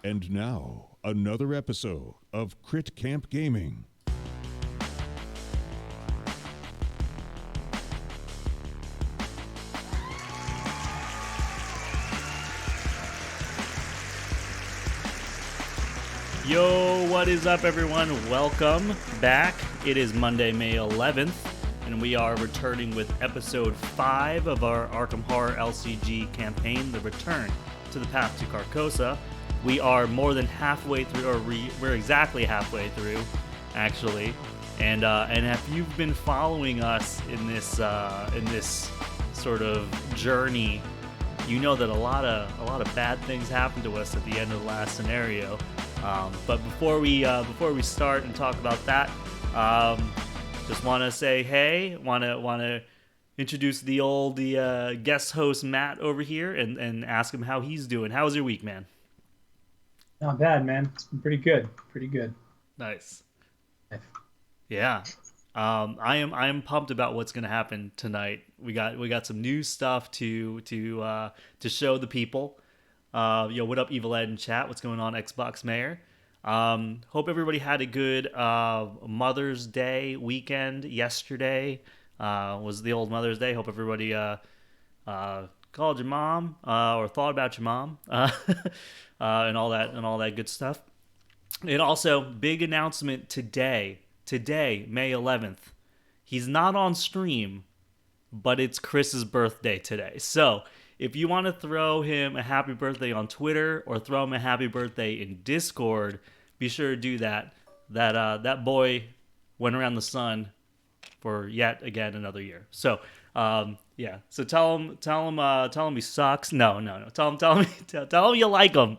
And now, another episode of Crit Camp Gaming. Yo, what is up, everyone? Welcome back. It is Monday, May 11th, and we are returning with episode 5 of our Arkham Horror LCG campaign, The Return to the Path to Carcosa. We are more than halfway through, or we're exactly halfway through, actually. And if you've been following us in this sort of journey, you know that a lot of bad things happened to us at the end of the last scenario. But before we start and talk about that, just want to say hey, want to introduce the guest host Matt over here and ask him how he's doing. How was your week, man? Not bad, man. It's been pretty good. Pretty good. Nice. Yeah. I am pumped about what's gonna happen tonight. We got some new stuff to show the people. What up, Evil Ed in chat? What's going on, Xbox Mayor? Hope everybody had a good Mother's Day weekend. Yesterday was the old Mother's Day. Hope everybody called your mom or thought about your mom and all that good stuff. And also, big announcement today, May 11th. He's not on stream, but it's Chris's birthday today. So if you want to throw him a happy birthday on Twitter or throw him a happy birthday in Discord, be sure to do that. That boy went around the sun for yet again another year. So yeah. So tell him he sucks. No. Tell him you like him.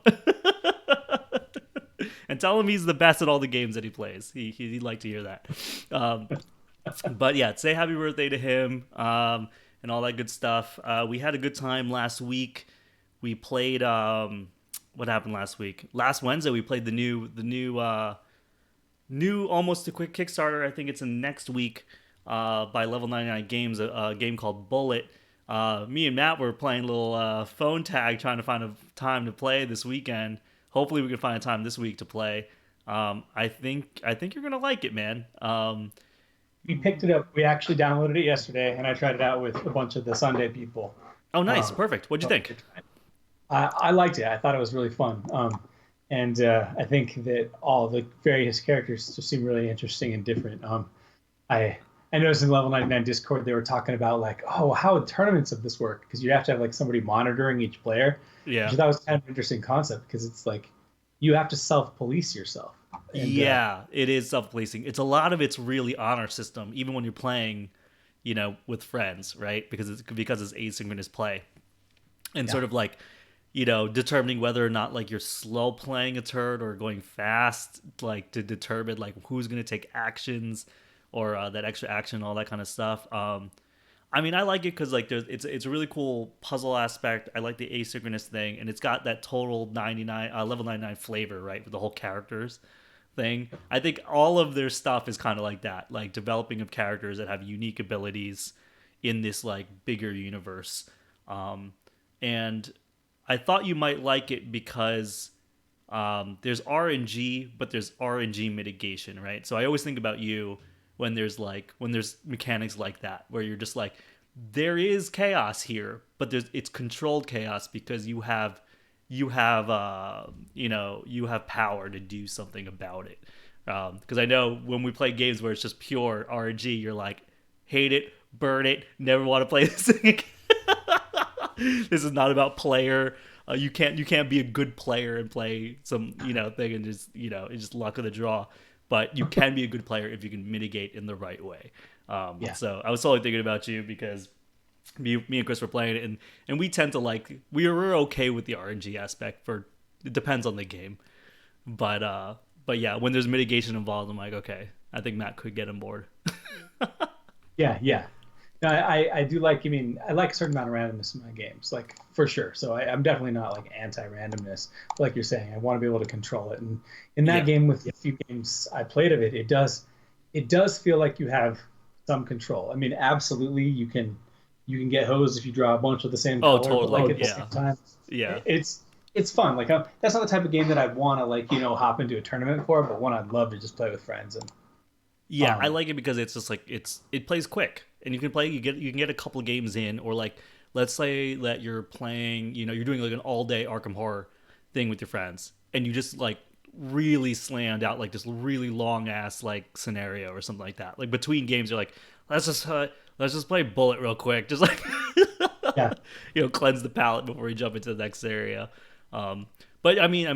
And tell him he's the best at all the games that he plays. He'd like to hear that. But yeah, say happy birthday to him. And all that good stuff. We had a good time last week. We played what happened last week? Last Wednesday we played the new almost a quick Kickstarter. I think it's in next week by Level 99 Games, a game called Bullet. Me and Matt were playing a little phone tag, trying to find a time to play this weekend. Hopefully we can find a time this week to play. I think you're gonna like it, man. We picked it up. We actually downloaded it yesterday, and I tried it out with a bunch of the Sunday people. Oh, nice. Perfect. What'd you think? I liked it. I thought it was really fun. And I think that all the various characters just seem really interesting and different. I noticed in Level 99 Discord, they were talking about like, oh, how would tournaments of this work? Because you have to have like somebody monitoring each player. Yeah. Which I thought was kind of an interesting concept because it's like you have to self-police yourself. And, yeah, it is self-policing. It's a lot of it's really honor system, even when you're playing, with friends, right? Because it's asynchronous play, and sort of like, determining whether or not like you're slow playing a turn or going fast, like to determine like who's going to take actions or that extra action, all that kind of stuff. I mean, I like it because like it's a really cool puzzle aspect. I like the asynchronous thing, and it's got that total 99 level 99 flavor, right, with the whole characters thing. I think all of their stuff is kind of like that, like developing of characters that have unique abilities in this like bigger universe. And I thought you might like it because there's RNG, but there's RNG mitigation, right? So I always think about you when there's mechanics like that, where you're just like, there is chaos here, but it's controlled chaos because you have power to do something about it. Because I know when we play games where it's just pure RNG, you're like, hate it, burn it, never want to play this thing again. This is not about player. You can't be a good player and play some thing and just it's just luck of the draw. But you can be a good player if you can mitigate in the right way. So I was totally thinking about you because me and Chris were playing it, and we tend to like we're okay with the RNG aspect. It depends on the game, but yeah, when there's mitigation involved, I'm like, okay, I think Matt could get on board. Yeah. No, I do like. I mean, I like a certain amount of randomness in my games, like for sure. So I'm definitely not like anti-randomness, but like you're saying, I want to be able to control it. And in that game, with the few games I played of it, it does feel like you have some control. I mean, absolutely, you can get hosed if you draw a bunch of the same color. Totally. But like at the same time, Yeah. It's it's fun. Like that's not the type of game that I'd want to like hop into a tournament for, but one I'd love to just play with friends. And yeah, I like it because it's just like it plays quick, and you can play. You can get a couple of games in, or like let's say that you're playing. You're doing like an all day Arkham Horror thing with your friends, and you just like really slammed out like this really long ass like scenario or something like that. Like between games, you're like, let's just play Bullet real quick, just like yeah, cleanse the palate before we jump into the next area. But I mean,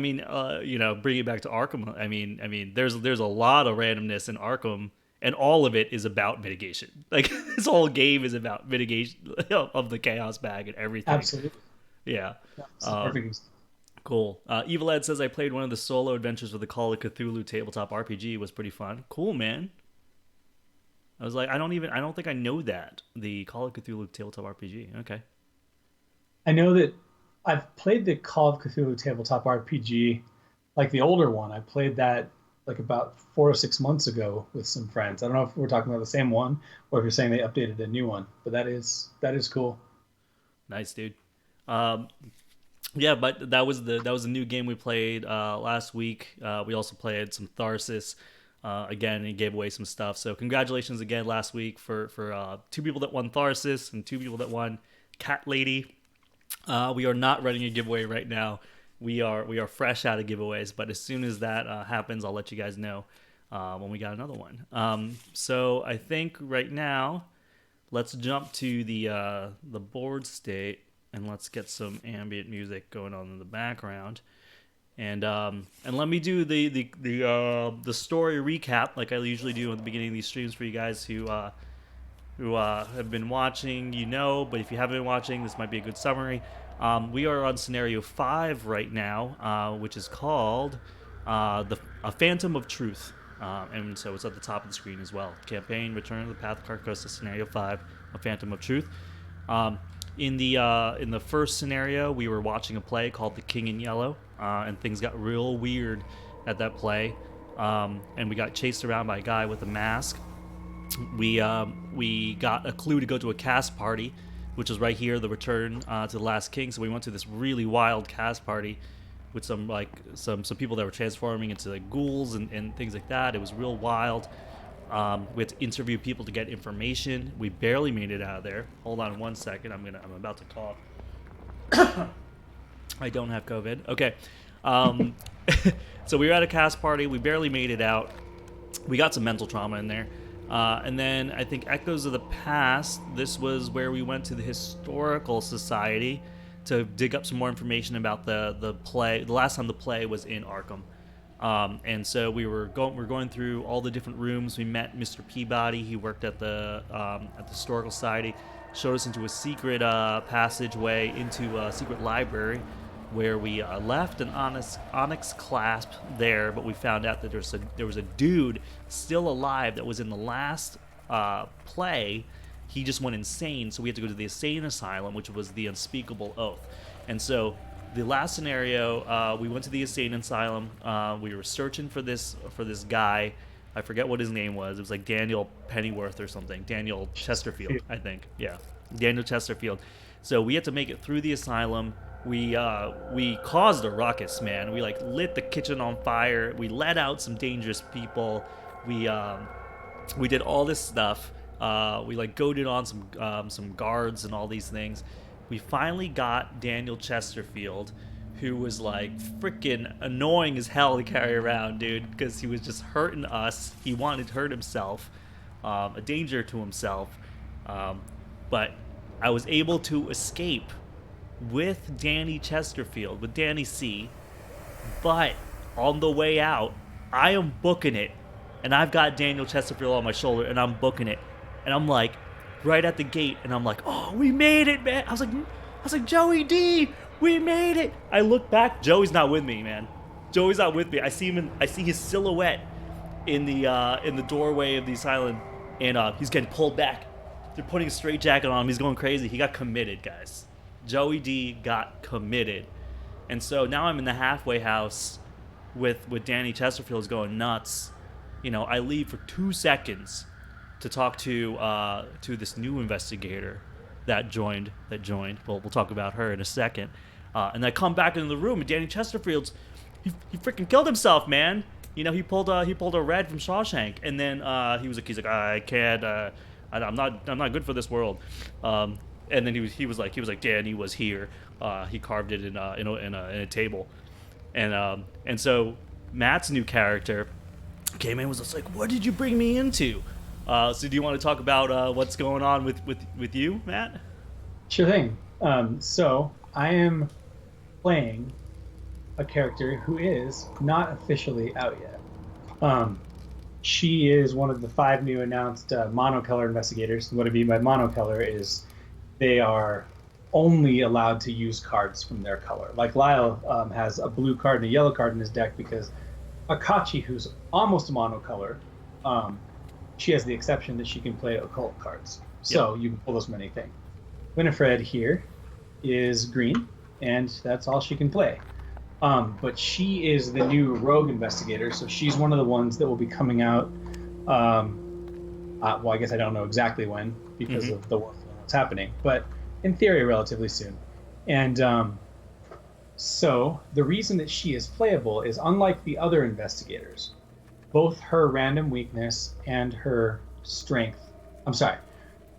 bring it back to Arkham. I mean, there's a lot of randomness in Arkham, and all of it is about mitigation. Like this whole game is about mitigation of the chaos bag and everything. absolutely. Yeah. Perfect. Cool. Evil Ed says I played one of the solo adventures with the Call of Cthulhu tabletop RPG. It was pretty fun. Cool, man. I was like, I don't think I know that, the Call of Cthulhu tabletop RPG. Okay. I know that I've played the Call of Cthulhu tabletop RPG, like the older one. I played that like about 4 or 6 months ago with some friends. I don't know if we're talking about the same one or if you're saying they updated a new one, but that is cool. Nice, dude. Yeah, but that was the new game we played last week. We also played some Tharsis. Again, and gave away some stuff. So congratulations again last week for 2 people that won Tharsis and 2 people that won Cat Lady. We are not running a giveaway right now. We are fresh out of giveaways, but as soon as that happens, I'll let you guys know when we got another one. So I think right now, let's jump to the board state and let's get some ambient music going on in the background. And let me do the story recap like I usually do at the beginning of these streams for you guys who have been watching, but if you haven't been watching, this might be a good summary. We are on scenario 5 right now, which is called A Phantom of Truth. And so it's at the top of the screen as well. Campaign, Return to the Path of Carcosa, scenario 5, A Phantom of Truth. In the first scenario, we were watching a play called The King in Yellow, and things got real weird at that play. And we got chased around by a guy with a mask. We got a clue to go to a cast party, which was right here, the Return to the Last King. So we went to this really wild cast party with some people that were transforming into like ghouls and things like that. It was real wild. We had to interview people to get information. We barely made it out of there. Hold on one second. I'm about to cough. I don't have COVID. Okay. So we were at a cast party. We barely made it out. We got some mental trauma in there. And then I think Echoes of the Past, this was where we went to the Historical Society to dig up some more information about the play. The last time the play was in Arkham. And so we were going through all the different rooms. We met Mr. Peabody. He worked at the Historical Society. Showed us into a secret passageway into a secret library where we left an onyx clasp there, but we found out that there was a dude still alive that was in the last play. He just went insane, so we had to go to the insane asylum, which was the Unspeakable Oath. And so the last scenario, we went to the insane asylum. We were searching for this guy. I forget what his name was. It was like Daniel Pennyworth or something. Daniel Chesterfield, I think. Yeah, Daniel Chesterfield. So we had to make it through the asylum. We caused a ruckus, man. We like lit the kitchen on fire. We let out some dangerous people. We did all this stuff. We like goaded on some guards and all these things. We finally got Daniel Chesterfield, who was like freaking annoying as hell to carry around, dude, because he was just hurting us. He wanted to hurt himself, a danger to himself. But I was able to escape with Danny Chesterfield, with Danny C. But on the way out, I am booking it, and I've got Daniel Chesterfield on my shoulder, and I'm booking it, and I'm like, right at the gate, and I'm like, oh, we made it, man. I was like, Joey D, we made it. I look back, Joey's not with me, man. Joey's not with me. I see his silhouette in the doorway of the asylum, and he's getting pulled back. They're putting a straitjacket on him. He's going crazy. He got committed, guys. Joey D got committed. And so now I'm in the halfway house with Danny Chesterfield going nuts. I leave for 2 seconds to talk to this new investigator that joined. We'll talk about her in a second. And I come back into the room, and Danny Chesterfield's he freaking killed himself, man. You know, he pulled a red from Shawshank, and then he's like, I can't, I'm not good for this world. And then he was like, Danny was here. He carved it in a table, and so Matt's new character came in and was just like, what did you bring me into? So do you want to talk about what's going on with you, Matt? Sure thing. So I am playing a character who is not officially out yet. She is one of the 5 new announced monocolor investigators. What I mean by monocolor is they are only allowed to use cards from their color. Like Lyle has a blue card and a yellow card in his deck because Akachi, who's almost a monocolor, she has the exception that she can play occult cards. So you can pull those from anything. Winifred here is green, and that's all she can play. But she is the new rogue investigator, so she's one of the ones that will be coming out. Well, I guess I don't know exactly when because of the work that's happening, but in theory, relatively soon. And so the reason that she is playable is, unlike the other investigators, both her random weakness and her strength,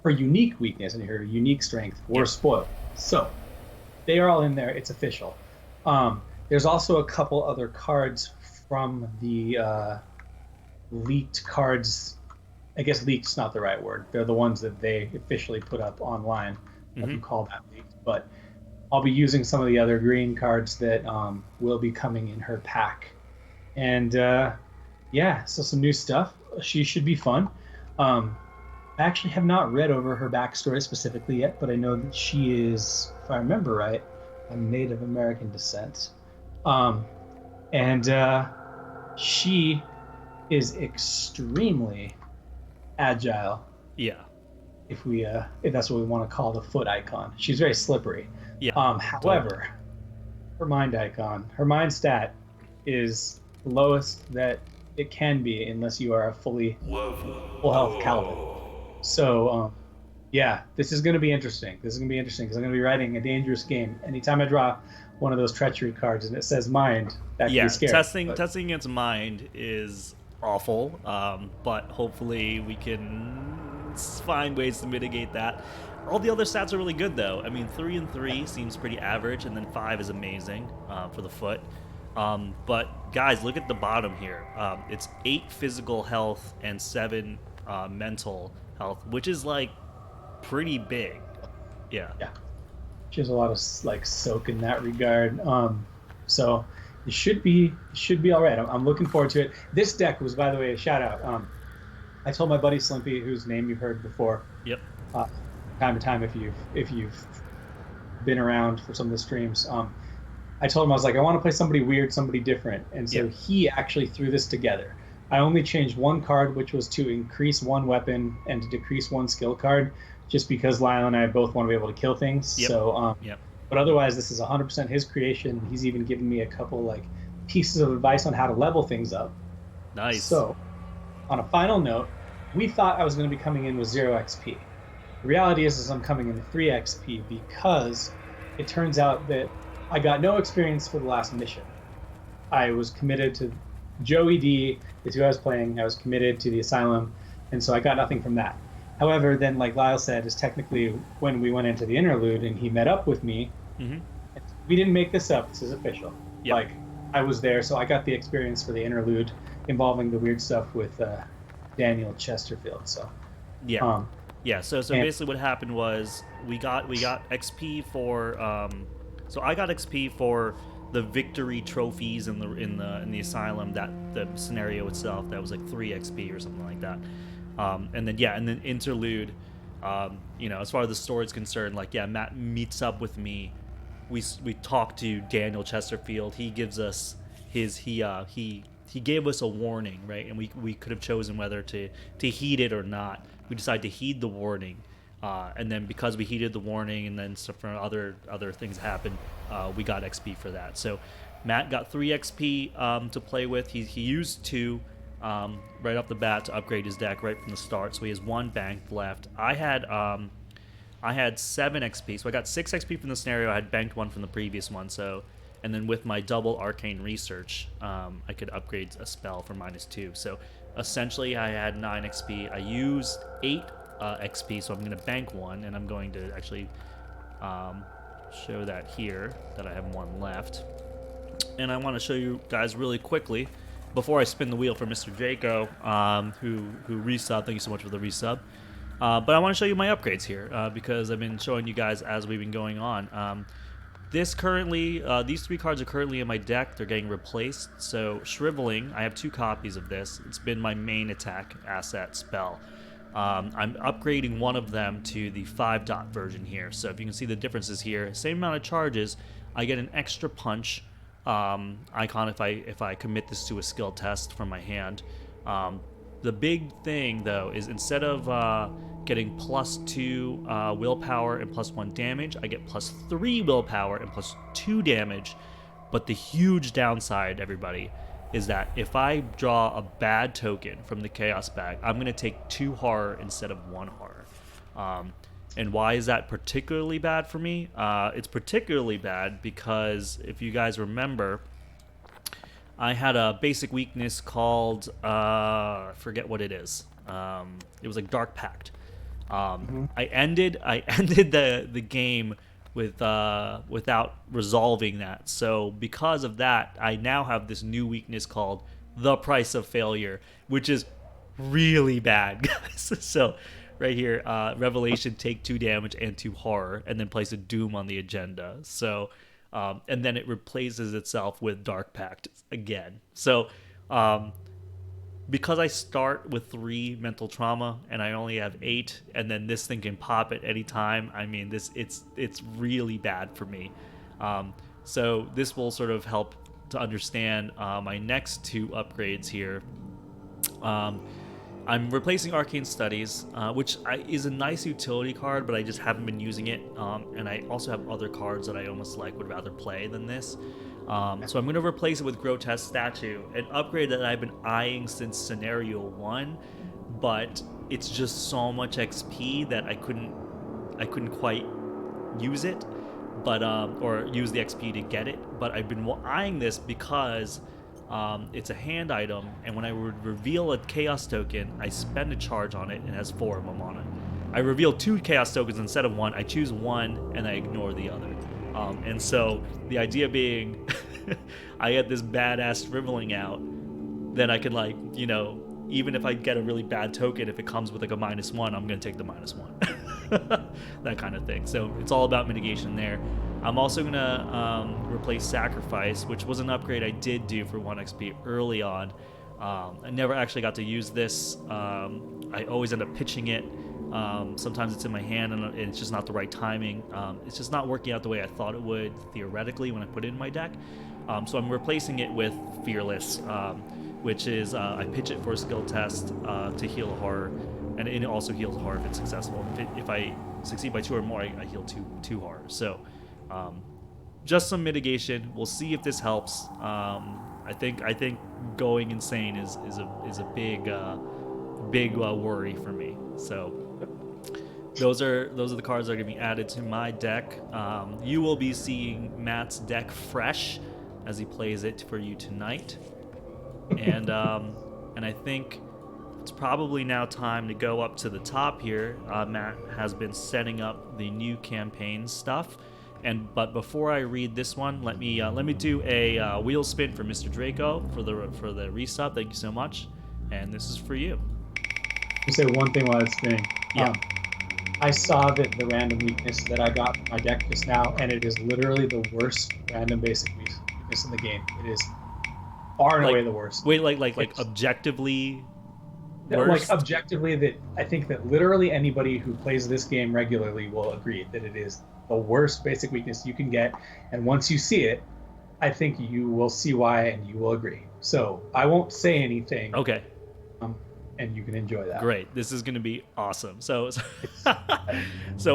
her unique weakness and her unique strength were spoiled. So they are all in there. It's official. There's also a couple other cards from the leaked cards. I guess leaked's not the right word. They're the ones that they officially put up online. If you call that leaked. But I'll be using some of the other green cards that will be coming in her pack. And so some new stuff. She should be fun. I actually have not read over her backstory specifically yet, but I know that she is, if I remember right, a Native American descent. She is extremely agile. Yeah. If that's what we want to call the foot icon. She's very slippery. Yeah. However, her mind icon, her mind stat is the lowest that it can be unless you are a full health Calvin. So, this is going to be interesting. Because I'm going to be writing a dangerous game. Anytime I draw one of those treachery cards and it says mind, that can be scary. Testing against mind is awful, but hopefully we can find ways to mitigate that. All the other stats are really good, though. I mean, 3 and 3 seems pretty average, and then 5 is amazing for the foot. But guys, look at the bottom here. It's 8 physical health and 7 mental health, which is like pretty big. Yeah. She has a lot of soak in that regard. So it should be all right. I'm looking forward to it. This deck was, by the way, a shout out. I told my buddy Slimpy, whose name you've heard before. Yep. Time to time, if you've been around for some of the streams, I told him, I was like, I want to play somebody weird, somebody different, and so he actually threw this together. I only changed one card, which was to increase one weapon and to decrease one skill card, just because Lyle and I both want to be able to kill things. Yep. So, but otherwise, this is 100% his creation. He's even given me a couple pieces of advice on how to level things up. Nice. So, on a final note, we thought I was going to be coming in with 0 XP. The reality is I'm coming in with 3 XP because it turns out that I got no experience for the last mission. I was committed to Joey D, is who I was playing. I was committed to the Asylum, and so I got nothing from that. However, then, like Lyle said, is technically when we went into the interlude and he met up with me, we didn't make this up. This is official. Yep. I was there, so I got the experience for the interlude involving the weird stuff with Daniel Chesterfield. So So basically what happened was we got XP for so I got XP for the victory trophies in the asylum, that the scenario itself, that was like 3 XP or something like that. And then interlude, as far as the story is concerned, Matt meets up with me. We talk to Daniel Chesterfield. He gives us he gave us a warning, right? And we could have chosen whether to heed it or not. We decided to heed the warning, and then because we heeded the warning, and then stuff from other things happened, we got XP for that. So Matt got 3 XP to play with. He used 2 right off the bat to upgrade his deck right from the start. So he has 1 banked left. I had I had 7 XP. So I got 6 XP from the scenario. I had banked 1 from the previous one. So, and then with my double arcane research, I could upgrade a spell for -2. So essentially, I had 9 XP. I used 8 XP, so I'm going to bank 1, and I'm going to actually show that here, that I have 1 left. And I want to show you guys really quickly, before I spin the wheel for Mr. Draco, who resubbed. Thank you so much for the resub. But I want to show you my upgrades here, because I've been showing you guys as we've been going on. These 3 cards are currently in my deck. They're getting replaced. So Shriveling, I have 2 copies of this. It's been my main attack asset spell. I'm upgrading one of them to the 5-dot version here. So if you can see the differences here, same amount of charges, I get an extra punch icon if I commit this to a skill test from my hand. The big thing though is instead of getting +2 willpower and +1 damage, I get +3 willpower and +2 damage. But the huge downside, everybody, is that if I draw a bad token from the Chaos bag, I'm going to take 2 horror instead of 1 horror. And why is that particularly bad for me? It's particularly bad because if you guys remember, I had a basic weakness called, I forget what it is. It was like Dark Pact. I ended the game without resolving that. So because of that, I now have this new weakness called the Price of Failure, which is really bad, guys. So right here, Revelation, take 2 damage and 2 horror, and then place a Doom on the agenda. So, and then it replaces itself with Dark Pact again. So, because I start with 3 mental trauma and I only have 8, and then this thing can pop at any time. I mean, it's really bad for me. So this will sort of help to understand my next 2 upgrades here. I'm replacing Arcane Studies, which is a nice utility card, but I just haven't been using it. And I also have other cards that I almost would rather play than this. So I'm going to replace it with Grotesque Statue, an upgrade that I've been eyeing since Scenario 1, but it's just so much XP that I couldn't quite use it, but or use the XP to get it. But I've been eyeing this because it's a hand item, and when I would reveal a Chaos token, I spend a charge on it, and it has 4 of them on it. I reveal 2 Chaos tokens instead of 1. I choose 1, and I ignore the other. And so the idea being, I get this badass Shriveling out, then I can even if I get a really bad token, if it comes with like a -1, I'm going to take the -1. That kind of thing. So it's all about mitigation there. I'm also going to replace Sacrifice, which was an upgrade I did do for 1 XP early on. I never actually got to use this. I always end up pitching it. Sometimes it's in my hand and it's just not the right timing. It's just not working out the way I thought it would theoretically when I put it in my deck. So I'm replacing it with Fearless, which is I pitch it for a skill test to heal a horror, and it also heals a horror if it's successful. If I succeed by 2 or more, I heal two horror. So just some mitigation. We'll see if this helps. I think going insane is a big worry for me. So those are the cards that are going to be added to my deck. You will be seeing Matt's deck fresh as he plays it for you tonight, and I think it's probably now time to go up to the top here. Matt has been setting up the new campaign stuff, but before I read this one, let me do a wheel spin for Mr. Draco for the resub. Thank you so much, and this is for you. You say one thing while it's spinning. Yeah. I saw the random weakness that I got in my deck just now, and it is literally the worst random basic weakness in the game. It is far and away the worst. Wait, like objectively worst? Like objectively, that I think that literally anybody who plays this game regularly will agree that it is the worst basic weakness you can get. And once you see it, I think you will see why, and you will agree. So I won't say anything. Okay. And you can enjoy that. Great. This is going to be awesome. So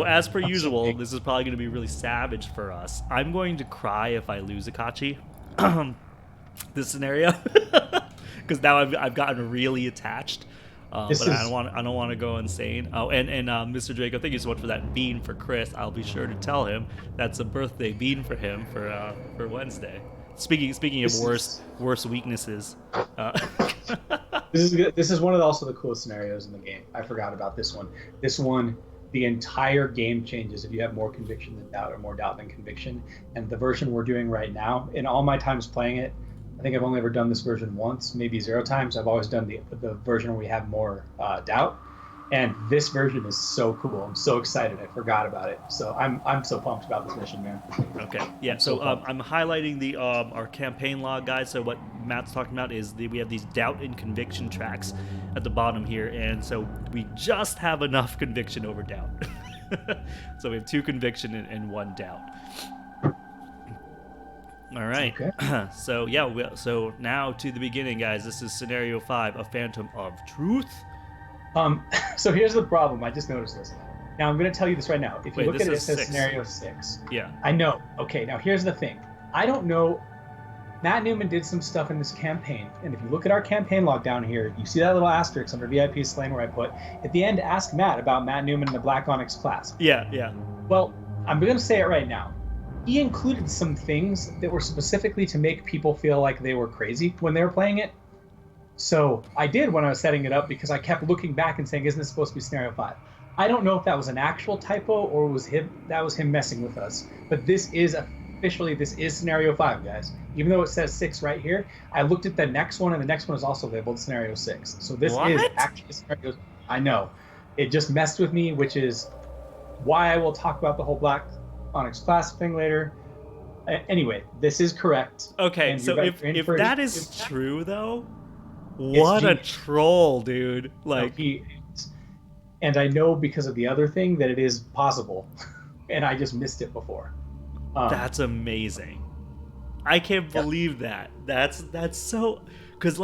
as per usual, this is probably going to be really savage for us. I'm going to cry if I lose Akachi this scenario because now I've gotten really attached. But I don't want to go insane. Oh, and Mr. Draco, thank you so much for that bean for Chris. I'll be sure to tell him that's a birthday bean for him for Wednesday. Speaking of worst weaknesses. This is one of also the coolest scenarios in the game. I forgot about this one. This one, the entire game changes if you have more conviction than doubt or more doubt than conviction. And the version we're doing right now, in all my times playing it, I think I've only ever done this version once, maybe 0 times. I've always done the version where we have more doubt. And this version is so cool. I'm so excited. I forgot about it. So I'm so pumped about this mission, man. Okay. Yeah. So I'm highlighting the our campaign log, guys. So what Matt's talking about is we have these doubt and conviction tracks at the bottom here, and so we just have enough conviction over doubt. So we have 2 conviction and 1 doubt. All right. Okay. So now to the beginning, guys. This is scenario 5, a phantom of truth. So here's the problem. I just noticed this. Now I'm going to tell you this right now. If you look at it, it says scenario 6. Yeah. I know. Okay. Now here's the thing. I don't know. Matt Newman did some stuff in this campaign, and if you look at our campaign log down here, you see that little asterisk under VIP Slain where I put at the end, ask Matt about Matt Newman and the Black Onyx class. Yeah. Yeah. Well, I'm going to say it right now. He included some things that were specifically to make people feel like they were crazy when they were playing it. So I did when I was setting it up because I kept looking back and saying, isn't this supposed to be scenario 5? I don't know if that was an actual typo or was him messing with us. But this is scenario 5, guys. Even though it says 6 right here, I looked at the next one, and the next one is also labeled scenario 6. So this is actually scenario. I know. It just messed with me, which is why I will talk about the whole Black Onyx class thing later. Anyway, this is correct. Okay, so if that is true, though, what a troll, dude. Like, and I know because of the other thing that it is possible, and I just missed it before. That's amazing. I can't believe that. That's so, because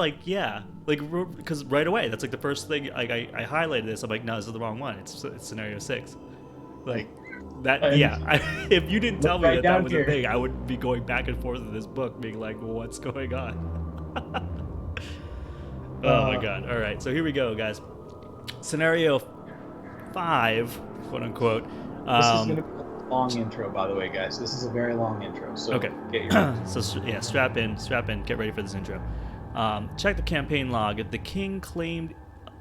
because right away that's like the first thing I highlighted this. I'm like, no, this is the wrong one. It's scenario 6. Like that. If you didn't tell me that was a thing, I would be going back and forth in this book, being like, well, what's going on? Oh my god. All right, so here we go, guys. Scenario 5, quote unquote. This is going to be a long intro, by the way, guys. This is a very long intro. So okay. So strap in, get ready for this intro. Check the campaign log. If the king claimed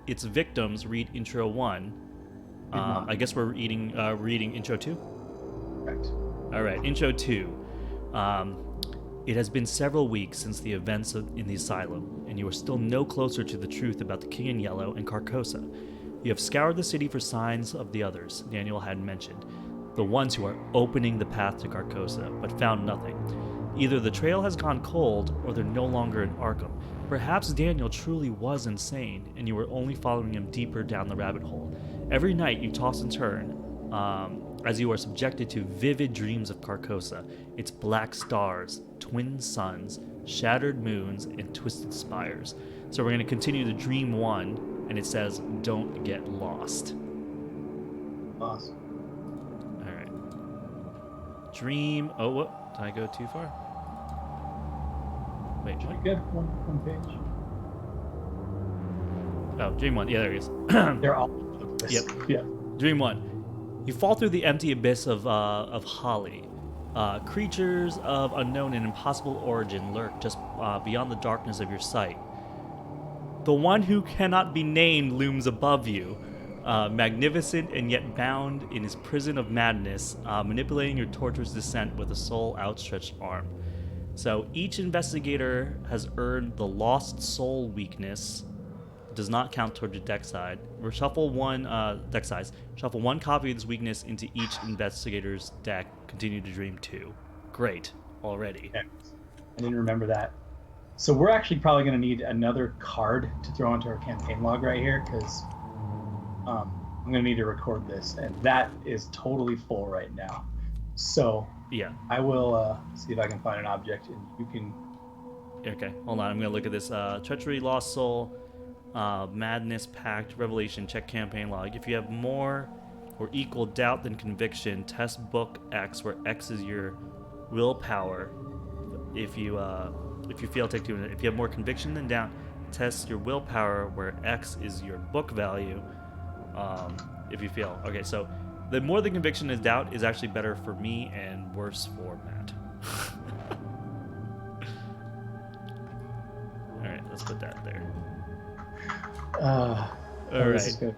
its victims, read intro 1. I guess we're reading intro 2? Correct. All right, intro 2. It has been several weeks since the events in the asylum, and you are still no closer to the truth about the King in Yellow and Carcosa. You have scoured the city for signs of the others Daniel had mentioned, the ones who are opening the path to Carcosa, but found nothing. Either the trail has gone cold, or they're no longer in Arkham. Perhaps Daniel truly was insane, and you were only following him deeper down the rabbit hole. Every night you toss and turn, as you are subjected to vivid dreams of Carcosa, its black stars, twin suns, shattered moons, and twisted spires. So we're going to continue to dream 1, and it says, don't get lost. Awesome. All right. Dream, what? Did I go too far? Wait, what? Good, one page. Oh, dream 1, yeah, there he is. They're all over this. Yep. Yeah. Dream 1. You fall through the empty abyss of Holly. Creatures of unknown and impossible origin lurk just beyond the darkness of your sight. The one who cannot be named looms above you, magnificent and yet bound in his prison of madness, manipulating your torturous descent with a sole outstretched arm. So each investigator has earned the Lost Soul weakness. Does not count toward your deck side. Shuffle 1 deck size. Shuffle 1 copy of this weakness into each investigator's deck. Continue to dream 2. Great already. Okay. I didn't remember that. So we're actually probably going to need another card to throw into our campaign log right here because I'm going to need to record this, and that is totally full right now. So yeah, I will see if I can find an object, and you can. Okay, hold on. I'm going to look at this. Treachery, Lost Soul. Madness, Pact, Revelation, check campaign log. If you have more or equal doubt than conviction, test book X, where X is your willpower. If you fail, take 2 minutes. If you have more conviction than doubt, Test your willpower, where X is your book value. If you fail. Okay, so the more the conviction is doubt is actually better for me and worse for Matt. All right, let's put that there. All right. This is good.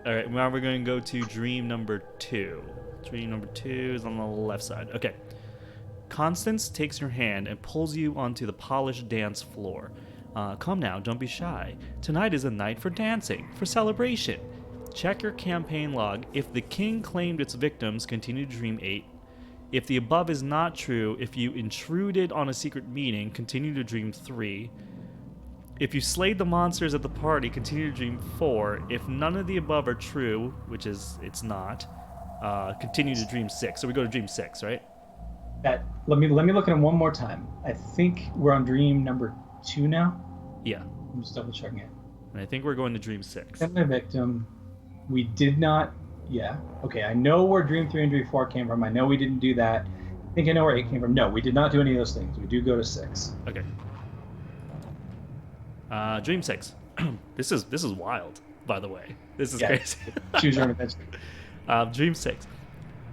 All right, now we're going to go to dream number 2. Dream number 2 is on the left side. Okay. Constance takes your hand and pulls you onto the polished dance floor. Come now, don't be shy. Tonight is a night for dancing, for celebration. Check your campaign log. If the king claimed its victims, continue to dream 8. If the above is not true, if you intruded on a secret meeting, continue to dream 3. If you slayed the monsters at the party, continue to dream 4. If none of the above are true, which is it's not, continue to dream 6. So we go to dream 6, right? Let me look at them one more time. I think we're on dream number 2 now. Yeah. I'm just double checking it. And I think we're going to dream 6. And my victim. We did not. Yeah. Okay. I know where dream 3 and dream 4 came from. I know we didn't do that. I think I know where 8 came from. No, we did not do any of those things. We do go to 6. Okay. Dream 6. This is wild, by the way. This is crazy. Choose your own adventure. Dream 6.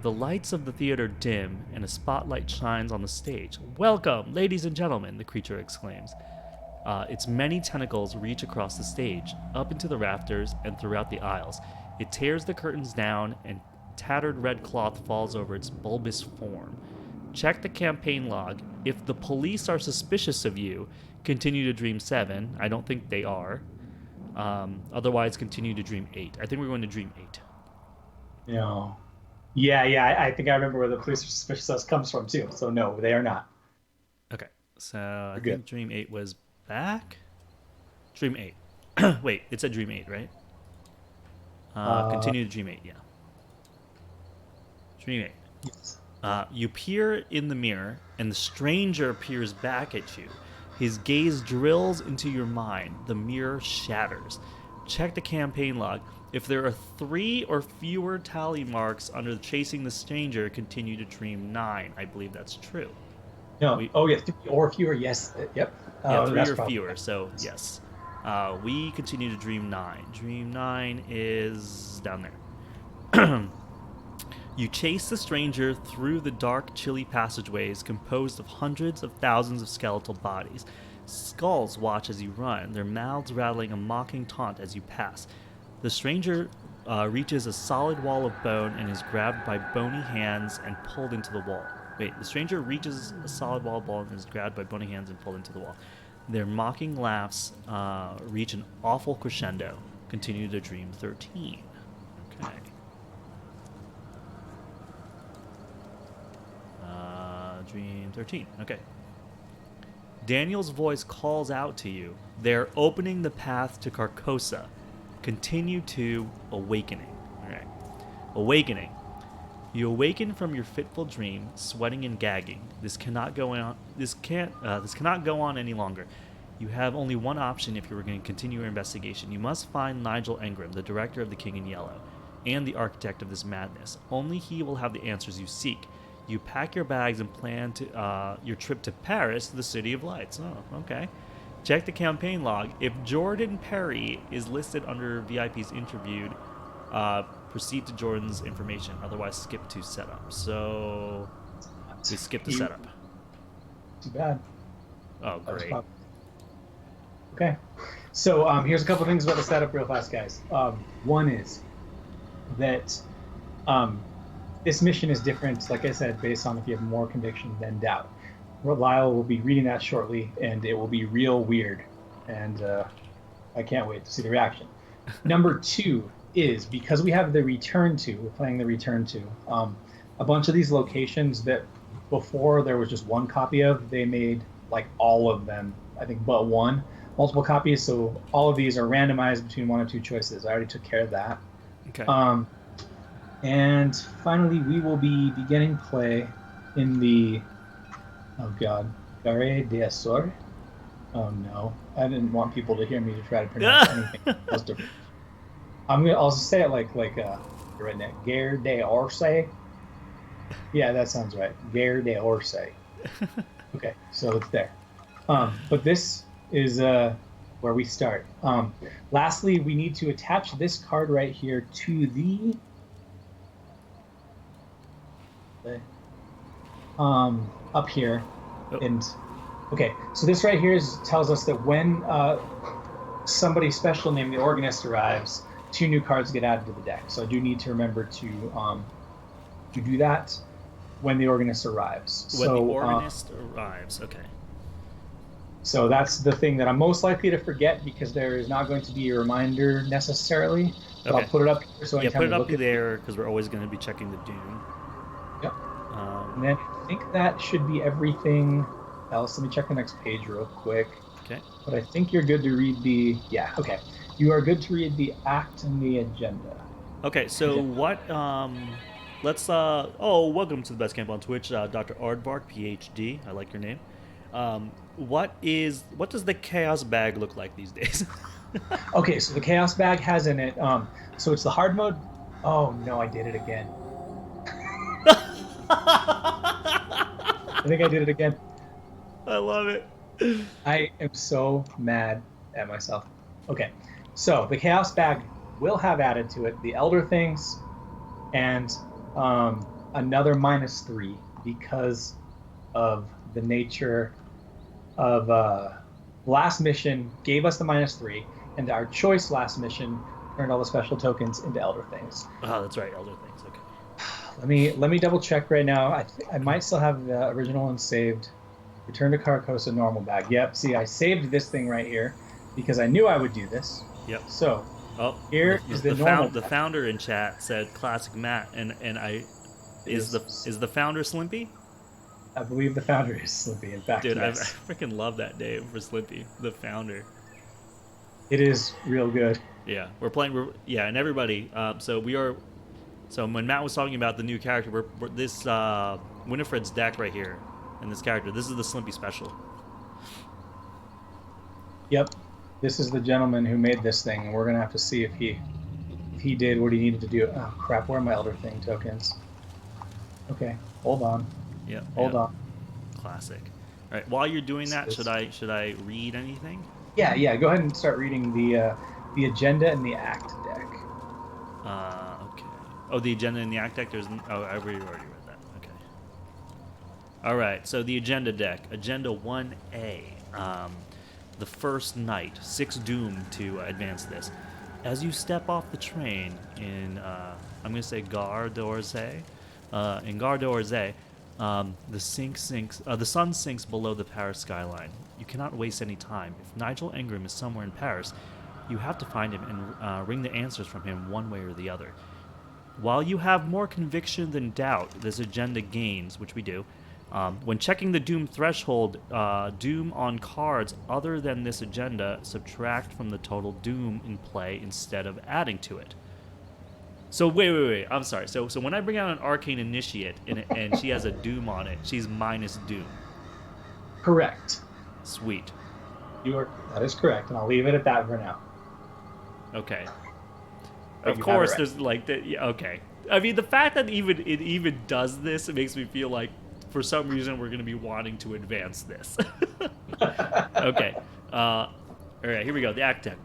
The lights of the theater dim, and a spotlight shines on the stage. Welcome, ladies and gentlemen, the creature exclaims. Its many tentacles reach across the stage, up into the rafters, and throughout the aisles. It tears the curtains down, and tattered red cloth falls over its bulbous form. Check the campaign log. If the police are suspicious of you, continue to dream 7. I don't think they are. Otherwise, continue to dream 8. I think we're going to dream 8. No. Yeah. I think I remember where the police are suspicious of us comes from too. So no, they are not. Okay. So I good. think dream 8 was back. Dream 8. Wait, it said dream 8, right? Continue to dream 8. Yeah. Dream 8. Yes. You peer in the mirror, and the stranger peers back at you. His gaze drills into your mind. The mirror shatters. Check the campaign log. If there are 3 or fewer tally marks under chasing the stranger, continue to dream 9. I believe that's true. No. 3 or fewer. Yes. Yep. Yeah, 3 or probably fewer. So yes. We continue to dream 9. Dream 9 is down there. You chase the stranger through the dark, chilly passageways composed of hundreds of thousands of skeletal bodies. Skulls watch as you run, their mouths rattling a mocking taunt as you pass. The stranger reaches a solid wall of bone and is grabbed by bony hands and pulled into the wall. Wait, the stranger reaches a solid wall of bone and is grabbed by bony hands and pulled into the wall. Their mocking laughs reach an awful crescendo. Continue to dream 13. Okay. Dream 13. Okay. Daniel's voice calls out to you. They're opening the path to Carcosa. Continue to awakening. All right. Awakening. You awaken from your fitful dream, sweating and gagging. This cannot go on. This cannot go on any longer. You have only one option if you were going to continue your investigation. You must find Nigel Engram, the director of the King in Yellow, and the architect of this madness. Only he will have the answers you seek. You pack your bags and plan to your trip to Paris, the City of Lights. Oh, okay. Check the campaign log. If Jordan Perry is listed under VIPs interviewed, proceed to Jordan's information. Otherwise, skip to setup. So we skip the setup. Too bad. Oh, great. Okay. So here's a couple things about the setup real fast, guys. One is that this mission is different, like I said, based on if you have more conviction than doubt. Lyle will be reading that shortly, and it will be real weird. And I can't wait to see the reaction. Number 2 is, because we have the return to, we're playing the return to, a bunch of these locations that before there was just one copy of, they made like all of them, I think but one, multiple copies. So all of these are randomized between 1 or 2 choices. I already took care of that. Okay. And finally, we will be beginning play in the, oh god, Gare de Azor. Oh no, I didn't want people to hear me to try to pronounce anything else different. I'll say it like redneck. Gare de Orsay. Yeah, that sounds right. Gare de Orsay. Okay, so it's there. But this is where we start. Lastly, we need to attach this card right here to the up here. Oh. And okay, so this right here tells us that when somebody special named the Organist arrives, 2 new cards get added to the deck. So I do need to remember to do that when the Organist arrives. When the Organist arrives, okay. So that's the thing that I'm most likely to forget, because there is not going to be a reminder necessarily. But Okay. I'll put it up here so anytime put it we up look at there, because we're always going to be checking the Doom. Yep. And then I think that should be everything else. Let me check the next page real quick. Okay. But I think you're good to read the... Yeah, okay. You are good to read the act and the agenda. Okay, so what... let's... Oh, welcome to the Best Camp on Twitch, Dr. Aardvark, PhD. I like your name. What does the Chaos Bag look like these days? Okay, so the Chaos Bag has in it... so it's the hard mode... Oh, no, I did it again. I think I did it again. I love it. I am so mad at myself. Okay, so the Chaos Bag will have added to it the Elder Things and another -3 because of the nature of last mission gave us the -3, and our choice last mission turned all the special tokens into Elder Things. Oh, that's right, Elder Things. Okay. Let me double check right now. I might still have the original one saved. Return to Carcosa normal bag. Yep. See, I saved this thing right here because I knew I would do this. Yep. So Oh, here is the normal. The founder in chat said classic Matt, and is the founder Slimpy? I believe the founder is Slippy. In fact, Dude, yes. I freaking love that name for Slimpy, the founder. It is real good. Yeah, and everybody. So when Matt was talking about the new character, we're this Winifred's deck right here, and this character. This is the Slimpy special. Yep. This is the gentleman who made this thing, and we're gonna have to see if he did what he needed to do. Oh crap! Where are my Elder Thing tokens? Okay, hold on. Yeah. Hold on. Classic. All right. While you're doing that, should I read anything? Yeah. Go ahead and start reading the agenda and the act deck. Okay. Oh, the agenda and the act deck. I already read that. Okay. All right. So the agenda deck, agenda 1A. The first night, 6 doom to advance this. As you step off the train in, I'm going to say Gare d'Orsay. In Gare d'Orsay, the sun sinks below the Paris skyline. You cannot waste any time. If Nigel Ingram is somewhere in Paris, you have to find him and wring the answers from him one way or the other. While you have more conviction than doubt this agenda gains, which we do, when checking the Doom threshold, Doom on cards other than this agenda subtract from the total Doom in play instead of adding to it. So wait. I'm sorry. So when I bring out an Arcane Initiate and she has a Doom on it, she's minus Doom. Correct. Sweet. That is correct, and I'll leave it at that for now. Okay. But Of you course, have it right. there's like that. Yeah, okay. I mean, the fact that it even does this, it makes me feel like for some reason we're going to be wanting to advance this. Okay. All right, here we go. The Act Deck.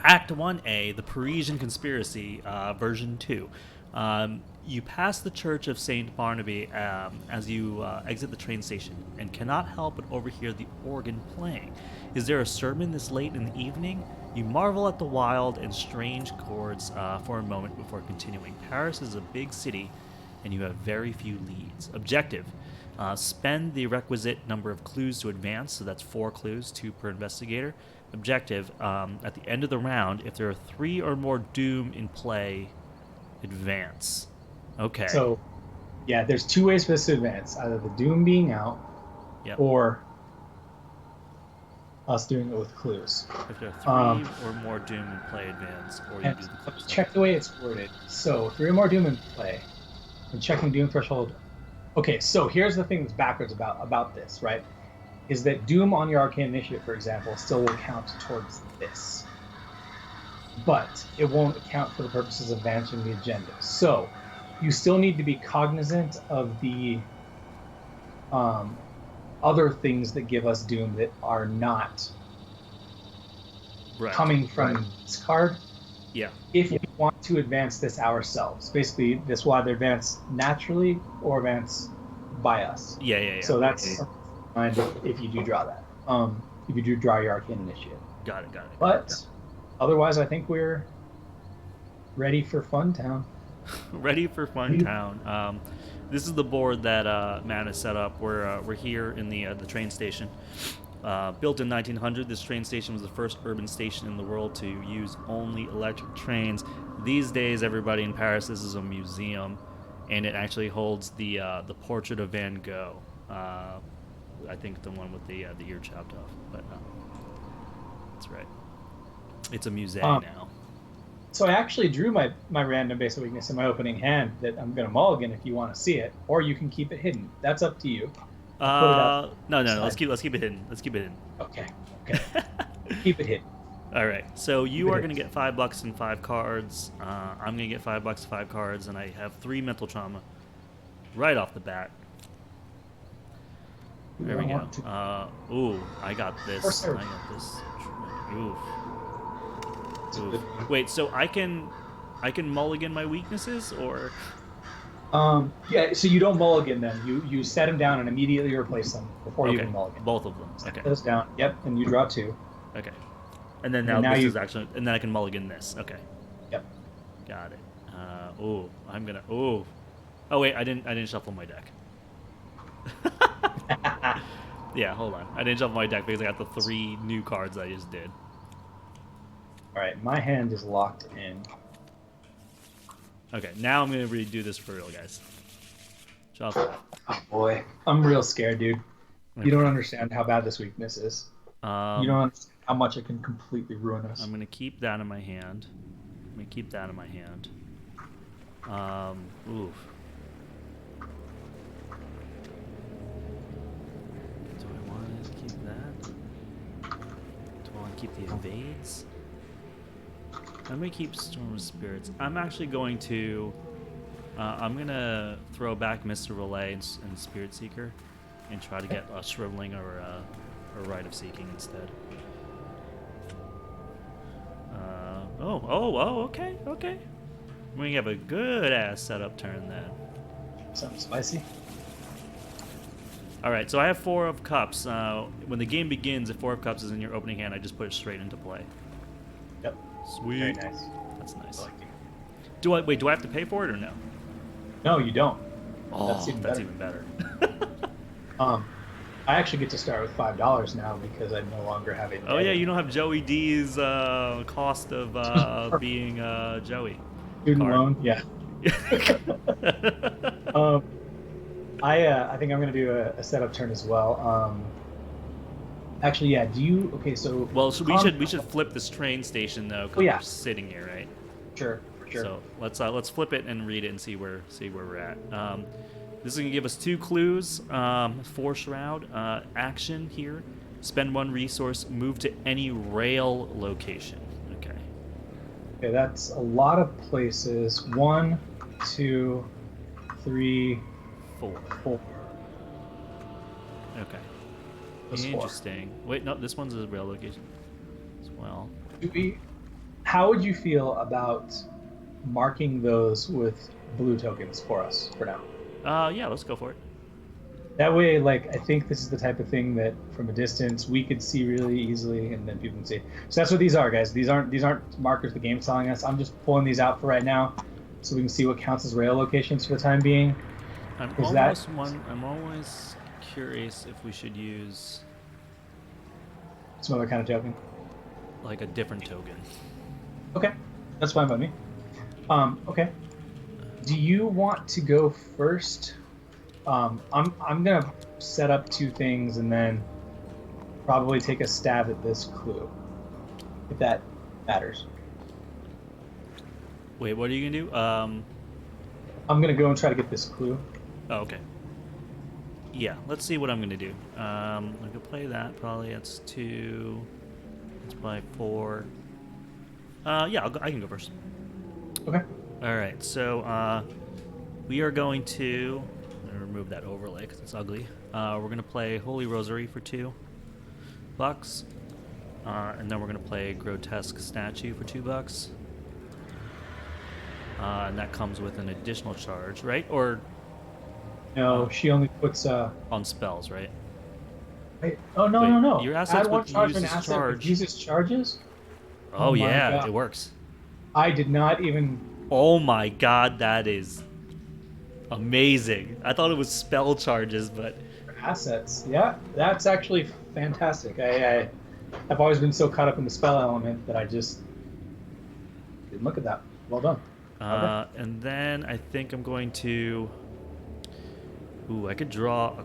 Act 1A, The Parisian Conspiracy, version 2. You pass the Church of St. Barnaby as you exit the train station and cannot help but overhear the organ playing. Is there a sermon this late in the evening? You marvel at the wild and strange chords for a moment before continuing. Paris is a big city, and you have very few leads. Objective. Spend the requisite number of clues to advance, so that's 4 clues, 2 per investigator. Objective, at the end of the round, if there are 3 or more Doom in play, advance. Okay. So, yeah, there's 2 ways for this to advance. Either the Doom being out, Yep. or us doing it with clues. If there are 3 or more Doom in play, advance, or you And do the clues. check the way it's worded. So 3 or more Doom in play. When checking Doom threshold. Okay, so here's the thing that's backwards about this, right? Is that Doom on your Arcane Initiative, for example, still will count towards this. But it won't account for the purposes of advancing the agenda. So you still need to be cognizant of the other things that give us Doom that are not coming from this card. Yeah. If we want to advance this ourselves, basically this will either advance naturally or advance by us. Yeah. So that's fine if you do draw that. If you do draw your Arcane Initiate. Got it. But otherwise, I think we're ready for Fun Town. Ready for Fun Town. This is the board that Matt has set up. We're here in the train station. Built in 1900, this train station was the first urban station in the world to use only electric trains. These days, everybody in Paris, this is a museum, and it actually holds the portrait of Van Gogh. I think the one with the ear chopped off, but that's right. It's a museum now. So I actually drew my random basic weakness in my opening hand that I'm going to mulligan if you want to see it, or you can keep it hidden. That's up to you. No. Let's keep it hidden. Okay. Keep it hidden. All right. So you are going to get $5 and 5 cards. I'm going to get $5 and 5 cards, and I have 3 mental trauma right off the bat. There we go. Ooh, I got this. Ooh. Wait, so I can mulligan my weaknesses, or? Yeah, so you don't mulligan them. You set them down and immediately replace them before you can mulligan. Both of them. Okay. Set those down. Yep, and you draw 2. Okay. And then now this is actually, and then I can mulligan this. Okay. Yep. Got it. I'm gonna. Oh wait, I didn't shuffle my deck. Yeah, hold on. I didn't shuffle my deck because I got the 3 new cards I just did. All right, my hand is locked in. Okay, now I'm gonna redo this for real, guys. Shuffle. Oh boy, I'm real scared, dude. Okay. You don't understand how bad this weakness is. You don't understand how much it can completely ruin us. I'm gonna keep that in my hand. Oof. Do I want to keep that? Do I want to keep the evades? I'm going to keep Storm of Spirits. I'm actually going to... I'm going to throw back Mr. Relay and Spirit Seeker and try to get a Shriveling or a Rite of Seeking instead. Okay. We're going to have a good-ass setup turn then. Something spicy. All right, so I have 4 of Cups. When the game begins, if 4 of Cups is in your opening hand, I just put it straight into play. Yep. Sweet. Very nice. That's nice. I like it. Do I have to pay for it or no? No, you don't. Oh, that's even better. I actually get to start with $5 now because I no longer have a. Oh yeah, you don't have Joey D's cost of being Joey. Student loan, yeah. I think I'm gonna do a setup turn as well. Actually, yeah. Do you? Okay, so. Well, so we should flip this train station though, because we're sitting here, right? Sure. So let's flip it and read it and see where we're at. This is gonna give us 2 clues. 4 shroud action here. Spend 1 resource. Move to any rail location. Okay. Okay, that's a lot of places. 1, 2, 3, 4. Okay. That's Interesting. 4. Wait, no, this one's a rail location as well. How would you feel about marking those with blue tokens for us for now? Yeah, let's go for it. That way, like, I think this is the type of thing that from a distance we could see really easily, and then people can see. So that's what these are, guys. These aren't markers the game's telling us. I'm just pulling these out for right now, so we can see what counts as rail locations for the time being. I'm always curious if we should use some other kind of token, like a different token. Okay, that's fine by me. Okay. Do you want to go first? I'm gonna set up 2 things and then probably take a stab at this clue, if that matters. Wait, what are you gonna do? I'm gonna go and try to get this clue. Oh, okay. Yeah, let's see what I'm gonna do. I'm gonna play that. Probably that's 2. Let's play 4. Yeah, I can go first. Okay. All right, so we are going to remove that overlay because it's ugly. We're going to play Holy Rosary for $2. And then we're going to play Grotesque Statue for $2. And that comes with an additional charge, right? Or No, she only puts on spells, right? Wait, oh no, Wait, no, no! your assets Add one would charge use an this asset charge. uses charges. Oh, my yeah, God. it works. I did not even. Oh my god, that is amazing. I thought it was spell charges, but Assets. Yeah, that's actually fantastic. I've always been so caught up in the spell element that I just didn't look at that. Well done. Okay. And then I think I'm going to. Ooh, I could draw.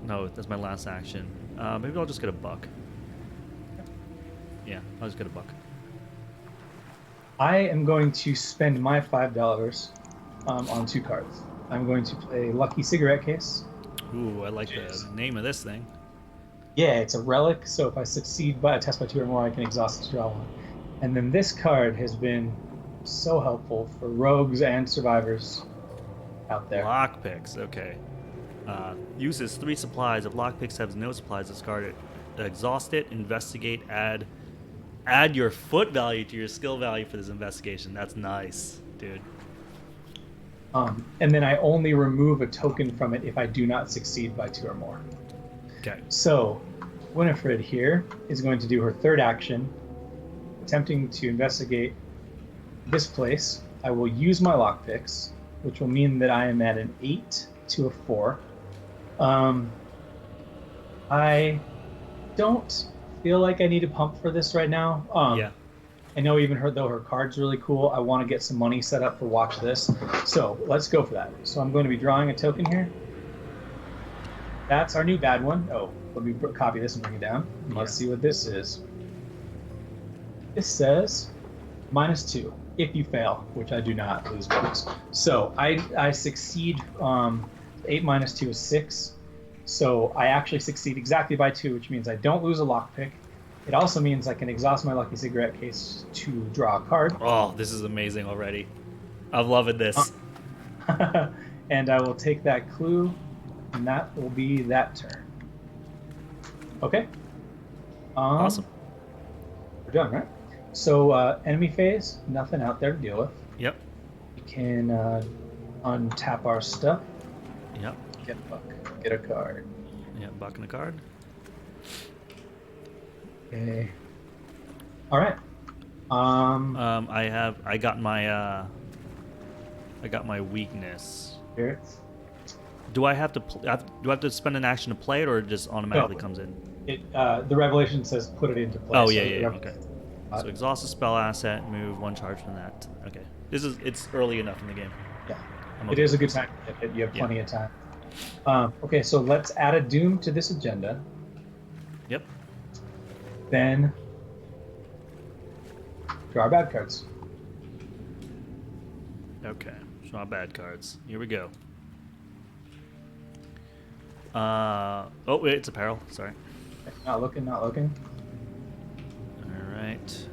No, that's my last action. Maybe I'll just get a buck. Yeah, I'll just get a buck. I am going to spend my $5 on 2 cards. I'm going to play Lucky Cigarette Case. Ooh, I like the name of this thing. Yeah, it's a relic, so if I succeed by a test by 2 or more, I can exhaust to draw 1. And then this card has been so helpful for rogues and survivors out there. Lockpicks, okay. Uses 3 supplies. If lockpicks have no supplies, discard it. Exhaust it, investigate, add your foot value to your skill value for this investigation. That's nice, dude. And then I only remove a token from it if I do not succeed by 2 or more. Okay. So, Winifred here is going to do her 3rd action, attempting to investigate this place. I will use my lockpicks, which will mean that I am at an 8 to a 4. I don't feel like I need to pump for this right now. Yeah. I know even though her card's really cool, I want to get some money set up for Watch This. So let's go for that. So I'm going to be drawing a token here. That's our new bad one. Oh, let me copy this and bring it down. Let's see what this is. This says -2 if you fail, which I do not lose bonus. So I succeed. 8 minus 2 is 6. So I actually succeed exactly by 2, which means I don't lose a lockpick. It also means I can exhaust my Lucky Cigarette Case to draw a card. Oh, this is amazing already. I'm loving this. And I will take that clue, and that will be that turn. Okay. Awesome. We're done, right? So enemy phase, nothing out there to deal with. Yep. We can untap our stuff. Yep. Get a buck. Get a card. Yeah, buck and a card. Okay. All right. I got my weakness. Spirits. Do I have to do I have to spend an action to play it, or it just automatically comes in? The revelation says put it into play. Oh so yeah. Okay. So exhaust a spell asset, move 1 charge from that. Okay. It's early enough in the game. Yeah. Okay. It is a good time to hit it. You have plenty of time. Okay, so let's add a doom to this agenda. Yep. Then draw our bad cards. Okay. Draw bad cards. Here we go. Oh wait, it's a peril. Sorry. Not looking. All right.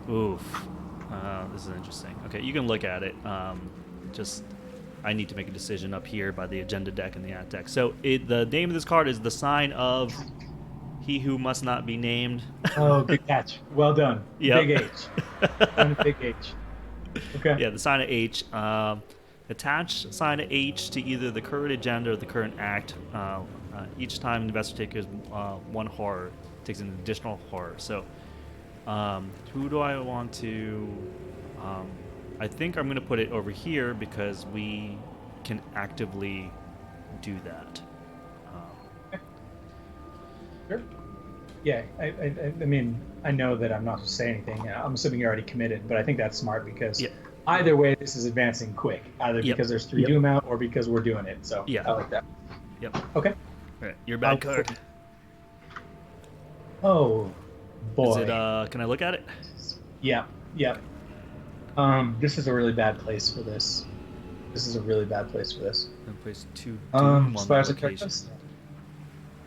Oof. This is interesting. Okay, you can look at it. I need to make a decision up here by the agenda deck and the at deck. So the name of this card is the sign of he who must not be named. Oh, good catch. Well done. Yep. Big H. Big H. Okay. Yeah, the sign of H. Attach sign of H to either the current agenda or the current act. Each time the investor takes 1 horror, takes an additional horror. So, who do I want to? I think I'm going to put it over here because we can actively do that. Sure. Yeah, I mean, I know that I'm not supposed to say anything. I'm assuming you're already committed, but I think that's smart because either way, this is advancing quick. Either because there's 3 doom out or because we're doing it. So I like that. Yep. Okay. All right, your bad card. Oh, boy. Is it? Can I look at it? Yeah. This is a really bad place for this. And place 2 doom on Spires the of location. Carcosa.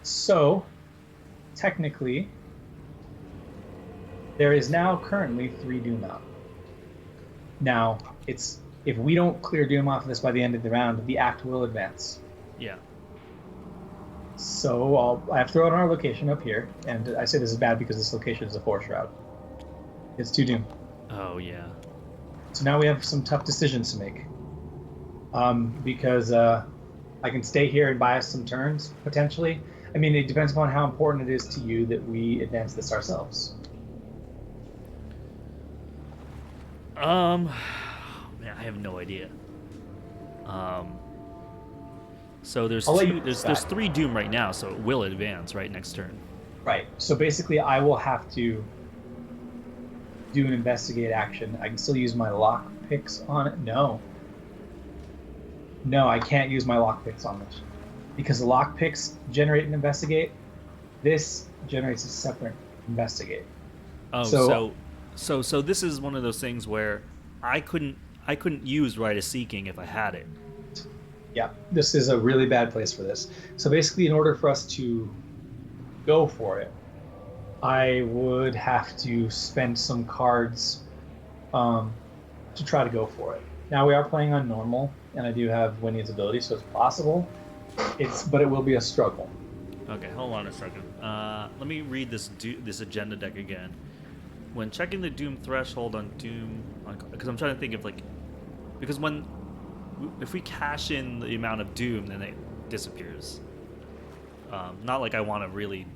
So, technically, there is now currently 3 doom out. Now, it's If we don't clear Doom off of this by the end of the round, the act will advance. Yeah. So I have to throw out our location up here, and I say this is bad because this location is a 4 shroud. It's 2 Doom. Oh yeah. So now we have some tough decisions to make. Because I can stay here and buy us some turns, potentially. I mean, it depends upon how important it is to you that we advance this ourselves. Man, I have no idea. So there's there's 3 Doom right now, so it will advance right next turn. Right. So basically, I will have to do an investigate action. I can still use my lock picks on it. No, I can't use my lock picks on this because the lock picks generate an investigate. This generates a separate investigate. Oh, so this is one of those things where I couldn't use Rite of Seeking if I had it. Yeah, this is a really bad place for this. So basically, in order for us to go for it, I would have to spend some cards to try to go for it. Now we are playing on normal, and I do have Winnie's ability, so it's possible. But it will be a struggle. Okay, hold on a second. Let me read this agenda deck again. When checking the Doom threshold on Doom, because I'm trying to think of because if we cash in the amount of Doom, then it disappears. Not like I want to really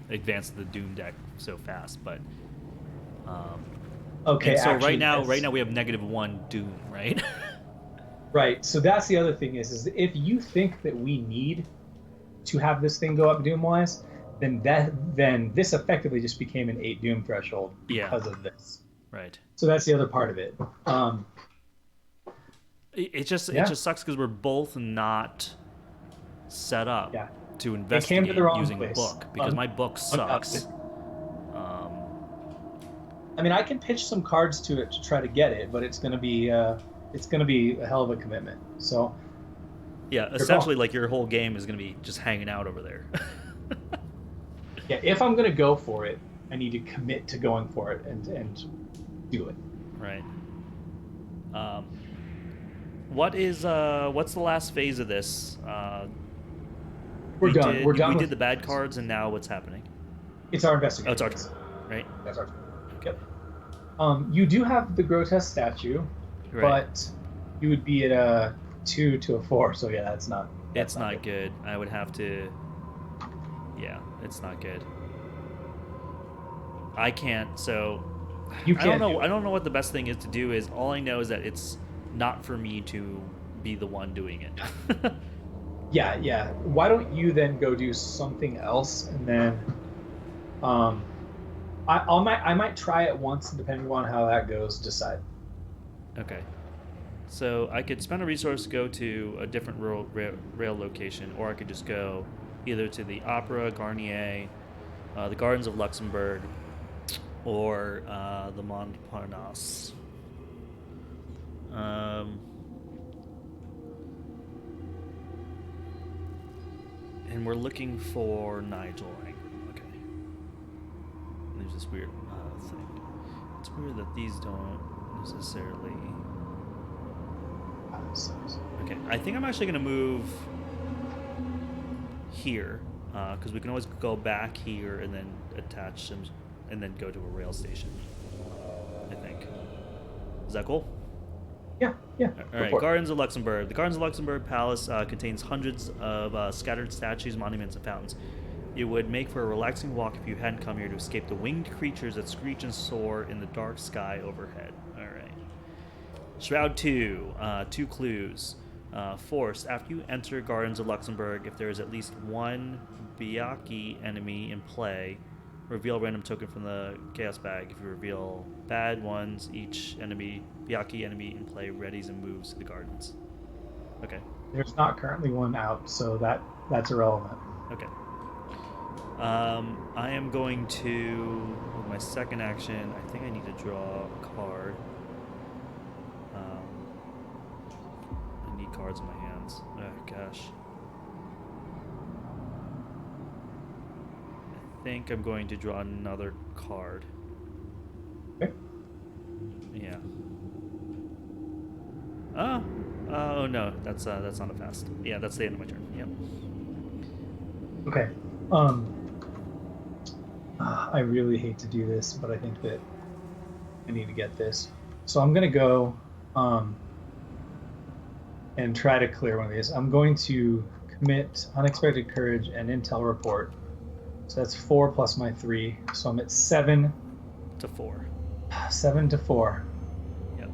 advance the Doom deck so fast, but okay. So actually, right now we have -1 Doom, right? Right. So that's the other thing is if you think that we need to have this thing go up Doom wise, then this effectively just became an 8 Doom threshold because of this. Right. So that's the other part of it. It just sucks because we're both not set up to investigate using a book because my book sucks. I mean, I can pitch some cards to it to try to get it, but it's going to be a hell of a commitment. So yeah, essentially, like your whole game is going to be just hanging out over there. Yeah, if I'm going to go for it, I need to commit to going for it and do it. Right. What's the last phase of this? We're done. We're done. We did the bad cards, and now what's happening? It's our investigation. Oh, it's our turn, right? That's our turn. Yep. You do have the Grotesque Statue, but you would be at a 2 to a 4, so yeah, that's not. It's not good. I would have to. Yeah, it's not good. I can't. So you can't. I don't know what the best thing is to do. Is all I know is that it's not for me to be the one doing it. Yeah. Why don't you then go do something else, and then, I might try it once, depending on how that goes. Decide. Okay. So I could spend a resource to go to a different rail location, or I could just go either to the Opera, Garnier, the Gardens of Luxembourg, or the Montparnasse. And we're looking for Nigel, right? Okay. There's this weird thing. It's weird that these don't necessarily... Okay, I think I'm actually going to move here, because we can always go back here and then attach them, and then go to a rail station, I think. Is that cool? Yeah. All right, Gardens of Luxembourg. The Gardens of Luxembourg Palace contains hundreds of scattered statues, monuments, and fountains. It would make for a relaxing walk if you hadn't come here to escape the winged creatures that screech and soar in the dark sky overhead. All right. Shroud 2, 2 clues. Force, after you enter Gardens of Luxembourg, if there is at least one Biaki enemy in play, reveal a random token from the Chaos Bag. If you reveal bad ones, each Biaki enemy in play readies and moves to the gardens. Okay. There's not currently one out, so that's irrelevant. Okay. I am going to, with my second action, I think I need to draw a card. I need cards in my hands. Oh, gosh. I think I'm going to draw another card. Okay. Yeah. Oh no, that's not a fast. Yeah, that's the end of my turn. Yep. Okay. I really hate to do this, but I think that I need to get this. So I'm gonna go and try to clear one of these. I'm going to commit Unexpected Courage and Intel Report. So that's 4 plus my 3. So I'm at 7 to 4. 7 to 4. Yep.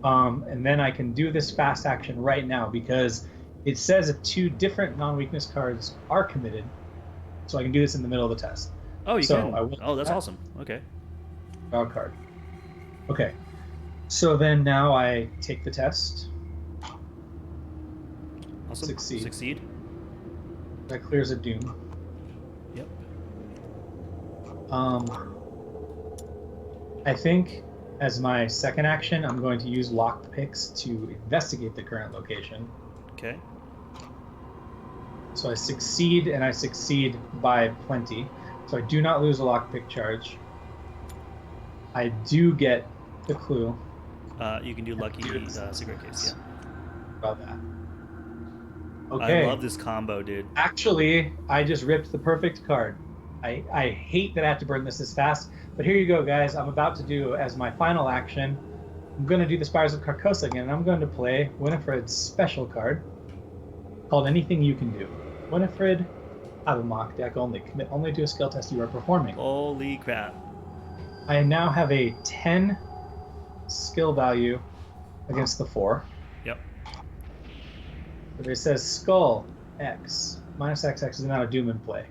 And then I can do this fast action right now because it says that 2 different non-weakness cards are committed. So I can do this in the middle of the test. Oh, you So can. I will Oh, that's do that. awesome. Okay. Draw a card. Okay. So then now I take the test. Awesome. Succeed. That clears a doom. Yep. I think as my second action, I'm going to use locked picks to investigate the current location. Okay. So I succeed, and I succeed by plenty. So I do not lose a lockpick charge. I do get the clue. You can do lucky secret case. Yeah. About that. Okay. I love this combo, dude. Actually, I just ripped the perfect card. I hate that I have to burn this fast, but here you go, guys. I'm about to do, as my final action, I'm going to do the Spires of Carcosa again, and I'm going to play Winifred's special card called Anything You Can Do. Winifred, have a mock deck only. Commit only to a skill test you are performing. Holy crap. I now have a 10 skill value against the 4. Yep. It says Skull X. Minus XX is the amount of Doom in play.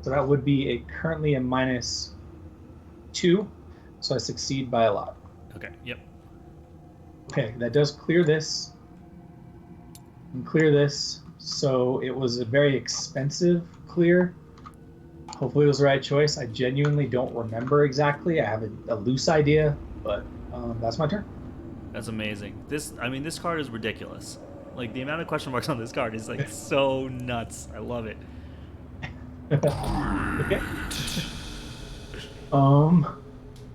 So that would be currently a minus 2. So I succeed by a lot. Okay, yep. Okay, that does clear this. And clear this. So it was a very expensive clear. Hopefully it was the right choice. I genuinely don't remember exactly. I have a loose idea, but that's my turn. That's amazing. This card is ridiculous. Like, the amount of question marks on this card is, like, so nuts. I love it. Okay.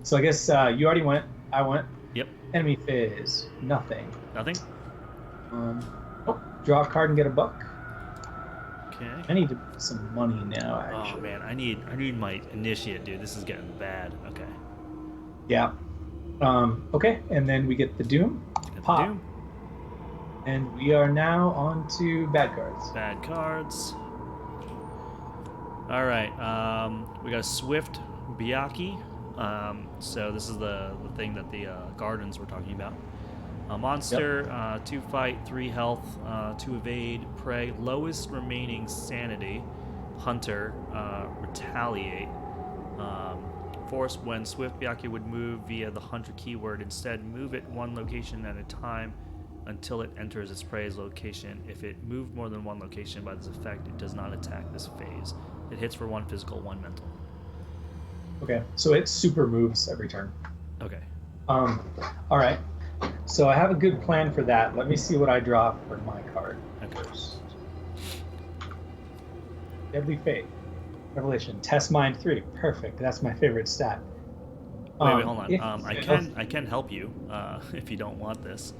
So I guess you already went. I went. Yep. Enemy phase. Nothing. Nothing? Draw a card and get a buck. Okay. I need to make some money now, actually. Oh, man. I need my initiate, dude. This is getting bad. Okay. Yeah. Okay, and then we get the Doom. Get Pop. the Doom. And we are now on to bad cards. Bad cards. All right. We got a Swift Biaki. So this is the thing that the Gardens were talking about. A monster, 2 fight, 3 health, 2 evade, prey, lowest remaining sanity, hunter, retaliate. Force when Swift Biaki would move via the hunter keyword. Instead, move it 1 location at a time until it enters its prey's location. If it moved more than 1 location by this effect, it does not attack this phase. It hits for 1 physical, 1 mental. Okay, so it super moves every turn. Okay. All right. So I have a good plan for that. Let me see what I draw for my card first. Deadly Fate. Revelation. Test Mind 3. Perfect. That's my favorite stat. Wait, hold on. I can help you if you don't want this.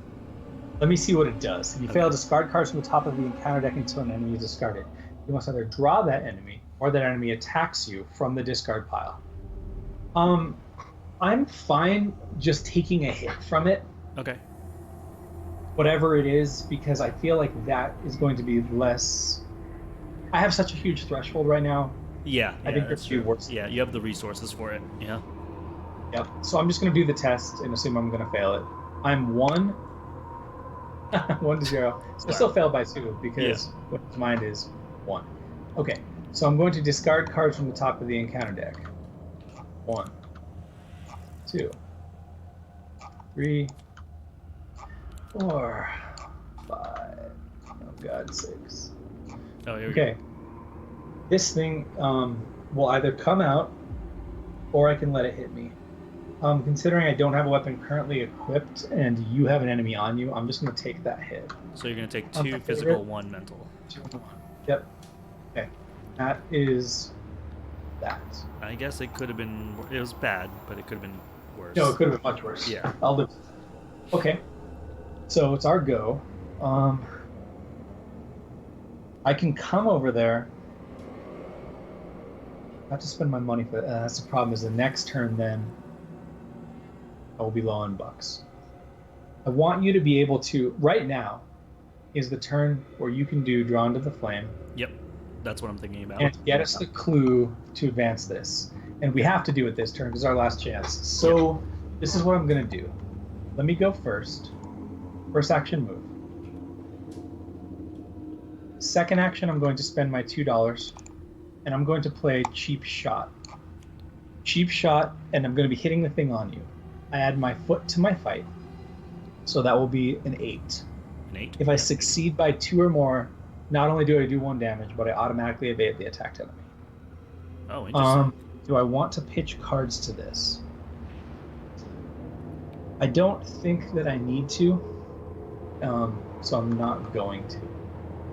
Let me see what it does. If you fail, discard cards from the top of the encounter deck until an enemy is discarded. You must either draw that enemy or that enemy attacks you from the discard pile. I'm fine just taking a hit from it. Okay. Whatever it is, because I feel like that is going to be less. I have such a huge threshold right now. Yeah, I think that's it's true. worse. Yeah, you have the resources for it. Yeah. Yep. So I'm just going to do the test and assume I'm going to fail it. I'm 1 to 0. So I still failed by 2 because what his mind is 1. Okay. So I'm going to discard cards from the top of the encounter deck. 1, 2, 3, 4, 5. Oh God, 6. Oh, here we go. Okay. This thing will either come out or I can let it hit me. Considering I don't have a weapon currently equipped and you have an enemy on you, I'm just going to take that hit. So you're going to take 2 physical, 1 mental. 2, 1. Yep. Okay. That is that. I guess it could have been. It was bad, but it could have been worse. No, it could have been much worse. Yeah. I'll live. Okay. So it's our go. I can come over there. I have to spend my money for that. That's the problem. Is the next turn then I will be low on bucks. I want you to be able to. Right now is the turn where you can do Drawn to the Flame. Yep, that's what I'm thinking about. And get us the clue to advance this. And we have to do it this turn because it's our last chance. So this is what I'm going to do. Let me go first. First action move. Second action, I'm going to spend my $2, and I'm going to play Cheap Shot. Cheap Shot, and I'm going to be hitting the thing on you. I add my foot to my fight, so that will be an 8. An 8? If I succeed by 2 or more, not only do I do 1 damage, but I automatically evade the attacked enemy. Oh, interesting. Do I want to pitch cards to this? I don't think that I need to, so I'm not going to.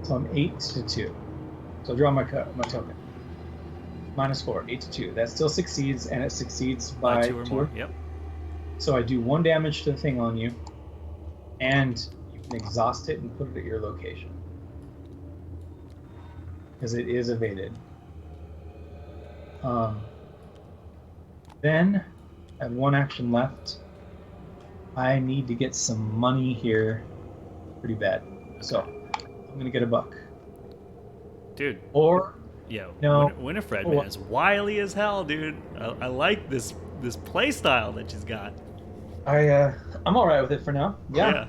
So I'm 8 to 2. So I'll draw my token. -4, 8 to 2. That still succeeds, and it succeeds by 2 or more. Yep. So I do 1 damage to the thing on you, and you can exhaust it and put it at your location. Because it is evaded. Then I have 1 action left. I need to get some money here pretty bad. So I'm going to get $1. Dude. Or yeah, no. Winifred, man, is wily as hell, dude. I like this play style that she's got. I'm all right with it for now. Yeah.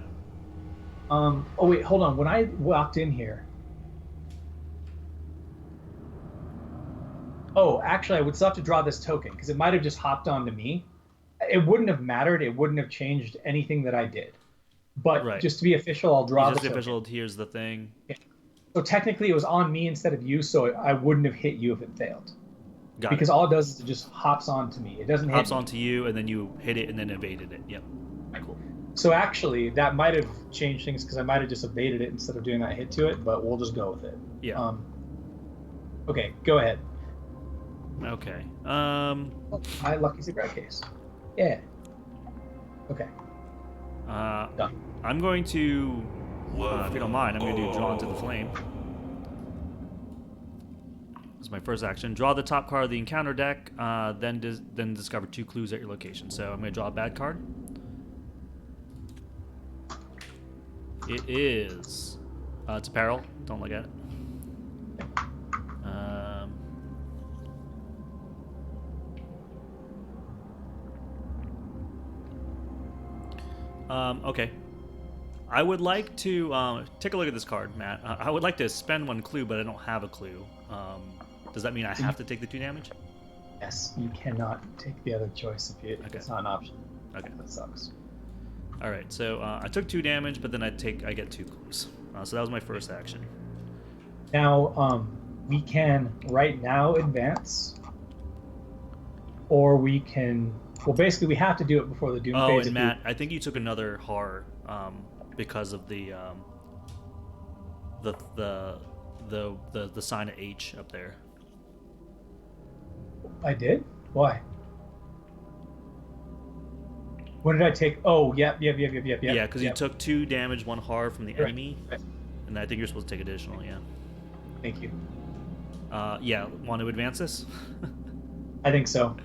Oh wait, hold on. When I walked in here. Oh, actually, I would still have to draw this token because it might have just hopped onto me. It wouldn't have mattered. It wouldn't have changed anything that I did. But just to be official, I'll draw the token. Official. Here's the thing. Yeah. So technically, it was on me instead of you, so I wouldn't have hit you if it failed. Because all it does is it just hops onto me. It doesn't hops onto you, and then you hit it, and then evaded it. Yep. Cool. So actually, that might have changed things because I might have just evaded it instead of doing that hit to it. But we'll just go with it. Yeah. Okay, go ahead. Okay. My lucky cigarette case. Yeah. Okay. Done. I'm going to, if you don't mind, I'm going to do Drawn to the Flame. This is my first action. Draw the top card of the encounter deck, then discover 2 clues at your location. So I'm going to draw a bad card. It is, it's a peril. Don't look at it. Okay. I would like to take a look at this card, Matt. I would like to spend 1 clue, but I don't have a clue. Does that mean I have to take the 2 damage? Yes, you cannot take the other choice if it's not an option. Okay. That sucks. All right, so I took 2 damage, but then I get 2 clues. So that was my first action. Now, we can right now advance, or we can. Well, basically, we have to do it before the Doom phase. Oh, and Matt, I think you took another horror because of the sign of H up there. I did? Why? What did I take? Oh, yep. Yeah, because you took 2 damage, 1 horror from the enemy, and I think you're supposed to take additional. Yeah. Thank you. Yeah, want to advance this? I think so.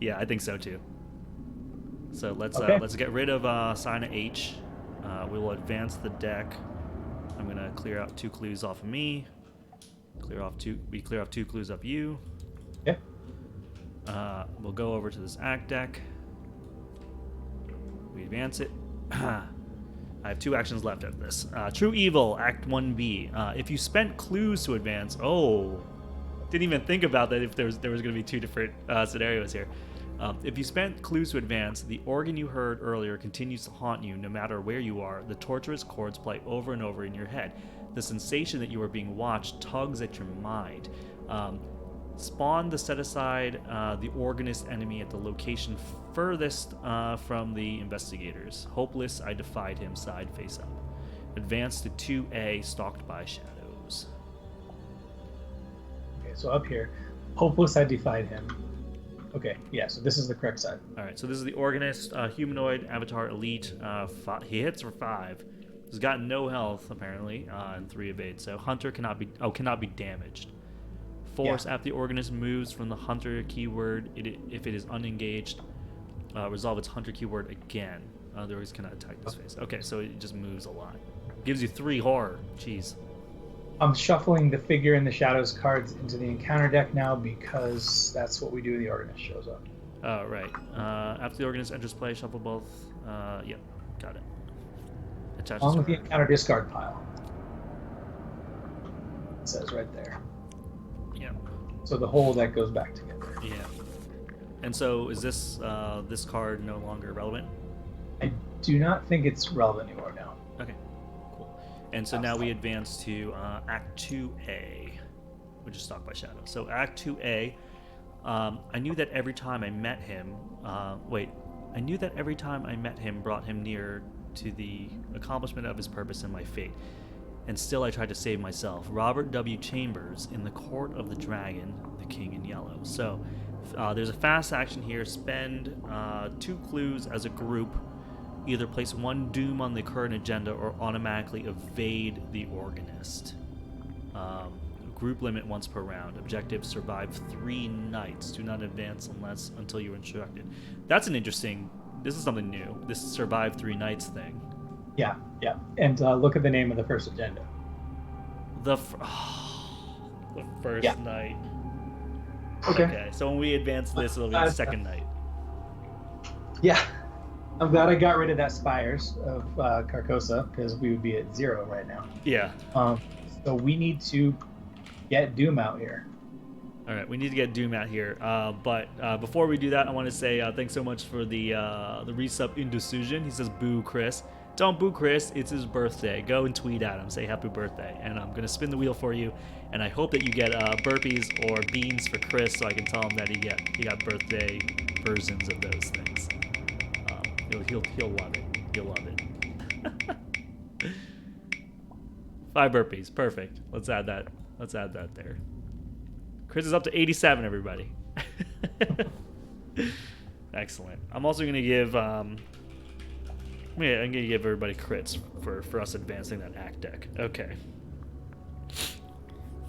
Yeah, I think so too. So let's get rid of sign of H. We will advance the deck. I'm gonna clear out 2 clues off of me. We clear off 2 clues off you. Yeah. We'll go over to this act deck. We advance it. I have 2 actions left after this. True Evil, Act 1B. If you spent clues to advance, didn't even think about that. If there was going to be 2 different scenarios here. If you spent clues to advance, the organ you heard earlier continues to haunt you no matter where you are. The torturous chords play over and over in your head. The sensation that you are being watched tugs at your mind. Spawn the set aside the organist enemy at the location furthest from the investigators. Hopeless, I defied him side face up. Advance to 2A, stalked by shadows. Okay, so up here, hopeless, I defied him. Okay, yeah, so this is the correct side. All right, so this is the Organist, humanoid, avatar, elite. He hits for 5. He's got no health apparently, and 3 evade. So Hunter cannot be damaged. Force after the Organist moves from the Hunter keyword. If it is unengaged, resolve its Hunter keyword again. Otherwise, cannot attack this phase. Okay, so it just moves a lot. Gives you 3 horror. Jeez. I'm shuffling the Figure in the Shadows cards into the encounter deck now because that's what we do when the Organist shows up. Oh, right. After the Organist enters play, shuffle both. Yep, got it. Attach Along with the encounter discard pile. It says right there. Yeah. So the whole deck goes back together. Yeah. And so is this this card no longer relevant? I do not think it's relevant anymore now. Okay, cool. And so now we advance to Act 2A, which is Stalked by Shadow. So Act 2A, I knew that every time I met him, I knew that every time I met him brought him near to the accomplishment of his purpose and my fate. And still I tried to save myself. Robert W. Chambers in the Court of the Dragon, the King in Yellow. So there's a fast action here. Spend 2 clues as a group. Either place 1 doom on the current agenda or automatically evade the Organist. Group limit once per round. Objective: survive 3 nights. Do not advance until you are instructed. That's an interesting. This is something new. This survive 3 nights thing. Yeah. And look at the name of the first agenda. The first night. Okay. So when we advance this, it'll be the second night. Yeah. I'm glad I got rid of that Spires of Carcosa because we would be at 0 right now. Yeah. So we need to get Doom out here. All right, we need to get Doom out here. But before we do that, I want to say thanks so much for the resub Indecision. He says, "Boo, Chris." Don't boo Chris. It's his birthday. Go and tweet at him. Say happy birthday. And I'm gonna spin the wheel for you. And I hope that you get burpees or beans for Chris, so I can tell him that he got birthday versions of those things. He'll love it. He'll love it. 5 burpees. Perfect. Let's add that. Let's add that there. Chris is up to 87, everybody. Excellent. I'm also going to give I'm going to give everybody crits for us advancing that act deck. Okay.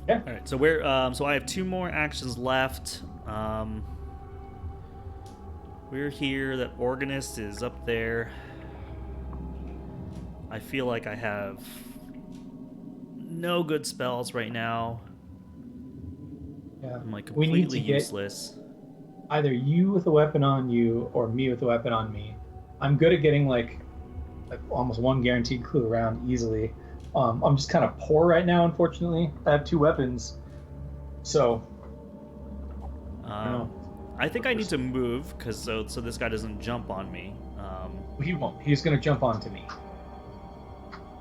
Yeah. All right. So so I have 2 more actions left. We're here. That Organist is up there. I feel like I have no good spells right now. Yeah. I'm like We need completely to get useless. either you with a weapon on you or me with a weapon on me. I'm good at getting like almost 1 guaranteed clue around easily. I'm just kind of poor right now, unfortunately. I have 2 weapons, so I don't know. I think I need to move because so this guy doesn't jump on me. He won't. He's gonna jump onto me.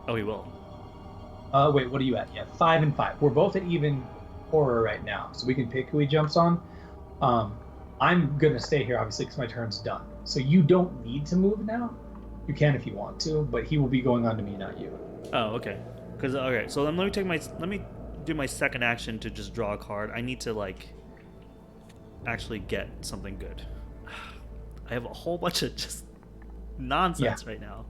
Oh, he will. Wait, what are you at? Yeah, 5 and 5. We're both at even horror right now, so we can pick who he jumps on. I'm gonna stay here obviously because my turn's done. So you don't need to move now. You can if you want to, but he will be going on to me, not you. Oh, okay. So then let me do my second action to just draw a card. I need to actually get something good. I have a whole bunch of just nonsense right now.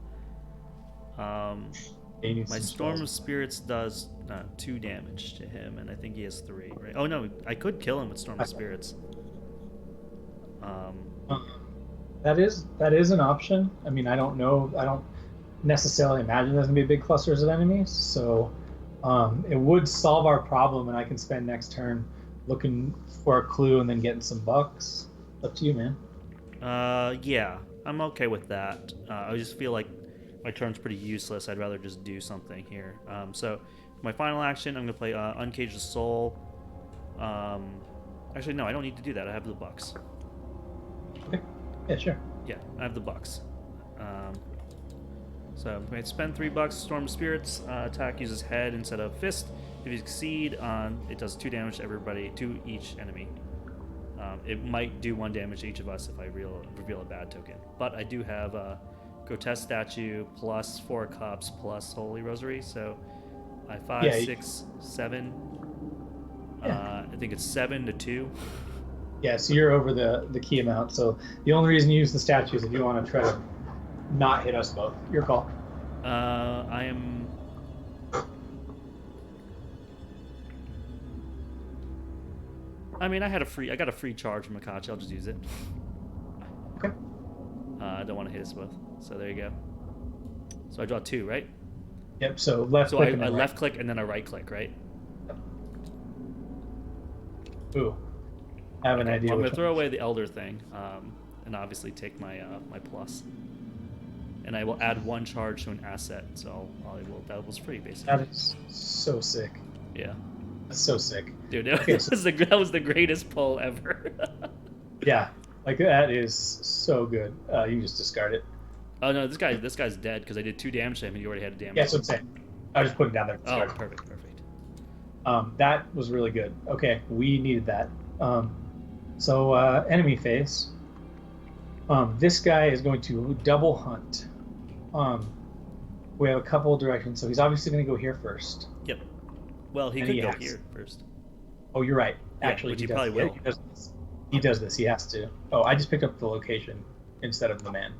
My Storm of Spirits does 2 damage to him, and I think he has 3. Right? Oh no, I could kill him with Storm of Spirits. That is an option. I mean, I don't know. I don't necessarily imagine there's gonna be big clusters of enemies, so it would solve our problem, and I can spend next turn looking for a clue and then getting some bucks. Up to you, man. Yeah, I'm okay with that. I just feel like my turn's pretty useless. I'd rather just do something here. So my final action, I'm gonna play Uncage the Soul. Actually, no, I don't need to do that. I have the bucks. Okay. Yeah, sure. Yeah, I have the bucks. So I'm going to spend $3. Storm of Spirits. Attack uses head instead of fist. If you succeed, it does 2 damage to everybody, to each enemy. It might do 1 damage to each of us if I reveal a bad token. But I do have Grotesque Statue plus 4 Cups plus Holy Rosary. So I have 5, 6, 7. Yeah. I think it's 7 to 2. Yeah, so you're over the key amount. So the only reason you use the statue is if you want to try to not hit us both. Your call. I am. I mean, I got a free charge from Makachi. I'll just use it. Okay. I don't want to hit us both. So there you go. So I draw 2, right? Yep. So left. So click I and then left right. click and then I right click, right? Ooh. I have an idea. Well, I'm which gonna throw one. away the elder thing, and obviously take my my plus. And I will add 1 charge to an asset, so that was free basically. That is so sick. Yeah. That's so sick. Dude, Okay, that was the greatest pull ever. Yeah, like that is so good. You can just discard it. Oh no, this guy's dead because I did 2 damage to him and you already had a damage. Yeah, that's what I'm saying. I was just putting it down there. Oh, Discard. perfect. That was really good. Okay, we needed that. So enemy phase. This guy is going to double hunt. We have a couple of directions, so he's obviously going to go here first. Yep. Well, he And could he go has. here first. Oh, you're right. Yeah, Actually, which he he does. probably will. He does this. He does this. He has to. Oh, I just picked up the location instead of the man.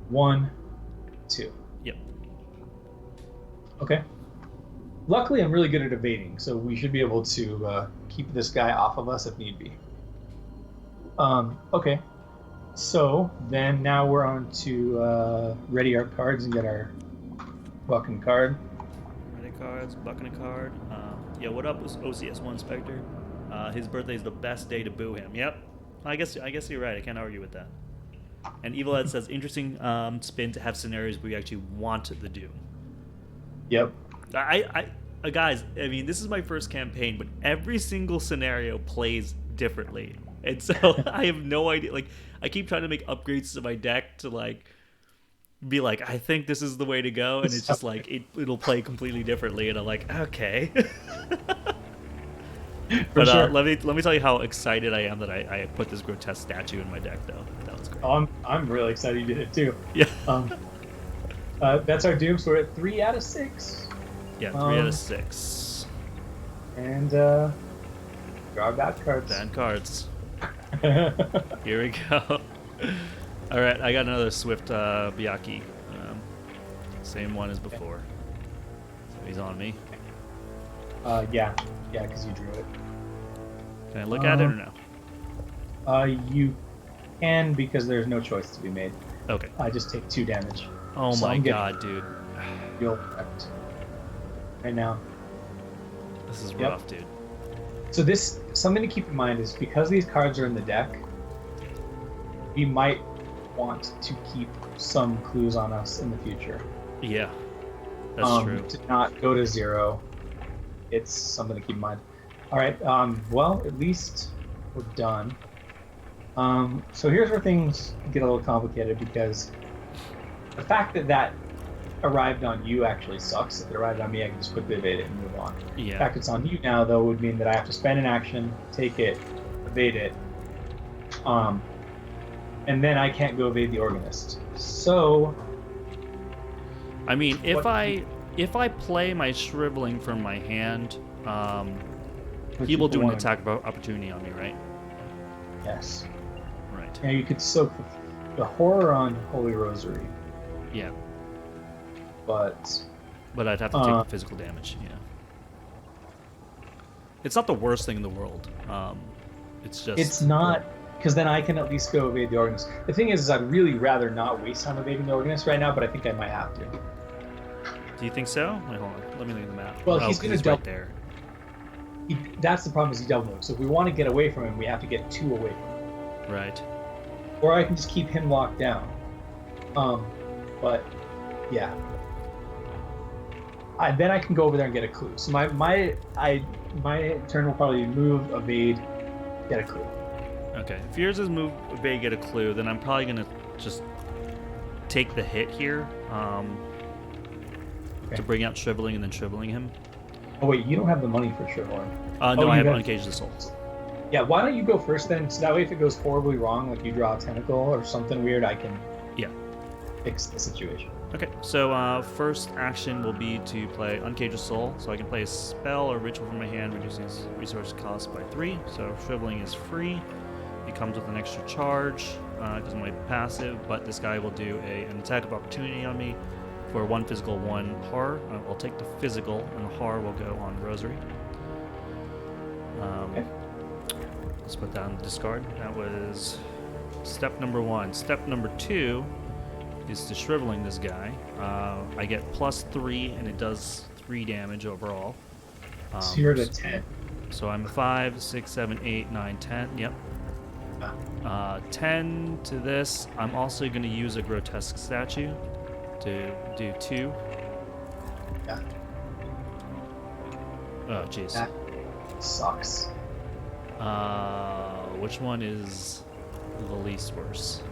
1, 2. Yep. Okay. Luckily, I'm really good at evading, so we should be able to keep this guy off of us if need be. Okay. So then now we're on to ready our cards and get our bucking card. Ready cards, bucking a card. Yeah, what up was OCS1 Spectre? His birthday is the best day to boo him. Yep. I guess you're right. I can't argue with that. And Evil Ed says, interesting spin to have scenarios where you actually want the Doom. Yep. Guys, I mean, this is my first campaign, but every single scenario plays differently. And so I have no idea. Like, I keep trying to make upgrades to my deck to, like, be like, I think this is the way to go. And it's just like, it'll play completely differently. And I'm like, okay. But sure. let me tell you how excited I am that I put this Grotesque Statue in my deck, though. That was great. Oh, I'm really excited you did it too. Yeah. That's our Doom, so we're at 3 out of 6. Yeah, 3 out of 6. And draw bad cards. Bad cards. Here we go. All right, I got another Swift Byaki. Same one as before. So he's on me. Yeah, because you drew it. Can I look at it or no? You can, because there's no choice to be made. Okay. I just take 2 damage. Oh So my I'm god, dude. You'll correct right now. This is Yep. rough, dude. So this, something to keep in mind is because these cards are in the deck, we might want to keep some clues on us in the future. Yeah, that's true. To not go to 0. It's something to keep in mind. All right. Well, at least we're done. So here's where things get a little complicated, because the fact that arrived on you actually sucks. If it arrived on me, I can just quickly evade it and move on. Yeah. The fact it's on you now, though, would mean that I have to spend an action, take it, evade it, and then I can't go evade the Organist. So, I mean, if I play my Shriveling from my hand, he will do an attack of opportunity on me, right? Yes. Right. Now you could soak the horror on Holy Rosary, Yeah. but I'd have to take the physical damage. Yeah. It's not the worst thing in the world. It's just. it's not, because then I can at least go evade the Organist. The thing is I'd really rather not waste time evading the Organist right now, but I think I might have to. Do you think so? Wait, hold on. Let me look at the map. Well, oh, he's 'cause gonna right double- there. That's the problem, is he double moves. So if we want to get away from him, we have to get 2 away from him. Right. Or I can just keep him locked down. But yeah. Then I can go over there and get a clue. So my turn will probably move, evade, get a clue. Okay. If yours is move, evade, get a clue, then I'm probably gonna just take the hit here. Okay. To bring out Shriveling and then Shriveling him. Oh wait, you don't have the money for Shriveling. No, I have you Uncaged the Souls. Yeah, why don't you go first then? So that way if it goes horribly wrong, like you draw a tentacle or something weird, I can Yeah. fix the situation. Okay, so first action will be to play Uncage a Soul. So I can play a spell or ritual from my hand, reducing its resource cost by 3. So Shriveling is free. It comes with an extra charge because of my passive, but this guy will do an attack of opportunity on me for 1 physical, 1 horror. I'll take the physical, and the horror will go on Rosary. Okay. Let's put that on the discard. That was step number 1. Step number 2 is to Shriveling this guy. I get +3, and it does 3 damage overall. 0 to 10. So I'm a 5, 6, 7, 8, 9, 10. Yep. 10 to this. I'm also going to use a Grotesque Statue to do 2. Yeah. Oh, jeez. That sucks. Which one is the least worse?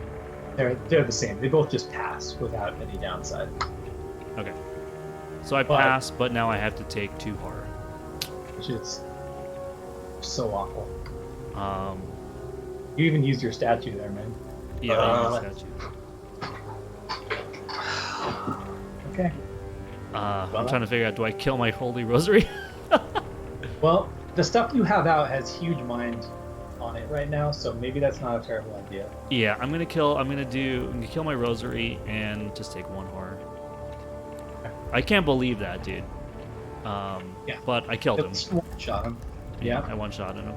They're the same. They both just pass without any downside. Okay. So I pass, but now I have to take 2 horror. Which is so awful. Um, You even used your statue there, man. yeah, I use the statue. Okay. I'm trying to figure out, do I kill my Holy Rosary? Well, the stuff you have out has huge mind on it right now, so maybe that's not a terrible idea. Yeah, I'm gonna kill my Rosary and just take 1 horror. Okay. I can't believe that, dude. Yeah. But I killed him. Just one shot him. Yeah. I one-shot him.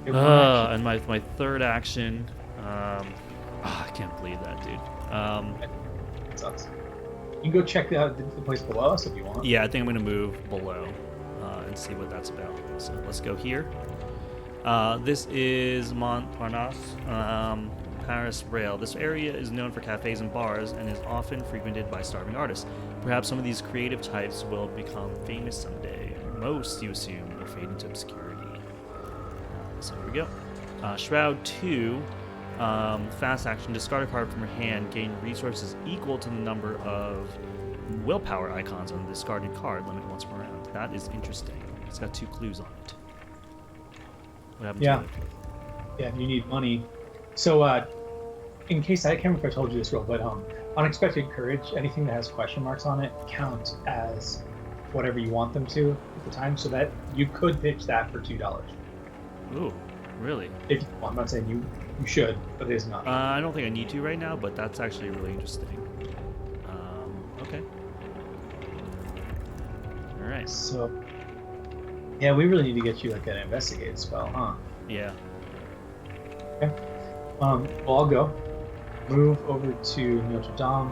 It won't actually- And my third action, I can't believe that, dude. It sucks. You can go check out the place below us if you want. Yeah, I think I'm gonna move below and see what that's about. So let's go here. This is Montparnasse, Paris Rail. This area is known for cafes and bars and is often frequented by starving artists. Perhaps some of these creative types will become famous someday. Most, you assume, will fade into obscurity. So here we go. Shroud 2, fast action. Discard a card from your hand. Gain resources equal to the number of willpower icons on the discarded card. Limit once per round. That is interesting. It's got 2 clues on it. What happened to it? Yeah, you need money. So, in case I can't remember if I told you this rule, but unexpected courage, anything that has question marks on it, count as whatever you want them to at the time, so that you could pitch that for $2. Ooh, really? If you want. I'm not saying you should, but it is not. I don't think I need to right now, but that's actually really interesting. Okay. All right. So, yeah, we really need to get you like an investigate spell, huh? Yeah. Okay. Well, I'll go. Move over to Notre Dame,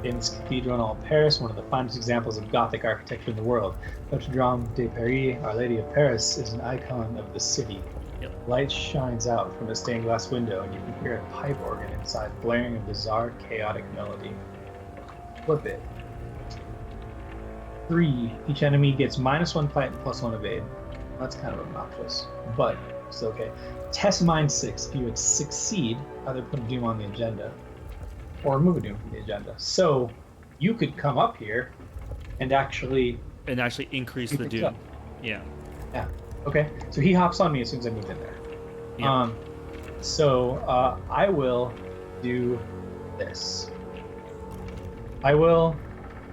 famous cathedral in all of Paris, one of the finest examples of Gothic architecture in the world. Notre Dame de Paris, Our Lady of Paris, is an icon of the city. Yep. Light shines out from a stained glass window, and you can hear a pipe organ inside blaring a bizarre, chaotic melody. Flip it. 3. Each enemy gets -1 fight and +1 evade. That's kind of obnoxious, but it's okay. Test mind 6. If you would succeed, either put a doom on the agenda or remove a doom from the agenda. So you could come up here and actually increase the doom. up. Yeah. Yeah. Okay. So he hops on me as soon as I move in there. Yeah. So I will do this. I will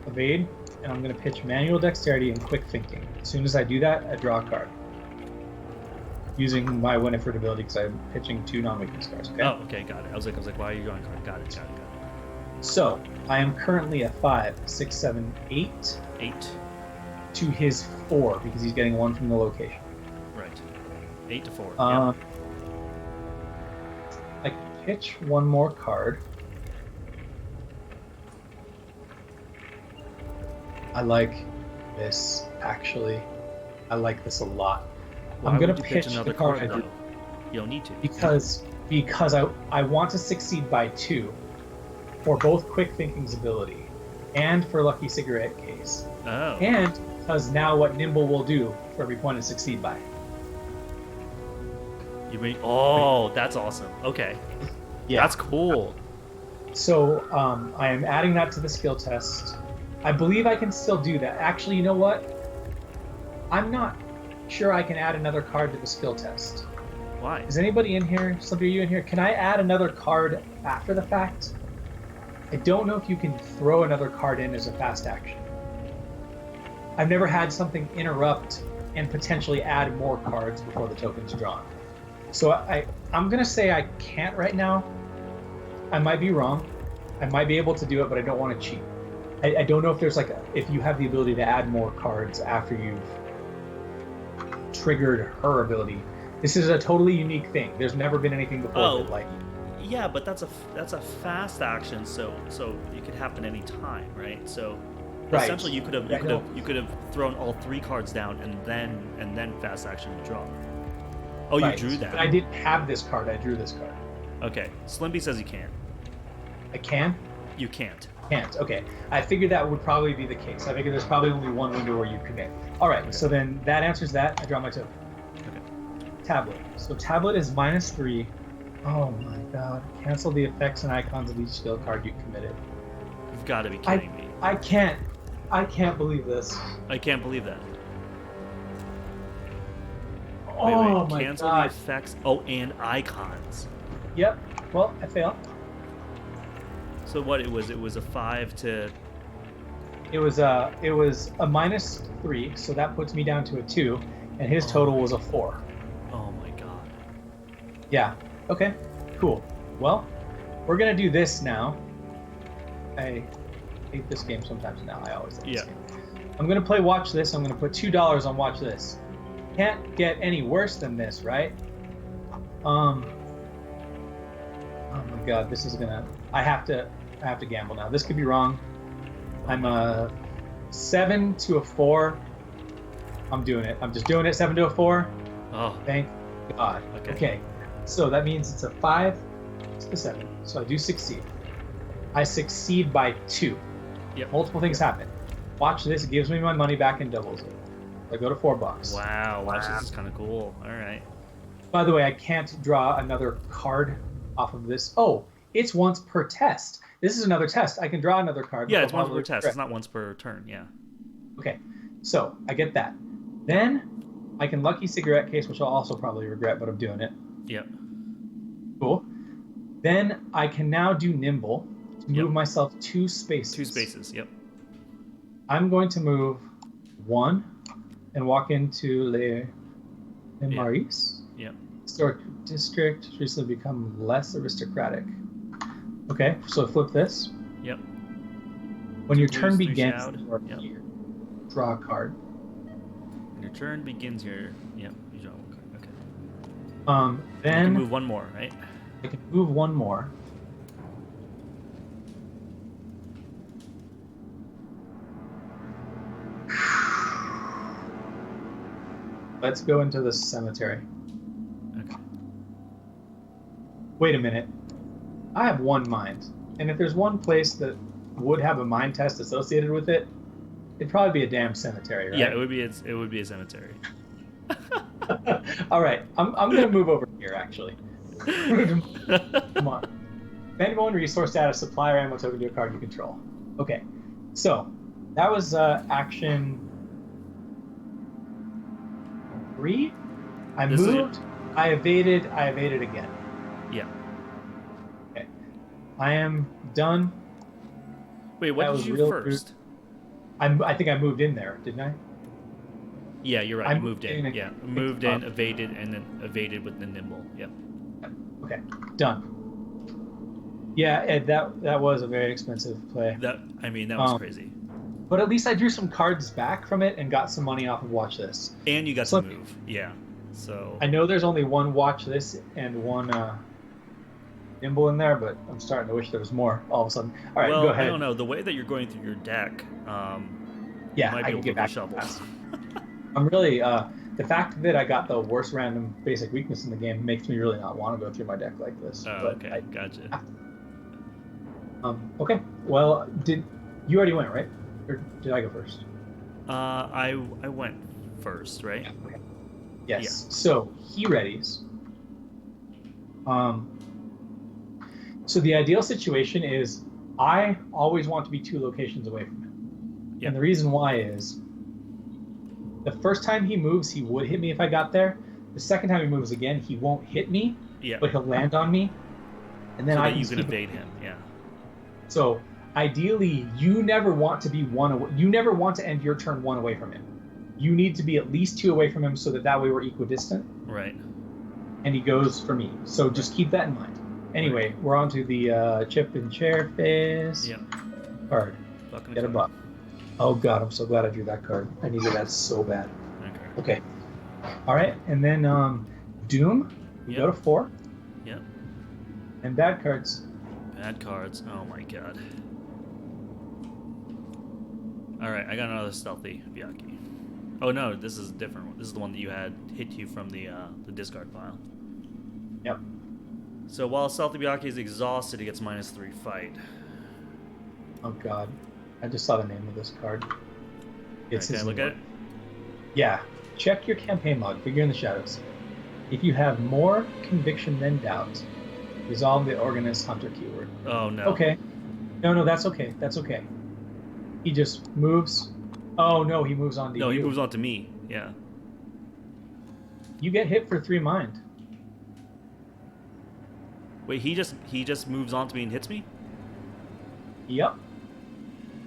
evade, and I'm going to pitch manual dexterity and quick thinking. As soon as I do that, I draw a card. Using my Winifred ability because I'm pitching 2 non-weakness cards. Okay. Oh, okay, got it. I was like, why are you drawing a card? Got it. So I am currently at 5, 6, 7, 8. 8. To his 4 because he's getting 1 from the location. Right. 8 to 4. I can pitch 1 more card. I like this, actually. I like this a lot. Why I'm going would to you pitch pitch another the card card, I though? did You don't need to. because I want to succeed by 2 for both Quick Thinking's ability and for Lucky Cigarette Case. Oh. And because now what Nimble will do for every point I succeed by. You mean? Oh, that's awesome. Okay. Yeah. That's cool. So I am adding that to the skill test. I believe I can still do that. Actually, you know what? I'm not sure I can add another card to the skill test. Why? Is anybody in here? Somebody, are you in here? Can I add another card after the fact? I don't know if you can throw another card in as a fast action. I've never had something interrupt and potentially add more cards before the token's drawn. So I'm going to say I can't right now. I might be wrong. I might be able to do it, but I don't want to cheat. I don't know if there's if you have the ability to add more cards after you've triggered her ability. This is a totally unique thing. There's never been anything before that, like. Yeah, but that's a fast action, so it could happen any time, right? So Right. essentially, you could have thrown all 3 cards down and then fast action to draw. Oh, Right. you drew that. But I didn't have this card. I drew this card. Okay, Slimpy says you can. I can. You can't. Can't. Okay. I figured that would probably be the case. I figured there's probably only one window where you commit. All right. Okay. So then that answers that. I draw my token. Okay. Tablet. So tablet is -3. Oh my god. Cancel the effects and icons of each skill card you committed. You've got to be kidding me. I can't believe this. I can't believe that. Oh wait. my Cancel god. the effects. Oh, and icons. Yep. Well, I failed. So what it was a 5 to. It was a -3, so that puts me down to a 2, and his total was a 4. Oh my god. Yeah. Okay. Cool. Well, we're gonna do this now. I hate this game sometimes now. I always hate this game. I'm gonna play Watch This. I'm gonna put $2 on Watch This. Can't get any worse than this, right? Oh my god, this is gonna. I have to gamble now. This could be wrong. I'm a 7 to a 4. I'm doing it. I'm just doing it. 7 to a 4. Oh. Thank God. Okay. So that means it's a 5 to 7. So I do succeed. I succeed by 2. Yep. Multiple things happen. Watch This. It gives me my money back and doubles it. I go to $4. Wow. Watch This is kind of cool. All right. By the way, I can't draw another card off of this. Oh, it's once per test. This is another test. I can draw another card. Yeah, it's once per test. It's not once per turn. Yeah. Okay. So I get that. Then I can Lucky Cigarette Case, which I'll also probably regret, but I'm doing it. Yep. Cool. Then I can now do Nimble to move myself 2 spaces. 2 spaces. Yep. I'm going to move 1 and walk into Le Maurice. Yep. Historic district has recently become less aristocratic. Okay, so flip this. Yep. When your turn Through begins, Shroud. Yep. here, draw a card. When your turn begins here. Yep. You draw 1 card. Okay. Then you can move 1 more, right? I can move 1 more. Let's go into the cemetery. Okay. Wait a minute. I have 1 mind, and if there's one place that would have a mind test associated with it, it'd probably be a damn cemetery, right? Yeah, it would be a cemetery. All right, I'm gonna move over here actually. Come on. Spend 1 resource to add a supply or ammo token to a card you control. Okay, so that was action 3. I moved. I evaded again. Yeah. Okay. I am done. Wait, what did you do first? I think I moved in there, didn't I? Yeah, you're right. You moved in. again. Yeah, moved in, evaded, and then evaded with the nimble. Yep. Okay, done. Yeah, Ed, that was a very expensive play. That was crazy. But at least I drew some cards back from it and got some money off of Watch This. And you got to move. Yeah. So I know there's only 1 Watch This and 1 Nimble in there, but I'm starting to wish there was more all of a sudden. All right, well, go ahead. I don't know. The way that you're going through your deck, yeah, might I be can able get to back reshuffle. I'm really the fact that I got the worst random basic weakness in the game makes me really not want to go through my deck like this. Oh, but okay, gotcha. Okay, well, did you already went, right? Or did I go first? I went first, right? Yeah, okay. Yes. Yeah. So he readies. So the ideal situation is I always want to be 2 locations away from him. Yep. And the reason why is the first time he moves, he would hit me if I got there. The second time he moves again, he won't hit me, Yeah. but he'll land on me. And then so I that you can can evade him. Yeah. So ideally, you never want to be one away. You never want to end your turn one away from him. You need to be at least 2 away from him so that way we're equidistant. Right. And he goes for me. So just keep that in mind. Anyway, we're on to the chip and chair phase. Yep. Card. Get a buck. Oh god, I'm so glad I drew that card. I needed that so bad. Okay. All right, and then Doom. We go to 4. Yep. And bad cards. Bad cards. Oh my god. All right, I got another stealthy Byaki. Oh no, this is a different one. This is the one that you had hit you from the discard pile. Yep. So while stealthy Byaki is exhausted, he gets -3 fight. Oh god, I just saw the name of this card. It's Can I look at it? Yeah. Check your campaign log. Figure in the shadows. If you have more conviction than doubt, resolve the Organist Hunter keyword. Oh no. Okay. No, that's okay. That's okay. He just moves. Oh no, he moves on to you. No, he moves on to me. Yeah. You get hit for 3 mind. Wait, he just moves on to me and hits me? Yep.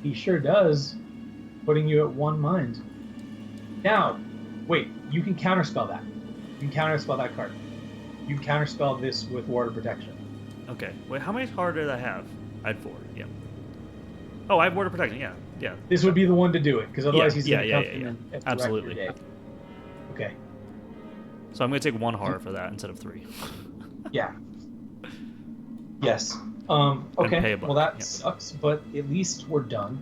He sure does, putting you at 1 mind. Now, wait, you can counterspell that. You can counterspell that card. You can counterspell this with Ward of Protection. Okay. Wait, how many cards did I have? I had 4. Yeah. Oh, I have Ward of Protection. Yeah. Yeah. This would be the one to do it, because otherwise he's going to come in and direct absolutely. your day. Okay. So I'm going to take 1 horror for that instead of 3. Yeah. Yes. Okay. Well, that sucks, but at least we're done.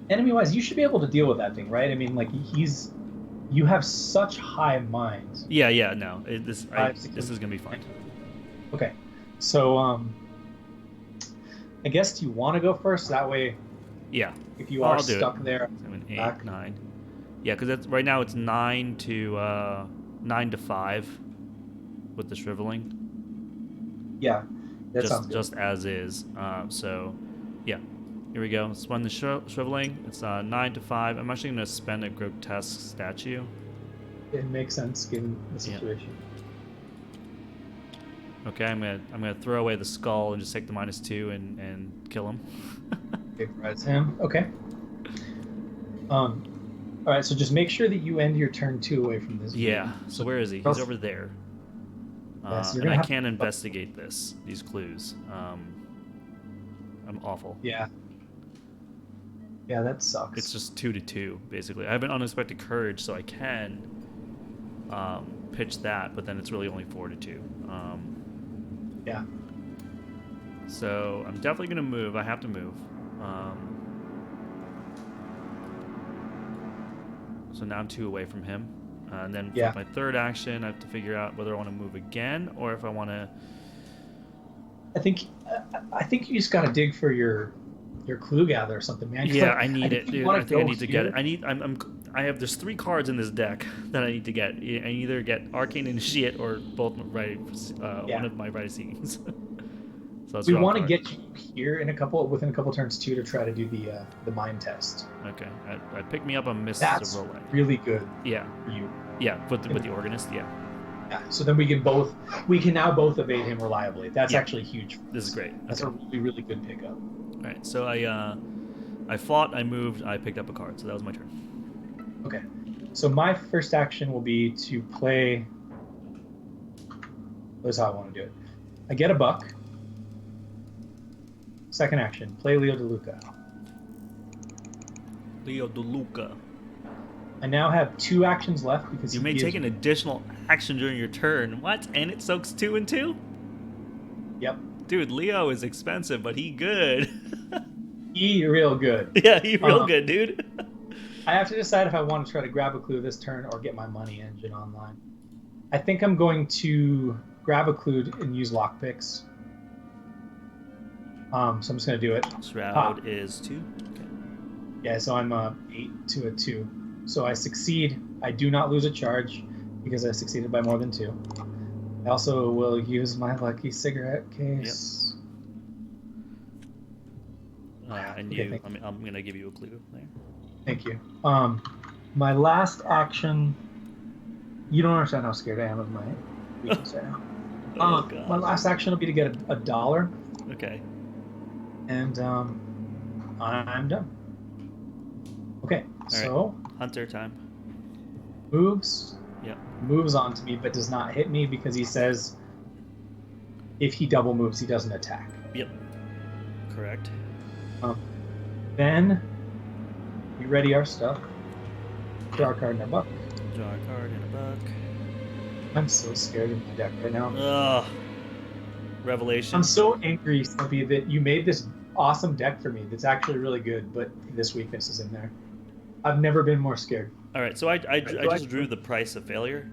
Enemy-wise, you should be able to deal with that thing, right? I mean, like, you have such high minds. Yeah. No, this is going to be fine. Okay. So, I guess, do you want to go first? That way, yeah. If you are stuck there, 7, 8, 9. Yeah, because right now it's 9 to 5 with the shriveling. Yeah, that sounds good. Just as is. So, yeah. Here we go. Spend the shriveling. It's 9 to 5. I'm actually going to spend a Grotesque Statue. It makes sense given the situation. Okay, I'm gonna throw away the skull and just take the -2 and kill him. Vaporize him. Okay. All right. So just make sure that you end your turn 2 away from this. Yeah. So where is he? He's over there. Yes, and I can't investigate these clues. I'm awful. Yeah. Yeah, that sucks. It's just 2 to 2 basically. I have an unexpected courage, so I can pitch that, but then it's really only 4 to 2. Yeah. So I'm definitely gonna move. I have to move. So now I'm 2 away from him. And then for my third action, I have to figure out whether I want to move again or if I want to. I think you just gotta dig for your clue gather or something, man. Yeah, I need it, dude. I think I need to get it. There's 3 cards in this deck that I need to get. I either get Arcane Initiate or both one of my Rite Seekings. So we want to get you here within a couple turns too to try to do the mind test. Okay, I pick me up on Mists That's of Roland. Really good. Yeah. For you. Yeah, with the Organist. Yeah. Yeah. So then we can now both evade him reliably. That's actually huge. This is great. That's a really, really good pickup. All right, so I fought, I moved, I picked up a card, so that was my turn. Okay, so my first action will be to play. This is how I want to do it. I get a buck. Second action, play Leo DeLuca. Leo DeLuca. I now have 2 actions left because you may take an additional action during your turn. What? And it soaks 2 and 2? Yep. Dude, Leo is expensive, but he good. He real good. Yeah, he real good, dude. I have to decide if I want to try to grab a clue this turn or get my money engine online. I think I'm going to grab a clue and use lockpicks. So I'm just going to do it. Shroud is 2. Okay. Yeah, so I'm 8 to a 2. So I succeed. I do not lose a charge because I succeeded by more than 2. I also will use my lucky cigarette case. Yep. I'm going to give you a clue there. Thank you. My last action. You don't understand how scared I am of my weakness right now. My last action will be to get a $1. Okay. And I'm done. Okay, so right. Hunter time. moves Yep. moves on to me, but does not hit me because he says if he double moves, he doesn't attack. Yep. Correct. Then we ready our stuff. Draw a card in our buck. Draw a card in a buck. I'm so scared of my deck right now. Ugh. Revelation. I'm so angry, Slippy, that you made this awesome deck for me that's actually really good, but this weakness is in there. I've never been more scared. All right, so I just drew the price of failure.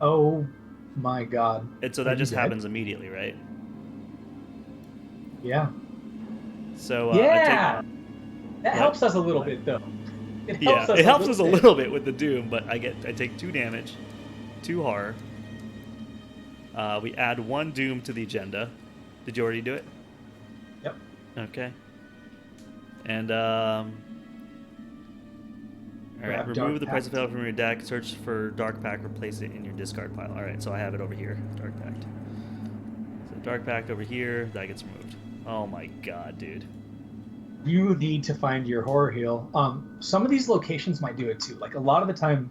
Oh my god. And so that just happens immediately, right? Yeah. So that helps us a little bit, though. It helps us a little bit with the Doom, but I take 2 damage, 2 horror. We add 1 Doom to the agenda. Did you already do it? Yep. Okay. And all right, remove the price of failure from your deck. Search for Dark Pact. Replace it in your discard pile. All right, so I have it over here. Dark Pact. So Dark Pact over here. That gets removed. Oh my god, dude. You need to find your horror heal. Some of these locations might do it too. Like a lot of the time,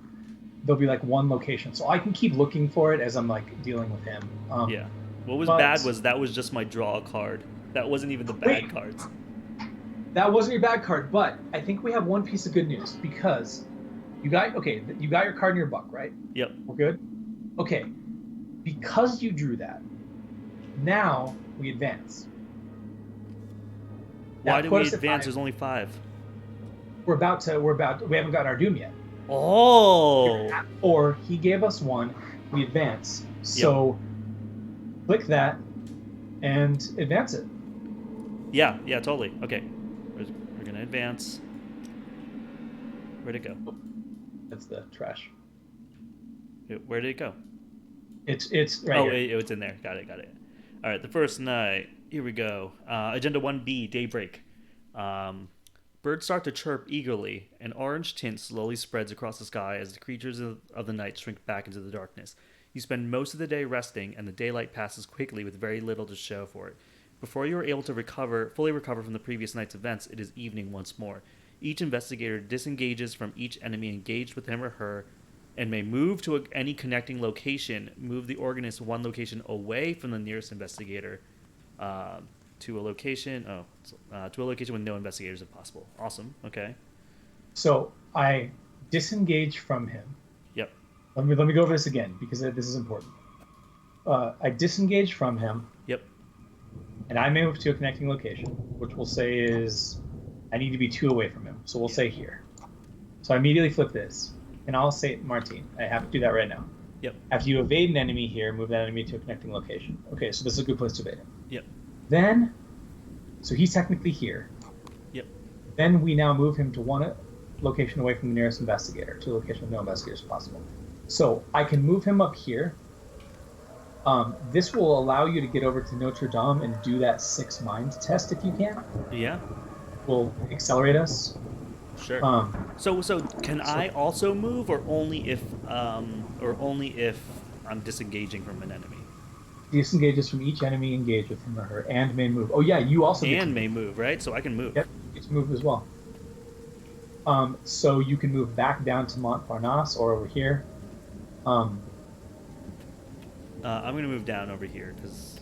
there'll be like one location, so I can keep looking for it as I'm like dealing with him. Yeah. What was bad was that was just my draw card. That wasn't even the bad cards. That wasn't your bad card, but I think we have one piece of good news because you got your card in your buck, right? Yep. We're good? Okay. Because you drew that, now we advance. Why do we advance? There's only 5. We haven't gotten our Doom yet. Oh. Or he gave us 1, we advance. So click that and advance it. Yeah, totally. Okay. We're going to advance. Where'd it go? That's the trash. Where did it go? It's right here. It's in there. Got it. All right, the first night. Here we go. Agenda 1B, Daybreak. Birds start to chirp eagerly. An orange tint slowly spreads across the sky as the creatures of the night shrink back into the darkness. You spend most of the day resting, and the daylight passes quickly with very little to show for it. Before you are able to fully recover from the previous night's events, it is evening once more. Each investigator disengages from each enemy engaged with him or her and may move to any connecting location. Move the organist 1 location away from the nearest investigator to a location with no investigators if possible. Awesome. Okay. So I disengage from him. Yep. Let me go over this again because this is important. I disengage from him. Yep. And I move to a connecting location, which we'll say is I need to be 2 away from him. So we'll say here. So I immediately flip this, and I'll say Martine. I have to do that right now. Yep. After you evade an enemy here, move that enemy to a connecting location. Okay, so this is a good place to evade him. Yep. Then, so he's technically here. Yep. Then we now move him to 1 location away from the nearest investigator, to a location with no investigators if possible. So I can move him up here. This will allow you to get over to Notre Dame and do that 6 mind test if you can. Yeah. Will accelerate us. Sure. So can I also move, or only if I'm disengaging from an enemy? Disengages from each enemy engaged with him or her, and may move. Oh yeah, you also may move, right? So I can move. Yep, you get to move as well. So you can move back down to Montparnasse or over here. I'm going to move down over here because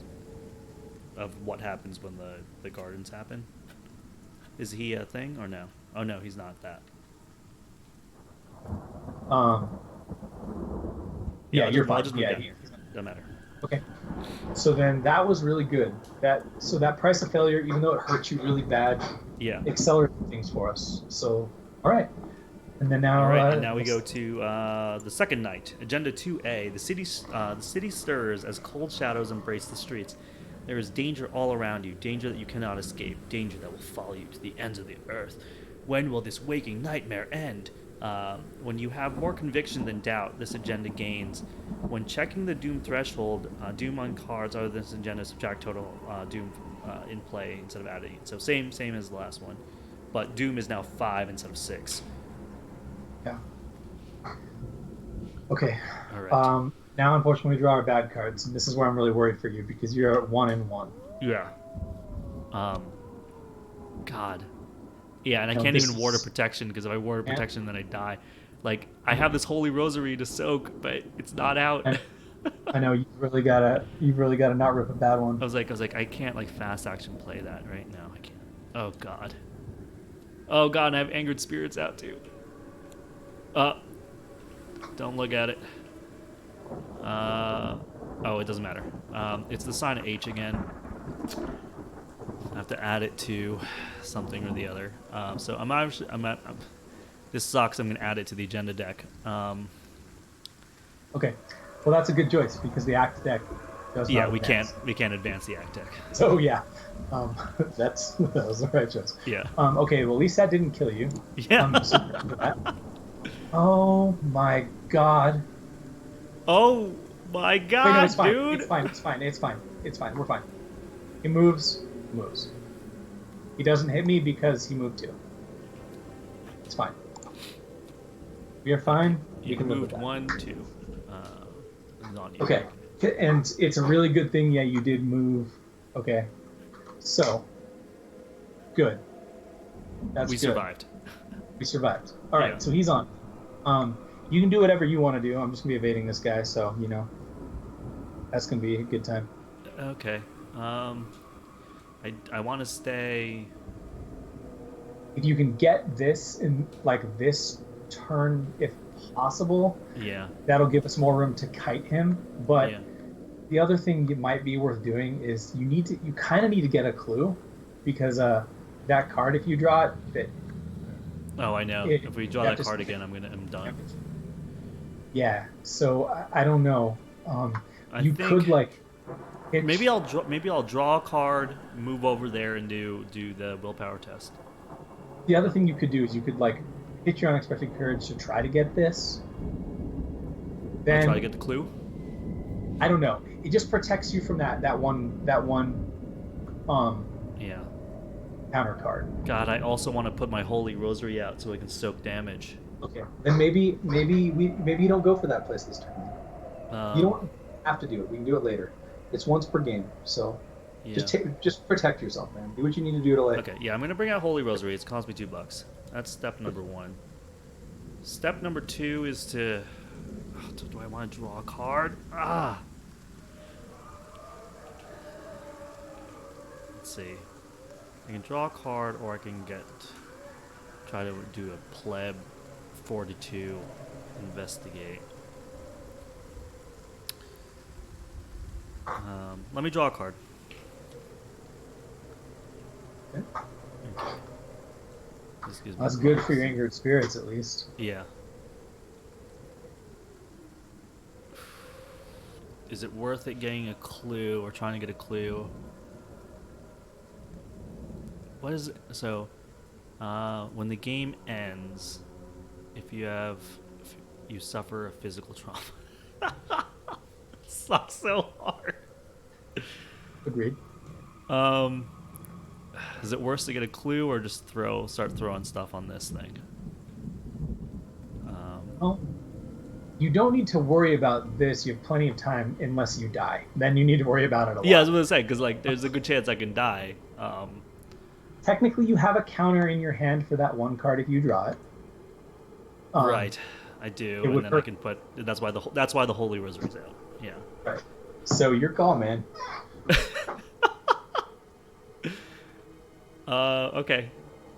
of what happens when the gardens happen. Is he a thing or no? Oh no, he's not that. Yeah, you're fine. Just move down here. Doesn't matter. Okay. So then that was really good. That price of failure, even though it hurt you really bad, accelerated things for us. So all right. And then now, and now we go to the second night, Agenda 2A. The city stirs as cold shadows embrace the streets. There is danger all around you, danger that you cannot escape, danger that will follow you to the ends of the earth. When will this waking nightmare end? When you have more conviction than doubt, this agenda gains. When checking the Doom threshold, Doom on cards other than this agenda subtract total Doom in play instead of adding. So same as the last one, but Doom is now 5 instead of 6. Yeah. Okay. All right. Now, unfortunately, we draw our bad cards, and this is where I'm really worried for you because you're at 1-1. Yeah. God. Yeah, and I No, can't this even water is- protection because if I water Yeah. protection, then I die. Like, I have this holy rosary to soak, but it's not out. I know you've really gotta not rip a bad one. I was like, I can't like fast action play that right now. I can't. Oh God. Oh God, and I have angered spirits out too. Don't look at it. Oh, it doesn't matter. It's the sign of H again. I have to add it to something or the other. So this sucks. I'm gonna add it to the agenda deck. Okay, well that's a good choice because the act deck does Yeah, not we advance. can't advance the act deck. So yeah, that was the right choice. Yeah. Okay, well at least that didn't kill you. Yeah. So after that. Oh my God. Oh my God, Wait, no, it's fine. dude. It's fine. We're fine. He moves. He doesn't hit me because he moved too. It's fine. We are fine. You can live with moved that. 1, 2. It's on you. Okay, and it's a really good thing. Yeah, you did move. Okay, so good. That's We good. survived. We survived. All right, Yeah. so he's on. You can do whatever you want to do. I'm just gonna be evading this guy, so that's gonna be a good time. Okay. I want to stay. If you can get this in like this turn, if possible, Yeah. that'll give us more room to kite him. But Yeah. the other thing it might be worth doing is you kind of need to get a clue, because that card, if you draw it, that Oh, I know. If we draw that card again, I'm done. Yeah. So I don't know. You think could like. Maybe I'll draw a card, move over there, and do the willpower test. The other thing you could do is you could like hit your unexpected courage to try to get this. Then Try to get the clue. I don't know. It just protects you from that one Yeah. counter card. God, I also want to put my holy rosary out so I can soak damage. Okay. Then maybe you don't go for that place this time. You don't have to do it. We can do it later. It's once per game, so Yeah. just protect yourself, man. Do what you need to do to like. Okay, yeah, I'm gonna bring out Holy Rosary. It's cost me $2. That's step number 1. Step number 2 is to. Do I want to draw a card? Let's see. I can draw a card, or I can try to do a pleb fortitude, investigate. Let me draw a card. Okay. This gives me That's good for your angered spirits, at least. Yeah. Is it worth it getting a clue or trying to get a clue? What is it? So, when the game ends, if you suffer a physical trauma. It sucks so hard. Agreed. Is it worse to get a clue or just start throwing stuff on this thing? Well, you don't need to worry about this. You have plenty of time unless you die. Then you need to worry about it a lot. Yeah, I was gonna say because like there's a good chance I can die. Technically, you have a counter in your hand for that one card if you draw it. Right, I do, and then I can put. That's why the Holy Rosary's out. Yeah. Right. So your call, man. Okay.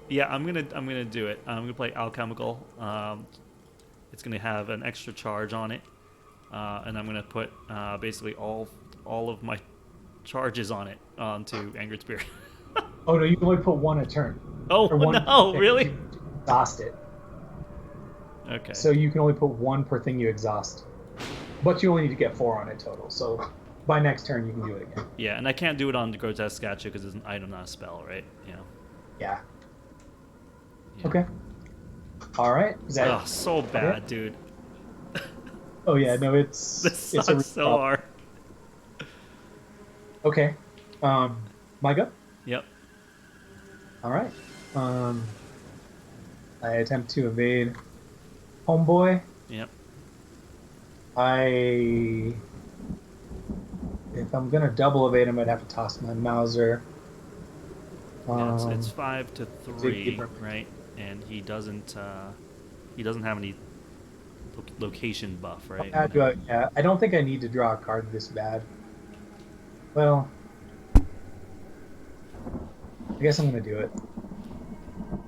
Yeah, I'm gonna do it. I'm gonna play Alchemical. It's gonna have an extra charge on it, and I'm gonna put basically all of my charges on it onto Angered Spirit. Oh no, you can only put one a turn. Oh no, really? You exhaust it. Okay. So you can only put one per thing you exhaust, but you only need to get 4 on it total. So by next turn you can do it again. Yeah, and I can't do it on the Grotesque Statue because it's an item, not a spell, right? Yeah. Yeah. Okay. All right. Oh, so bad, dude. Oh yeah, no, it's This sucks so hard. Okay. My go? Yep. All right. I attempt to evade Homeboy. Yep. If I'm gonna double evade him, I'd have to toss my Mauser. Yeah, it's Um, 5-3, right? And he doesn't have any location buff, right? yeah, I don't think I need to draw a card this bad. Well, I guess I'm gonna do it.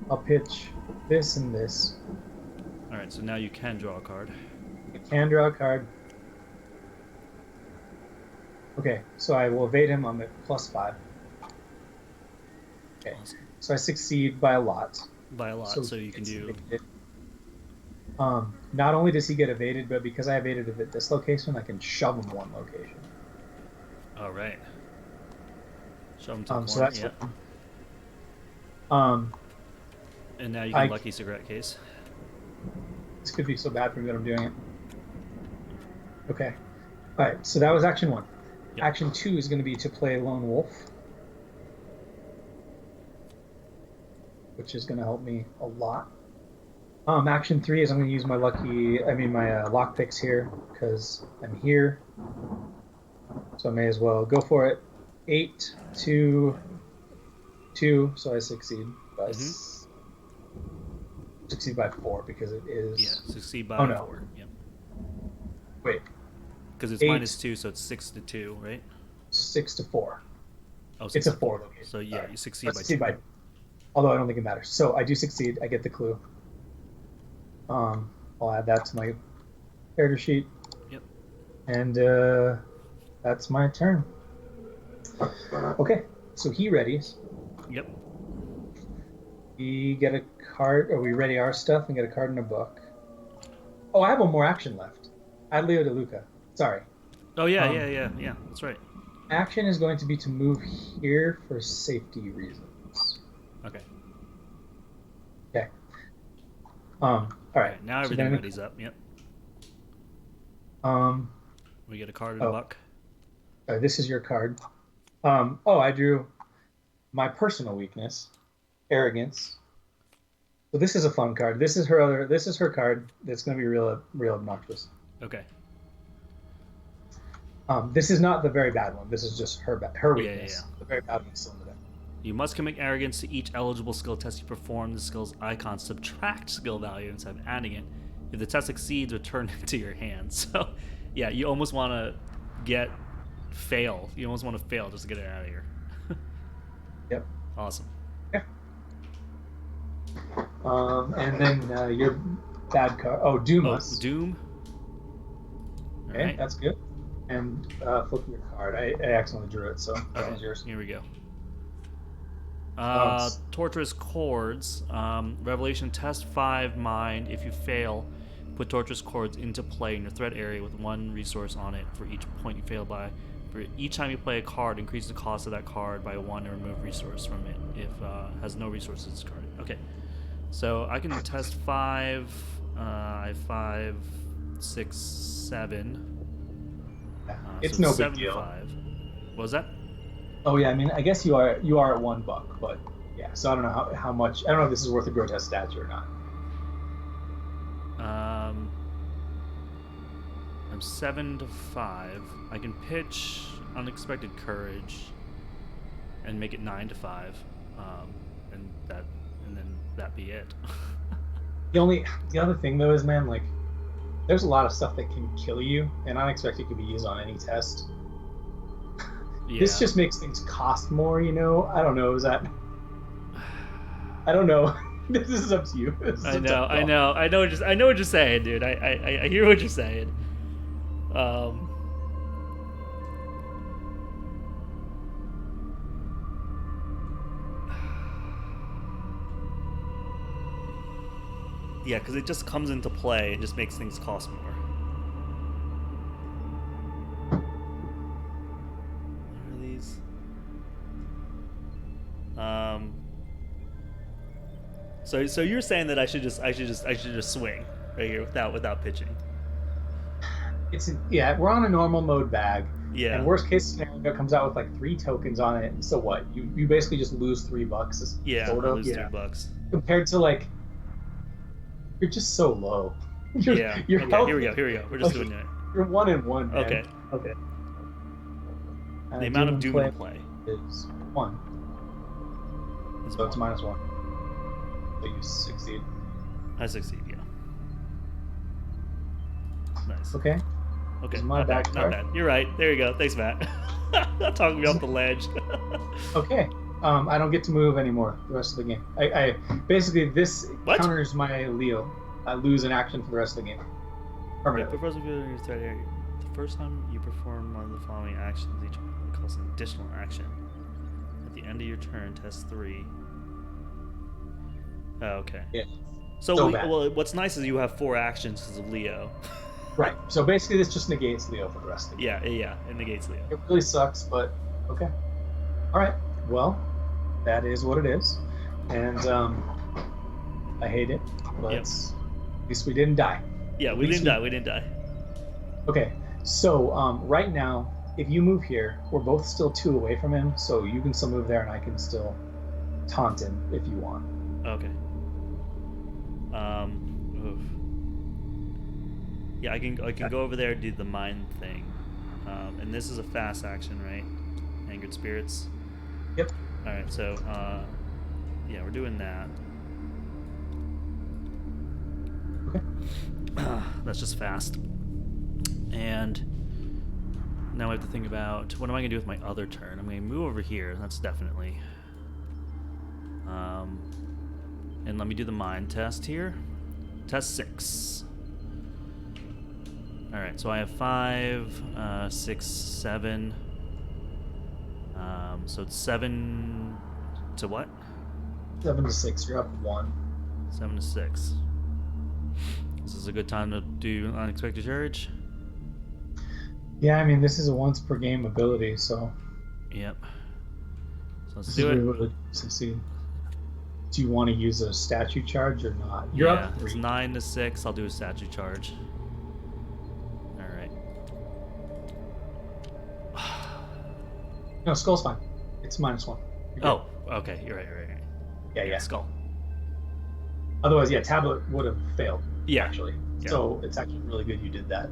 I'll pitch this and this. All right, so now you can draw a card. I can draw a card. Okay, so I will evade him. I'm at +5. Okay, Awesome. so I succeed by a lot. By a lot, so you can do. Evaded. Not only does he get evaded, but because I evaded him at this location, I can shove him one location. All right. Show him to the So corner, that's yeah. what, And now you can lucky cigarette case. this could be so bad for me that I'm doing it. Okay. All right, so that was action 1. Yep. Action 2 is going to be to play Lone Wolf, which is going to help me a lot. Action 3 is I'm going to use my lock picks here because I'm here. So I may as well go for it. 8, 2, 2. So I succeed by succeed by 4 because it is. Yeah, succeed by 4. Yep. Wait. Because it's 8, -2, so it's 6-2, right? 6 to 4. Oh, It's a 4 location. So yeah, Sorry. you succeed by 2. Although I don't think it matters. So I do succeed. I get the clue. I'll add that to my character sheet. Yep. And that's my turn. Okay, so he readies. Yep. We get a card, or we ready our stuff and get a card in a book. Oh, I have one more action left. Add Leo de Luca. Sorry. Oh yeah, yeah. That's right. Action is going to be to move here for safety reasons. Okay. Okay. All right. Now everything readies up. Yep. We get a card in a buck. This is your card. I drew my personal weakness, arrogance. So this is a fun card. This is her card. That's going to be real obnoxious. Okay. This is not the very bad one. This is just her weakness. Yeah. The very bad one's still in the deck. You must commit arrogance to each eligible skill test you perform. The skill's icon subtract skill value instead of adding it. If the test succeeds, return it to your hand. So, yeah, you almost want to fail. You almost want to fail just to get it out of here. Yep. Awesome. Yeah. And then your bad card. Oh, Dumas. Doom. Okay, right. That's good. And flip your card. I accidentally drew it, so that was yours. Here we go. Torturous Chords. Revelation test 5 mind. If you fail, put Torturous Chords into play in your threat area with 1 resource on it for each point you fail by. For each time you play a card, increase the cost of that card by 1 and remove resource from it. If has no resources discarded. Okay. So I can test 5. I have 5, 6, 7. It's So no 7 big deal. 5. What was that? Oh yeah, I mean, I guess you are at $1, but yeah. So I don't know how much. I don't know if this is worth a Grotesque Statue or not. I'm 7 to 5. I can pitch Unexpected Courage and make it 9 to 5, and then that be it. The other thing though is, man, like, there's a lot of stuff that can kill you, and Unexpected can be used on any test. Yeah. This just makes things cost more, you know? I don't know, I don't know. This is up to you. I know what you're saying, dude. I hear what you're saying. Yeah, because it just comes into play and just makes things cost more. What are these? So you're saying that I should just swing right here without pitching. We're on a normal mode bag. Yeah. And worst case scenario comes out with like 3 tokens on it. So what? You basically just lose $3. Yeah, sort of. lose $3. Compared to, like, you're just so low. You're Okay, here we go. We're just doing it. You're 1-1, man. Okay. And The amount of doom in play is 1. So it's -1. So you succeed. I succeed, yeah. Nice. Okay. Okay, My not bad, not bad. You're right. There you go. Thanks, Matt. Talking me off the ledge. Okay. I don't get to move anymore the rest of the game. I basically, this What? counters my Leo. I lose an action for the rest of the game. Permanently. The first time you perform one of the following actions, each one calls an additional action. At the end of your turn, test 3. Oh, okay. Yeah. So bad. well, what's nice is you have 4 actions because of Leo. Right. So basically, this just negates Leo for the rest of the game. Yeah, it negates Leo. It really sucks, but okay. All right. Well, that is what it is, and I hate it, but Yep. at least we didn't die. Yeah, we didn't die. We didn't die. Okay. So right now, if you move here, we're both still 2 away from him, so you can still move there, and I can still taunt him if you want. Okay. Oof. Yeah, I can go over there and do the mind thing, and this is a fast action, right? Angered spirits. Yep. All right, so yeah, we're doing that. Okay. That's just fast. And now I have to think about what am I gonna do with my other turn. I'm gonna move over here. That's definitely. And let me do the mind test here. Test 6. All right, so I have 5, 6, 7. So it's 7 to what? 7 to 6. You're up 1. 7 to 6. This is a good time to do unexpected charge. Yeah, I mean, this is a once per game ability, so Yep. So let's this do is it. really succeed. Do you want to use a statue charge or not? You're Yeah, up 3. it's 9 to 6. I'll do a statue charge. All right. No, skull's fine. It's -1. You're good. Oh, okay. You're right. Yeah. Skull. Otherwise, yeah, tablet would have failed. Yeah. Actually. Yeah. So it's actually really good you did that.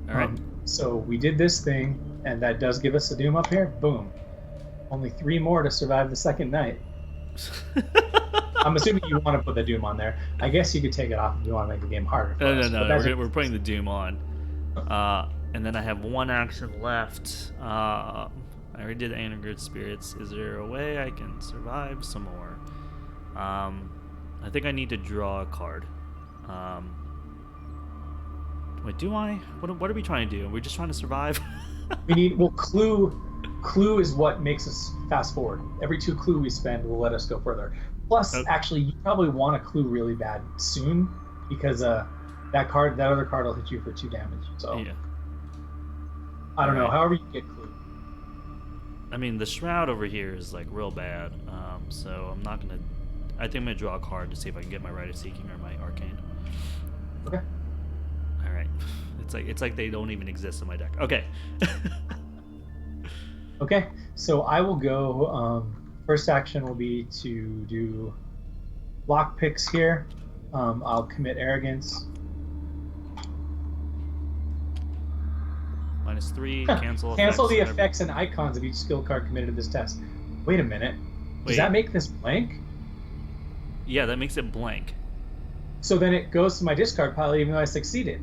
All right. So we did this thing, and that does give us a doom up here. Boom. Only 3 more to survive the second night. I'm assuming you want to put the doom on there. I guess you could take it off if you want to make the game harder. For us, but that's We're putting the doom on. And then I have 1 action left. I already did Angered Spirits. Is there a way I can survive some more? I think I need to draw a card. Wait, do I? What are we trying to do? We're just trying to survive? Clue is what makes us fast forward. Every 2 clue we spend will let us go further. Plus, actually, you probably want a clue really bad soon because that other card will hit you for 2 damage. So Yeah. I don't know. However you get clue. I mean, the Shroud over here is like real bad. So I'm not gonna. I think I'm gonna draw a card to see if I can get my Rite of Seeking or my Arcane. Okay. All right. It's like they don't even exist in my deck. Okay. Okay. So I will go. First action will be to do lock picks here. I'll commit arrogance. -3. Cancel. Cancel the effects. effects and icons of each skill card committed to this test. Wait a minute. Does Wait. that make this blank? Yeah, that makes it blank. So then it goes to my discard pile even though I succeeded,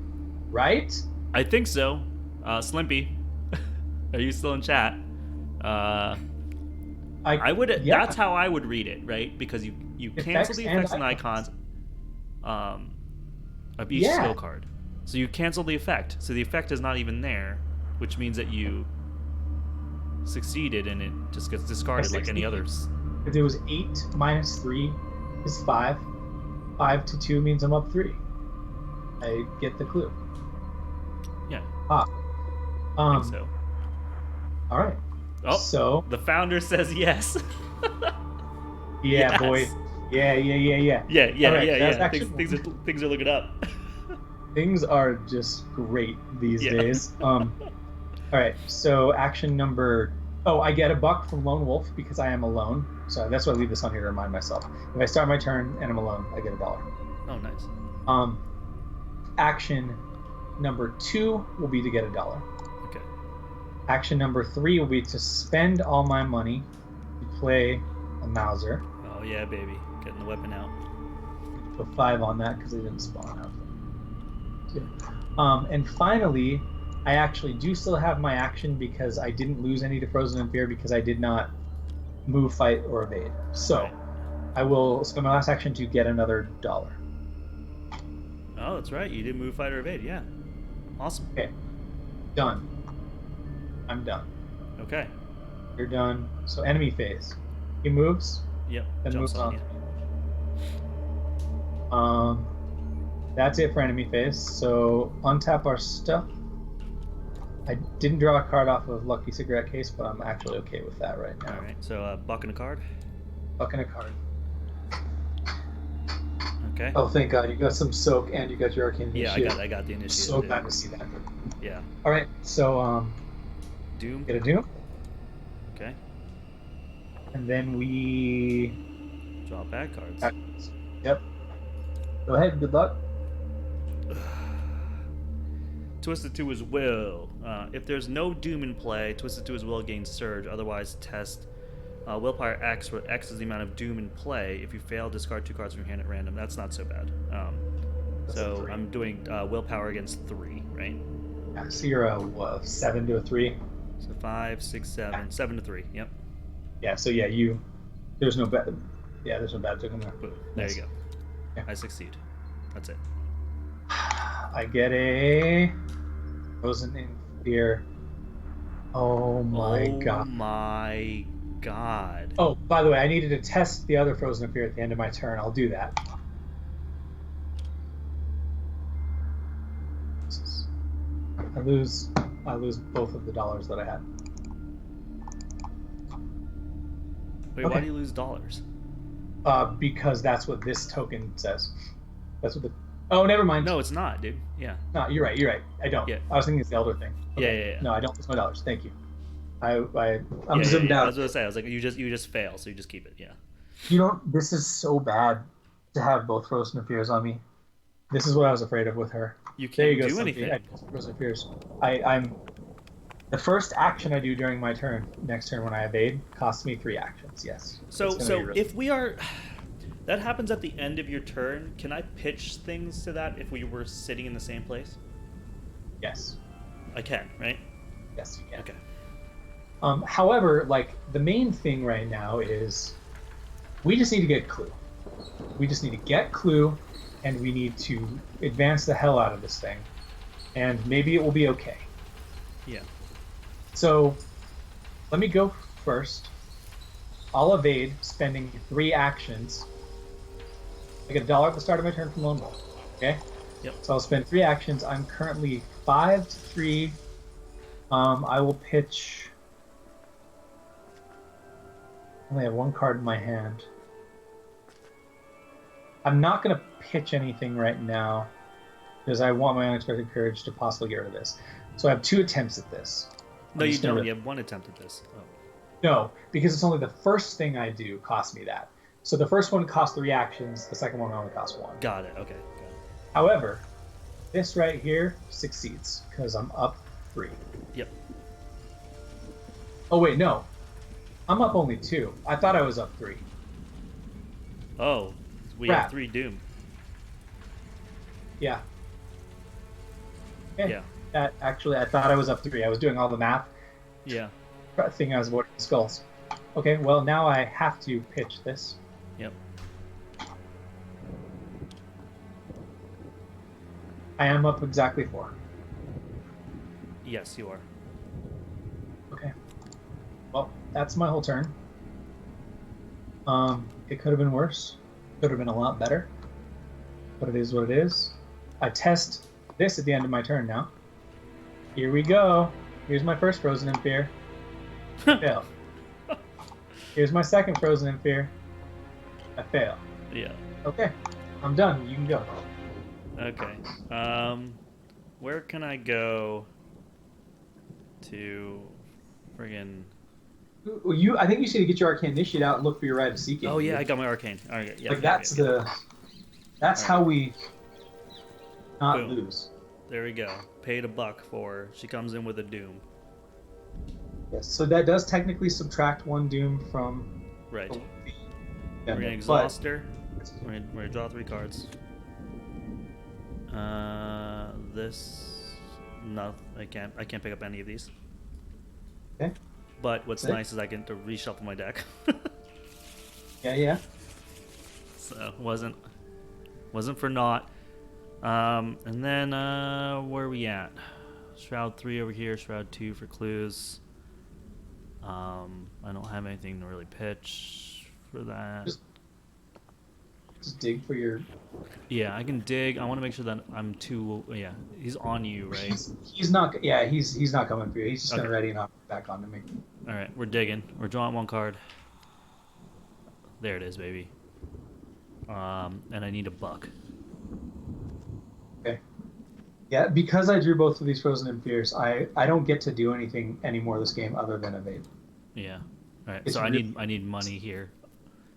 right? I think so. Slimpy, are you still in chat? I would. Yeah. That's how I would read it, right? Because you cancel Effects the and effects and icons of each Yeah. skill card. So you cancel the effect. So the effect is not even there, which means that you succeeded and it just gets discarded like any others. If there was 8 minus 3 is 5. 5 to 2 means I'm up 3. I get the clue. Yeah. Ah. I think so. All right. Oh, So the founder says yes. yeah, Yes. boy. Yeah. Yeah. All right, that's Yeah. action Things are looking up. Things are just great these Yeah. days. All right. So action number. Oh, I get a buck from Lone Wolf because I am alone. So that's why I leave this on here to remind myself. If I start my turn and I'm alone, I get $1. Oh, nice. Action number 2 will be to get $1. Okay. Action number 3 will be to spend all my money to play a Mauser. Oh Oh yeah, baby, getting the weapon out. Put 5 on that because they didn't spawn out. And finally, I actually do still have my action because I didn't lose any to Frozen in Fear because I did not move, fight, or evade. So Right. I will spend my last action to get another $1. Oh, that's right. You did move, fight, or evade. Yeah. Awesome. Okay. Done. I'm done. Okay. You're done. So enemy phase. He moves. Yep. Then Jumps moves on on. you. That's it for enemy phase. So untap our stuff. I didn't draw a card off of Lucky Cigarette Case, but I'm actually okay with that right now. All right. So buck and a card. Buck and a card. Okay. Oh, thank God! You got some soak and you got your arcane initiative. Yeah, I got the initiative. So glad to see that. Yeah. All right. So Doom. get a doom, Okay. and then we Draw bad cards. Yep. Go ahead. Good luck. Twisted 2 as will. If there's no Doom in play, Twisted 2 as will gains Surge. Otherwise, test Willpower X, where X is the amount of Doom in play. If you fail, discard 2 cards from your hand at random. That's not so bad. So I'm doing Willpower against 3, right? Yeah, so you're a 7 to a 3. So 5, 6, 7. 7 to 3. Yep. Yeah. So yeah, there's no bad. Yeah, there's no bad token there. Boom. There Yes. you go. Yeah. I succeed. That's it. I get a Frozen in Fear. Oh my God. My God. Oh, by the way, I needed to test the other Frozen in Fear at the end of my turn. I'll do that. I lose both of the dollars that I had. Wait, Okay. why do you lose dollars? Because that's what this token says. That's what the. Oh, never mind. No, it's not, dude. Yeah. No, you're right. You're right. I don't. Yeah. I was thinking it's the Elder thing. Yeah. No, I don't lose my dollars. Thank you. I'm Yeah, zoomed I out. was gonna say, I was like, you just fail, so you just keep it. Yeah. You know, this is so bad to have both Frozen and Fears on me. This is what I was afraid of with her. You There you can't go. do Sophie. anything. Frozen and Fears. I'm. The first action I do during my turn, next turn when I evade, costs me 3 actions. Yes. So It's gonna be really- if we are, that happens at the end of your turn. Can I pitch things to that if we were sitting in the same place? Yes. I can, right? Yes, you can. Okay. However, like the main thing right now is we just need to get Clue. We just need to get Clue, and we need to advance the hell out of this thing, and maybe it will be okay. Yeah. So let me go first. I'll evade, spending 3 actions. I get $1 at the start of my turn from Lone Wolf. Okay? Yep. So I'll spend 3 actions. I'm currently 5 to 3. I will pitch. I only have 1 card in my hand. I'm not going to pitch anything right now because I want my Unexpected Courage to possibly get rid of this. So I have 2 attempts at this. No, I'm you just gonna don't. rip- You have 1 attempt at this. Oh. No, because it's only the first thing I do costs me that. So the first one costs 3 actions, the second one only costs 1. Got it. Okay. Got it. However, this right here succeeds because I'm up 3. Yep. Oh wait, no. I'm up only 2. I thought I was up 3. Oh, we Crap. have 3 Doom. Yeah. Okay. Yeah. That actually, I thought I was up 3. I was doing all the math. Yeah. Thinking I was avoiding skulls. Okay, well now I have to pitch this. Yep. I am up exactly 4. Yes, you are. Okay. Well, that's my whole turn. It could have been worse. Could have been a lot better. But it is what it is. I test this at the end of my turn now. Here we go. Here's my first Frozen in Fear. Fail. Here's my second Frozen in Fear. I fail. Yeah. Okay. I'm done. You can go. Okay. Where can I go to friggin'... I think you need to get your Arcane Initiate out and look for your Rite of Seeking. Oh yeah, I got my arcane. All right, yeah. Like that's how we not Boom. lose. There we go. Paid $1 for. She comes in with a Doom. Yes. So that does technically subtract 1 Doom from Right. the We're gonna exhaust her. We're gonna draw 3 cards. This, no, I can't pick up any of these. Okay. But what's nice is I get to reshuffle my deck. Yeah. So wasn't for naught. And then where are we at? Shroud 3 over here. Shroud 2 for clues. I don't have anything to really pitch for that. Just dig for your. Yeah, I can dig. I want to make sure that I'm too. Yeah, he's on you, right? He's not. Yeah, he's not coming for you. He's just gonna ready and knock back onto me. All right, we're digging. We're drawing 1 card. There it is, baby. And I need a buck. Okay. Yeah, because I drew both of these Frozen and Fierce, I don't get to do anything anymore this game other than evade. Yeah. All right. So I need money here.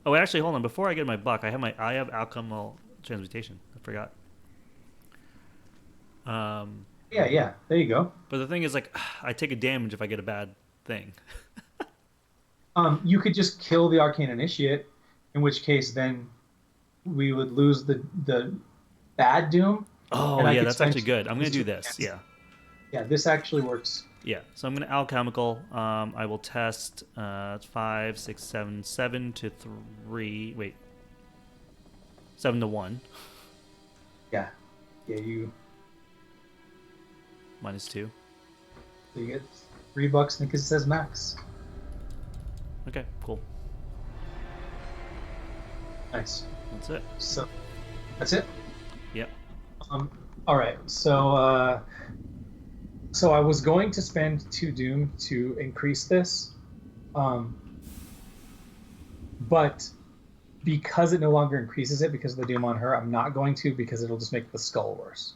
Oh, actually, hold on. Before I get my buck, I have alchemical transmutation. I forgot. Yeah. There you go. But the thing is, like, I take a damage if I get a bad thing. You could just kill the Arcane Initiate, in which case then we would lose the bad Doom. Oh, yeah, that's actually good. I'm going to do this. Yeah. Yeah, this actually works. Yeah, so I'm going to alchemical. I will test 5, 6, 7, 7 to 3. Wait. 7 to 1. Yeah, you. -2. So you get $3 because it says max. Okay, cool. Nice. That's it. So, that's it? Yep. All right, so I was going to spend 2 Doom to increase this, but because it no longer increases it because of the Doom on her, I'm not going to because it'll just make the skull worse.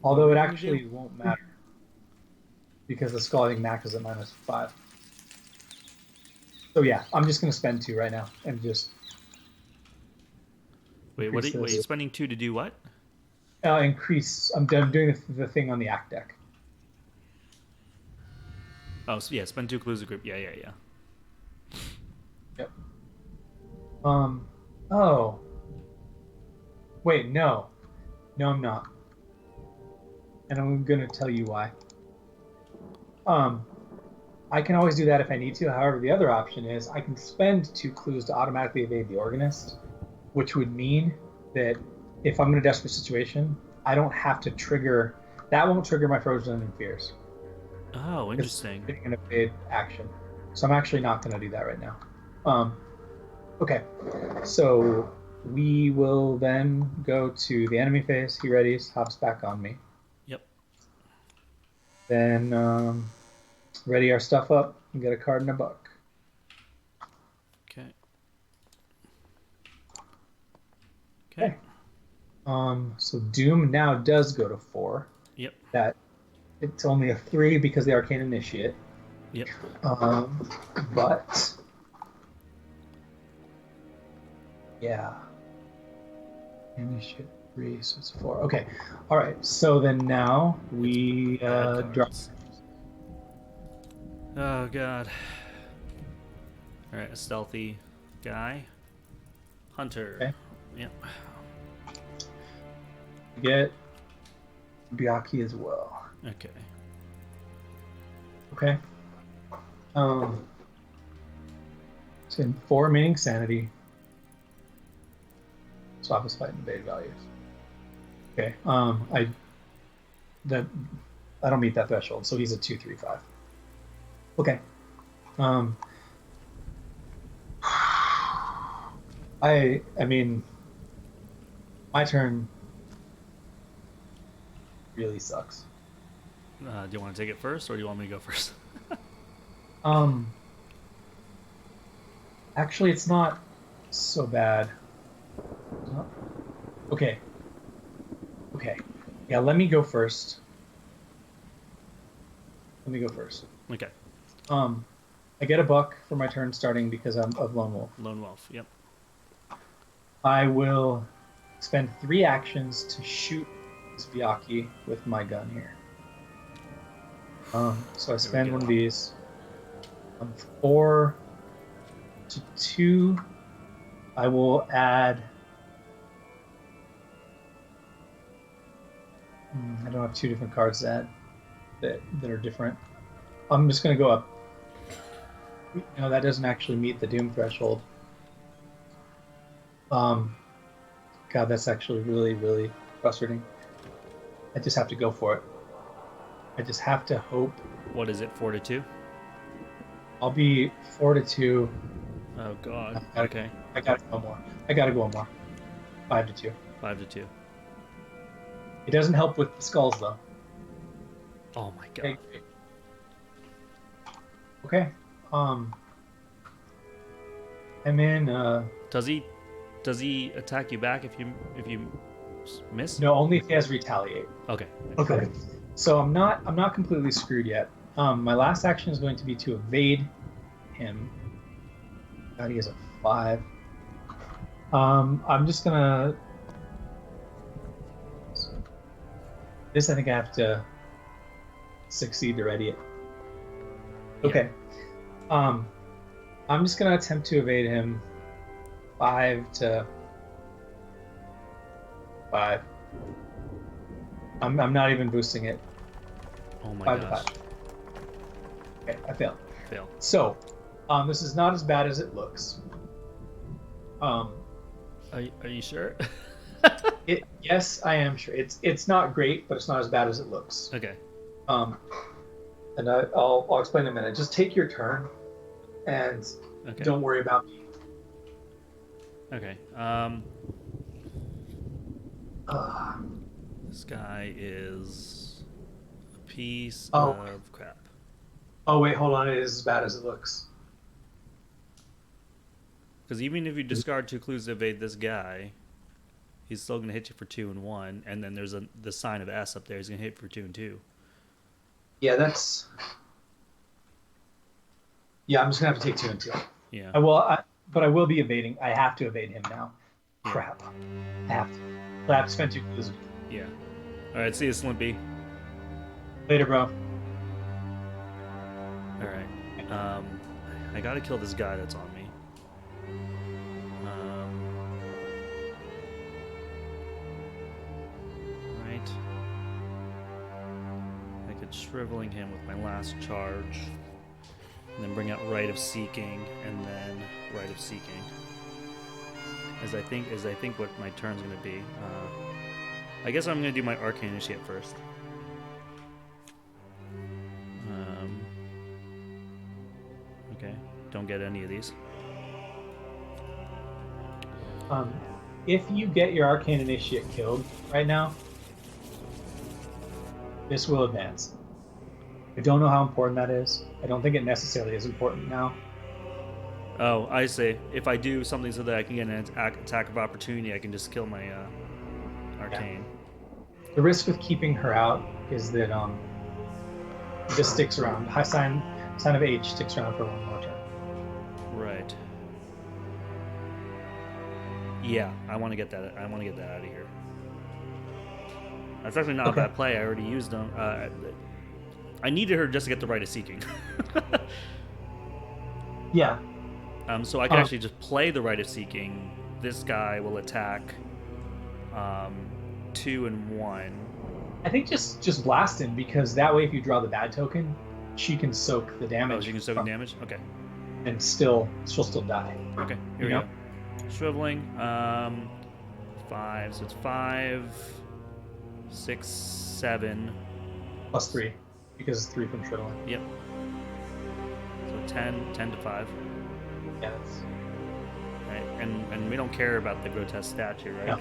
Although it actually won't matter because the skull I think max is at -5. So yeah, I'm just going to spend 2 right now and just. Wait, what are you spending 2 to do what? Increase. I'm doing the thing on the act deck. Oh, so yeah, spend 2 clues a group. Yeah. Yep. Oh. Wait, no. No, I'm not. And I'm gonna tell you why. I can always do that if I need to. However, the other option is I can spend 2 clues to automatically evade the Organist, which would mean that if I'm in a desperate situation, I don't have to trigger. That won't trigger my Frozen and Fears. Oh, interesting. It's an evade action, so I'm actually not going to do that right now. Okay, so we will then go to the enemy phase. He readies, hops back on me. Yep. Then ready our stuff up and get a card and a buck. Okay. So Doom now does go to 4. Yep. That it's only a 3 because the Arcane Initiate. Yep. But yeah, Initiate 3, so it's 4. Okay. All right. So then now we drop. Oh god. All right, a stealthy guy. Hunter. Okay. Yep. Get Biaki as well. Okay. Okay. So in 4 remaining sanity. Swap his fight and evade values. Okay. I don't meet that threshold, so he's a 2/3/5. Okay. I mean, my turn really sucks. Do you want to take it first, or do you want me to go first? Actually, it's not so bad. Okay. Yeah, let me go first. Okay. I get a buck for my turn starting because I'm of Lone Wolf. Lone Wolf, yep. I will spend 3 actions to shoot this Biaki with my gun here. So I spend one of these. 4 to 2. I will add. I don't have 2 different cards that are different. I'm just going to go up. No, that doesn't actually meet the Doom threshold. God, that's actually really, really frustrating. I just have to go for it. I just have to hope. What is it, 4 to 2? I'll be 4 to 2. Oh God. Okay. I gotta go more. 5 to 2. 5 to 2. It doesn't help with the skulls though. Oh my God. Okay. I'm in. Does he attack you back if you miss? No, only if he has retaliate. Okay. Okay. So I'm not completely screwed yet. My last action is going to be to evade him. God, he has a 5. I'm just gonna. This I think I have to succeed to ready it. Okay. Yeah. I'm just gonna attempt to evade him. 5 to 5. I'm not even boosting it. Oh my 5 gosh. to 5. Okay, I failed. Fail. So, this is not as bad as it looks. Are you sure? Yes, I am sure. It's not great, but it's not as bad as it looks. Okay. And I'll explain in a minute. Just take your turn, and don't worry about me. Okay. This guy is a piece of crap. Oh wait, hold on. It is as bad as it looks. Because even if you discard 2 clues to evade this guy, he's still going to hit you for 2 and 1, and then there's the sign of S up there. He's going to hit for 2 and 2. Yeah, that's. Yeah, I'm just gonna have to take 2 and 2. Yeah. But I will be evading. I have to evade him now. Yeah. Crap. I have to. I have to spend 2 clues. Yeah. All right. See you, Slimpy. Later, bro. All right. I gotta kill this guy that's on me. Right. I could shriveling him with my last charge, and then bring out Rite of Seeking, and then Rite of Seeking. As I think what my turn's gonna be. I guess I'm gonna do my Arcane Initiate first. Okay, don't get any of these. If you get your Arcane Initiate killed right now, this will advance. I don't know how important that is. I don't think it necessarily is important now. Oh, I see. If I do something so that I can get an attack of opportunity, I can just kill my Arcane. Yeah. The risk with keeping her out is that it just sticks around. High sign of H sticks around for 1 more turn. Right. Yeah, I want to get that. I want to get that out of here. That's actually not a bad play. I already used them. I needed her just to get the Rite of Seeking. Yeah. So I can actually just play the Rite of Seeking. This guy will attack 2 and 1. I think just blast him, because that way if you draw the bad token, she can soak the damage. Oh, she can soak the damage? Okay. And she'll still die. Okay, here we go. Shriveling. 5, so it's 5, 6, 7. Plus 3, because it's 3 from shriveling. Yep. So 10 to 5. Yes. Right, and we don't care about the Grotesque Statue, right?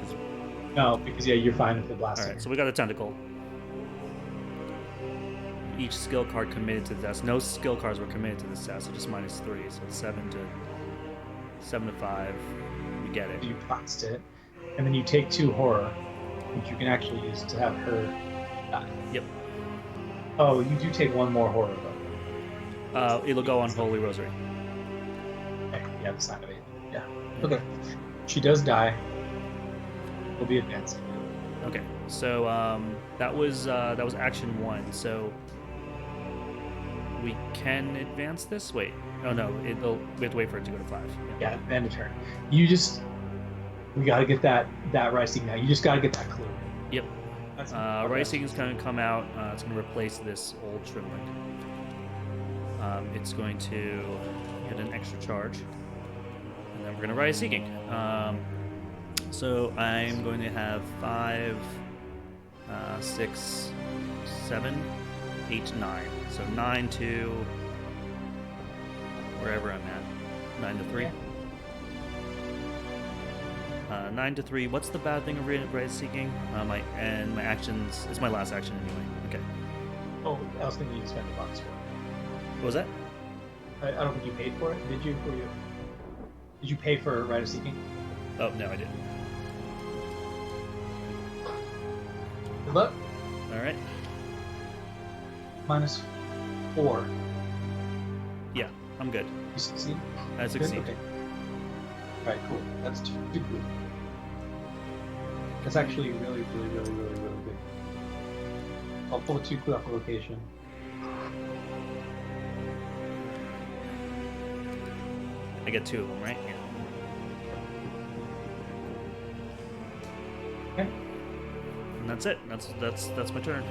No, because you're fine with the blast. Alright, so we got a Tentacle. Each skill card committed to the test. No skill cards were committed to this test, so just -3. So it's 7 to 5. We get it. You blast it, and then you take 2 horror, which you can actually use to have her die. Yep. Oh, you do take 1 more horror though. It'll go on Holy Rosary. Okay, yeah, the sign of it. Yeah. Okay. She does die. We'll be advancing. Okay, so that was action 1. So we can advance this. Wait. Oh no, we have to wait for it to go to 5. Yeah, end of turn. We gotta get that Rising now. You just gotta get that clue. Yep. That's Rising is going to come out. It's going to replace this old Trimland. It's going to get an extra charge. And then we're going to Rise Seeking. So I'm going to have 5, 6, 7, 8, 9. So 9 to wherever I'm at. 9 to 3. 9 to 3. What's the bad thing of Rise Seeking? My actions. It's my last action anyway. Okay. Oh, I was thinking you spent the box for it. What was that? I don't think you paid for it. Did you? Did you pay for Rise Seeking? Oh no, I didn't. Good luck. All right. -4. Yeah, I'm good. You succeed. I succeed. Okay. All right, cool. That's too cool. That's actually really big. I'll pull 2 clue off the location. I get 2 of them, right? Yeah. Okay. And that's it. That's my turn.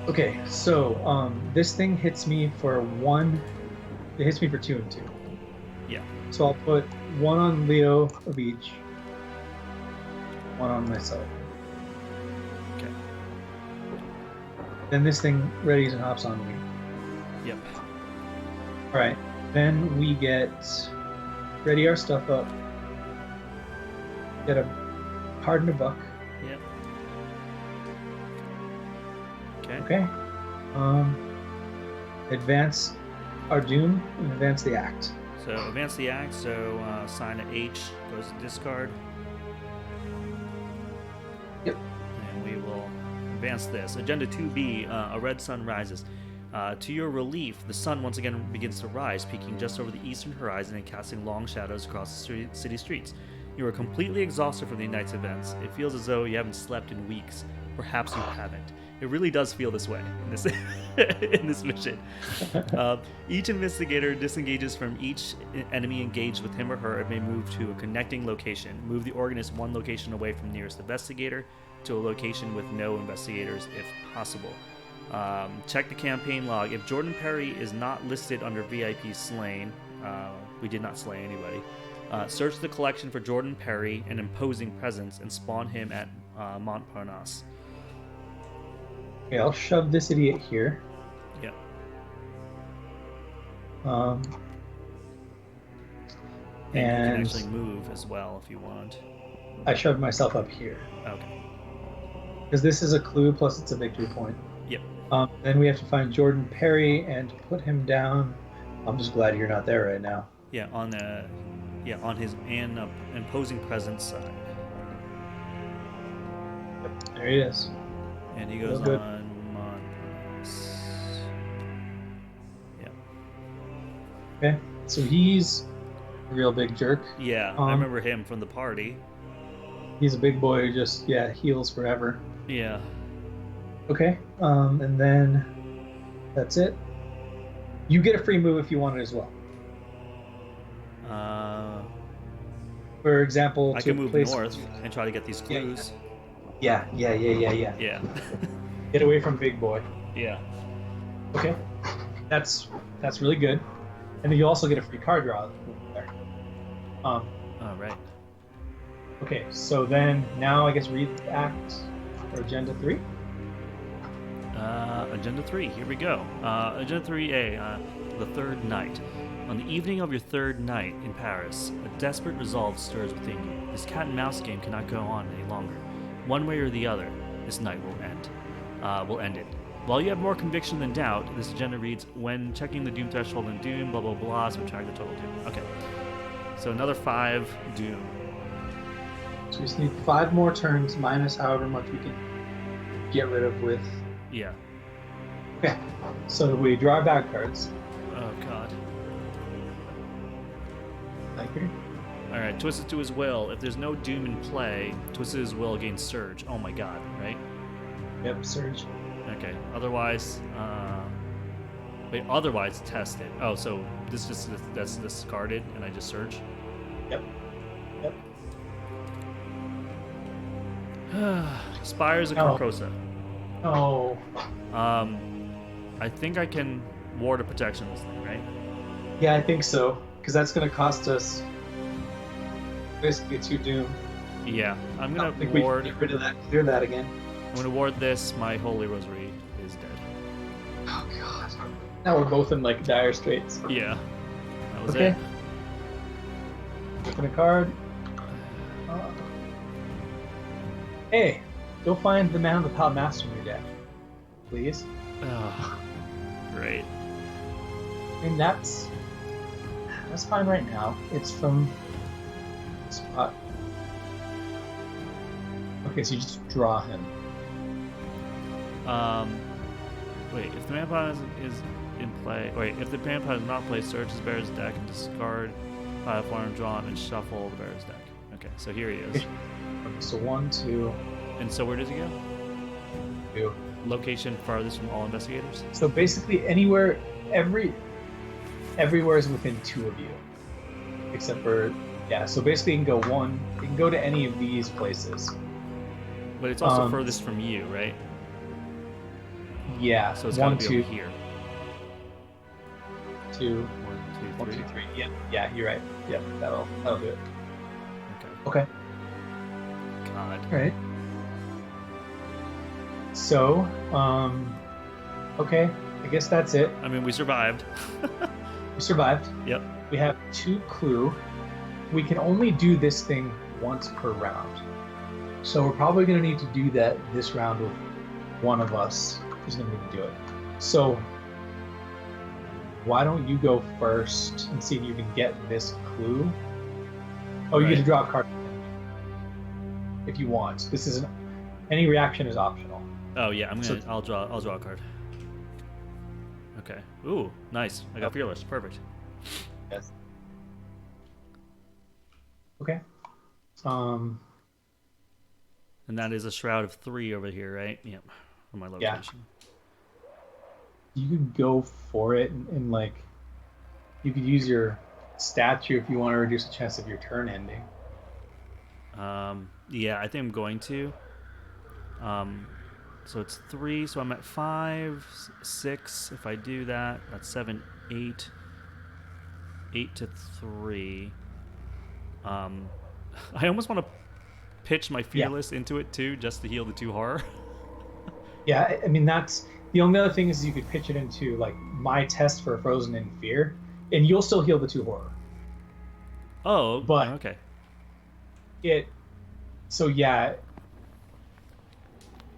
Okay, so this thing hits me for 1. It hits me for 2 and 2. Yeah. So I'll put 1 on Leo of each, 1 on myself. Okay. Then this thing readies and hops on me. Yep. All right. Then we get ready our stuff up. Get a harden a buck. Yep. Okay. Okay. Advance our doom and advance the act. So advance the act. So sign at H goes to discard. Yep. And we will advance this. Agenda 2B. A red sun rises. To your relief, the sun once again begins to rise, peaking just over the eastern horizon and casting long shadows across the city streets. You are completely exhausted from the night's events. It feels as though you haven't slept in weeks. Perhaps you haven't. It really does feel this way in this in this mission. Each investigator disengages from each enemy engaged with him or her and may move to a connecting location. Move the organist 1 location away from nearest investigator to a location with no investigators if possible. Check the campaign log. If Jordan Perry is not listed under VIP slain, we did not slay anybody. Search the collection for Jordan Perry, an imposing presence, and spawn him at Montparnasse. Okay, I'll shove this idiot here. Yeah. And You can actually move as well if you want. I shoved myself up here. Okay. Because this is a clue, plus it's a victory point. Yep. Then we have to find Jordan Perry and put him down. I'm just glad you're not there right now. Yeah, on his imposing presence side. Yep, there he is. And he goes Good. on Montparnasse. Yeah. Okay, so he's a real big jerk. Yeah, I remember him from the party. He's a big boy who just, heals forever. Yeah. Okay, and then that's it. You get a free move if you want it as well. For example, I to can move place... north and try to get these clues. Yeah. Yeah. Get away from big boy. Yeah. Okay, that's really good. And then you also get a free card draw there. All right. Okay, so then now I guess read Act or Agenda 3. Agenda 3, here we go. Agenda 3A, the third night. On the evening of your third night in Paris, a desperate resolve stirs within you. This cat and mouse game cannot go on any longer. One way or the other, this night will end it. While you have more conviction than doubt, this agenda reads, when checking the Doom threshold in Doom, blah blah blah, subtract the total Doom. Okay. So another 5 Doom. So we just need 5 more turns minus however much we can get rid of with... Yeah. Okay, so we draw our bad cards. Oh god. Like here. Alright, Twisted to his will. If there's no Doom in play, Twisted his will against Surge. Oh my god, right? Yep, Surge. Okay. Otherwise, wait. Otherwise, test it. Oh, so that's discarded, and I just search. Yep. Yep. Spires of Oh. Carcosa. Oh. I think I can ward a protection this thing, right? Yeah, I think so. Because that's going to cost us basically 2 doom. Yeah, I'm gonna We ward. can get rid of that. Clear that again. I'm gonna ward this. My Holy Rosary is dead. Oh god. Now we're both in like dire straits. Yeah, that was Okay. it. Open a card. Hey, go find the Man of the Pal Master in your deck, please. Oh, great. I mean that's fine right now. It's from spot. Okay, so you just draw him. Wait. If the Vampire is in play, wait. If the Vampire is not in play, search his bear's deck and discard form drawn and shuffle the bear's deck. Okay, so here he is. Okay, so 1, 2, And so where does he go? 2. Location farthest from all investigators. So basically anywhere, everywhere is within 2 of you, except for So basically you can go 1. You can go to any of these places. But it's also furthest from you, right? Yeah. So it's 1, gotta be 2, over here. 2, 1, 2, 1, 2, 3. 3. Yeah, you're right. Yep, that'll do it. Okay. Okay. God. All right. So, okay, I guess that's it. I mean, we survived. We survived. Yep. We have 2 clue. We can only do this thing once per round. So we're probably going to need to do that this round with one of us who's going to need to do it. So why don't you go first and see if you can get this clue? Oh, you get to draw a card if you want. This isn't. Any reaction is optional. Oh yeah, I'll draw a card. Okay. Ooh, nice. I got Fearless. Perfect. Yes. Okay. And that is a Shroud of 3 over here, right? Yep. On my location. You could go for it and like you could use your statue if you want to reduce the chance of your turn ending. Yeah, I think I'm going to. So it's 3, so I'm at 5, 6. If I do that, that's 7, 8. 8 to 3. I almost want to pitch my Fearless into it too, just to heal the 2 horror. Yeah, I mean that's the only other thing is you could pitch it into like my test for Frozen in Fear, and you'll still heal the 2 horror. Oh, but okay.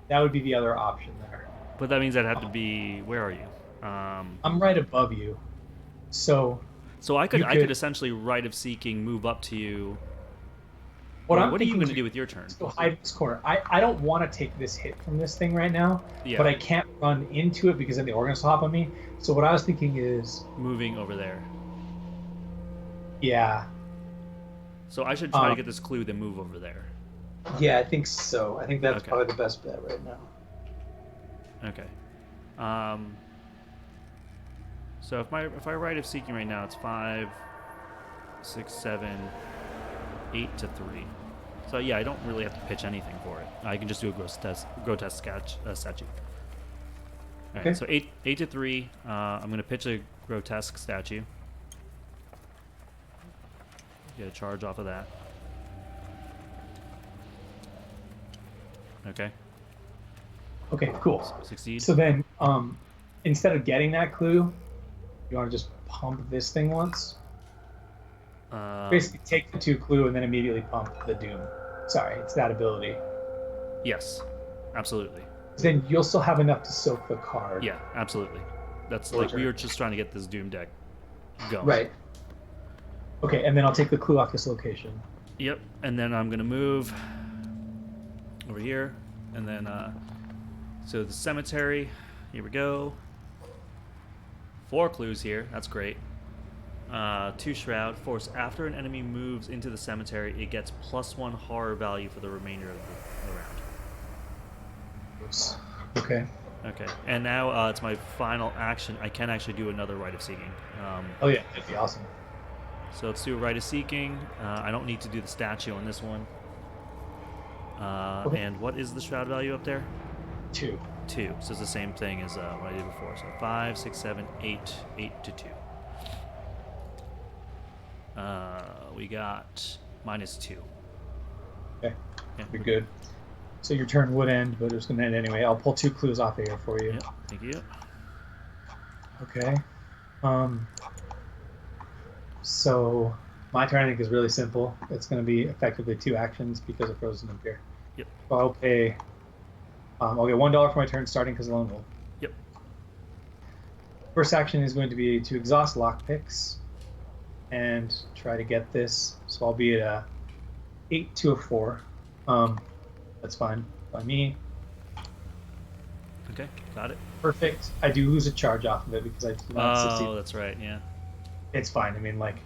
That would be the other option there. But that means I'd have to be. Where are you? I'm right above you, so I could essentially Rite of Seeking, move up to you. What are you going to do with your turn? Let's go hide in this corner. I don't want to take this hit from this thing right now, but I can't run into it because then the organist will hop on me. So what I was thinking is moving over there. Yeah. So I should try to get this clue, then move over there. Yeah, I think so. I think that's probably the best bet right now. Okay. So if I Rite of Seeking right now, it's 5, 6, 7, 8 to 3. So yeah, I don't really have to pitch anything for it. I can just do a grotesque statue. All right, so 8 to 3. I'm gonna pitch a grotesque statue. Get a charge off of that. Okay. Okay, cool. Succeed. So then, instead of getting that clue, you want to just pump this thing once? Basically, take the 2 clue and then immediately pump the Doom. Sorry, it's that ability. Yes, absolutely. Then you'll still have enough to soak the card. Yeah, absolutely. That's like we were just trying to get this Doom deck going. Right. Okay, and then I'll take the clue off this location. Yep, and then I'm gonna move over here, and then so the cemetery. Here we go. 4 clues here. That's great. 2 Shroud. Force after an enemy moves into the cemetery, it gets +1 horror value for the remainder of the round. Oops. Okay. Okay, and now it's my final action. I can actually do another Rite of Seeking. Oh yeah, that'd be awesome. So let's do a Rite of Seeking. I don't need to do the statue on this one. Okay. And what is the shroud value up there? 2. 2. So it's the same thing as what I did before. So 5, 6, 7, 8, 8 to 2. We got -2. Okay, Yeah, be good. So your turn would end, but it was going to end anyway. I'll pull 2 clues off of here for you. Yep, thank you. Okay. So my turn, I think, is really simple. It's going to be effectively 2 actions because of Frozen in Fear. Yep. So I'll pay. I'll get $1 for my turn starting because of Lone Wolf. Yep. First action is going to be to exhaust lockpicks and try to get this. So I'll be at a 8 to a 4. That's fine by me. Okay, got it. Perfect. I do lose a charge off of it because I do not succeed. Oh, that's right. Yeah. It's fine. I mean, like,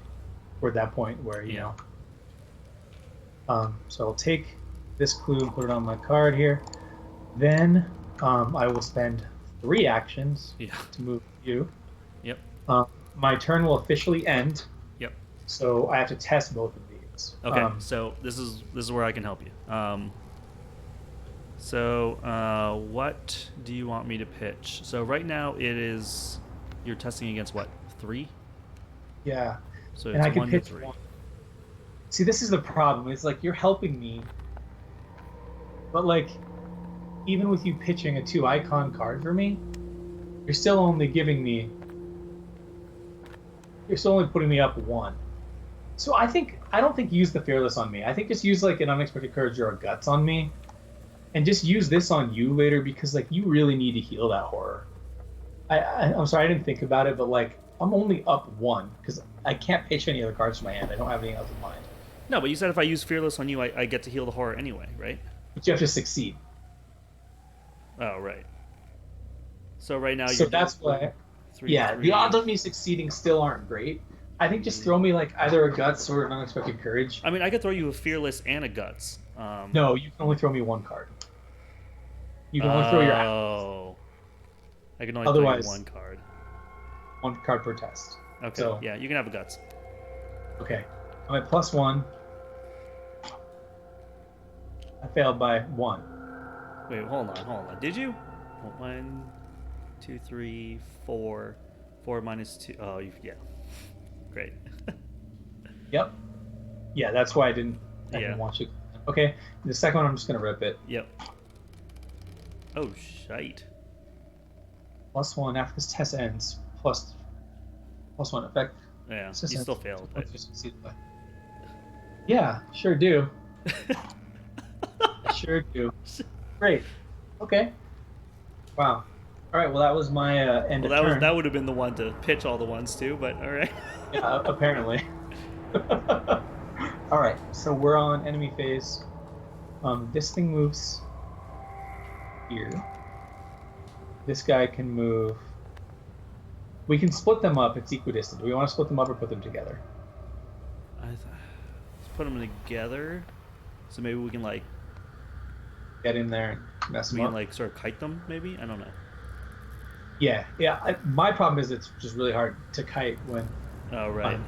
we're at that point where, you know. So I'll take this clue and put it on my card here. Then I will spend 3 actions to move you. Yep. My turn will officially end. Yep. So I have to test both of these. Okay. So this is where I can help you. So what do you want me to pitch? So right now you're testing against what, 3? Yeah. So and it's I can 1 to pitch 3. 1. See, this is the problem. It's like you're helping me, but like, even with you pitching a 2 icon card for me, you're still only putting me up 1. So I don't think use the Fearless on me. I think just use like an Unexpected Courage or a Guts on me, and just use this on you later because like you really need to heal that horror. I'm sorry I didn't think about it, but like I'm only up 1 because I can't pitch any other cards to my hand. I don't have anything else in mind. No, but you said if I use Fearless on you, I get to heal the horror anyway, right? But you have to succeed. Oh, right. So right now So you're that's why. 3, Yeah, 3. the odds of me succeeding still aren't great. I think just throw me like either a Guts or an Unexpected Courage. I mean, I could throw you a Fearless and a Guts. No, you can only throw me 1 card. You can only throw your Oh. I can only Otherwise- throw you 1 card. 1 card per test. Okay, So- yeah, you can have a Guts. Okay, I'm at +1. I failed by 1. Wait, hold on. Did you? 1, 2, 3, 4. 4 minus 2. Oh, yeah. Great. Yep. Yeah, that's why I didn't want you. Okay, the second one I'm just gonna rip it. Yep. Oh, shite. +1 after this test ends. +1 effect. Yeah, you Assistance. still failed. But... Yeah, sure do. I sure do. Great. Okay. Wow. All right. Well, that was my end of turn. That would have been the one to pitch all the ones too, but all right. Yeah, apparently. All right. So we're on enemy phase. This thing moves here. This guy can move. We can split them up. It's equidistant. Do we want to split them up or put them together? Let's put them together, so maybe we can like Get in there and mess them we up. can like sort of kite them. Maybe, I don't know. Yeah. My problem is it's just really hard to kite when Oh right. I'm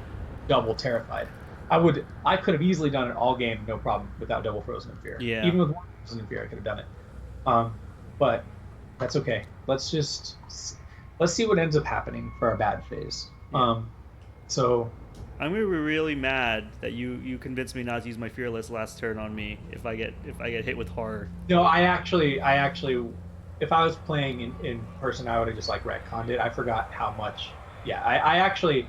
double terrified. I could have easily done it all game, no problem, without double Frozen in Fear. Yeah. Even with 1 Frozen in Fear, I could have done it. But that's okay. Let's see what ends up happening for our bad phase. Yeah. So I'm gonna be really mad that you convinced me not to use my Fearless last turn on me if I get hit with horror. no, I actually, if I was playing in person, I would have just like retconned it. I forgot how much. Yeah, I actually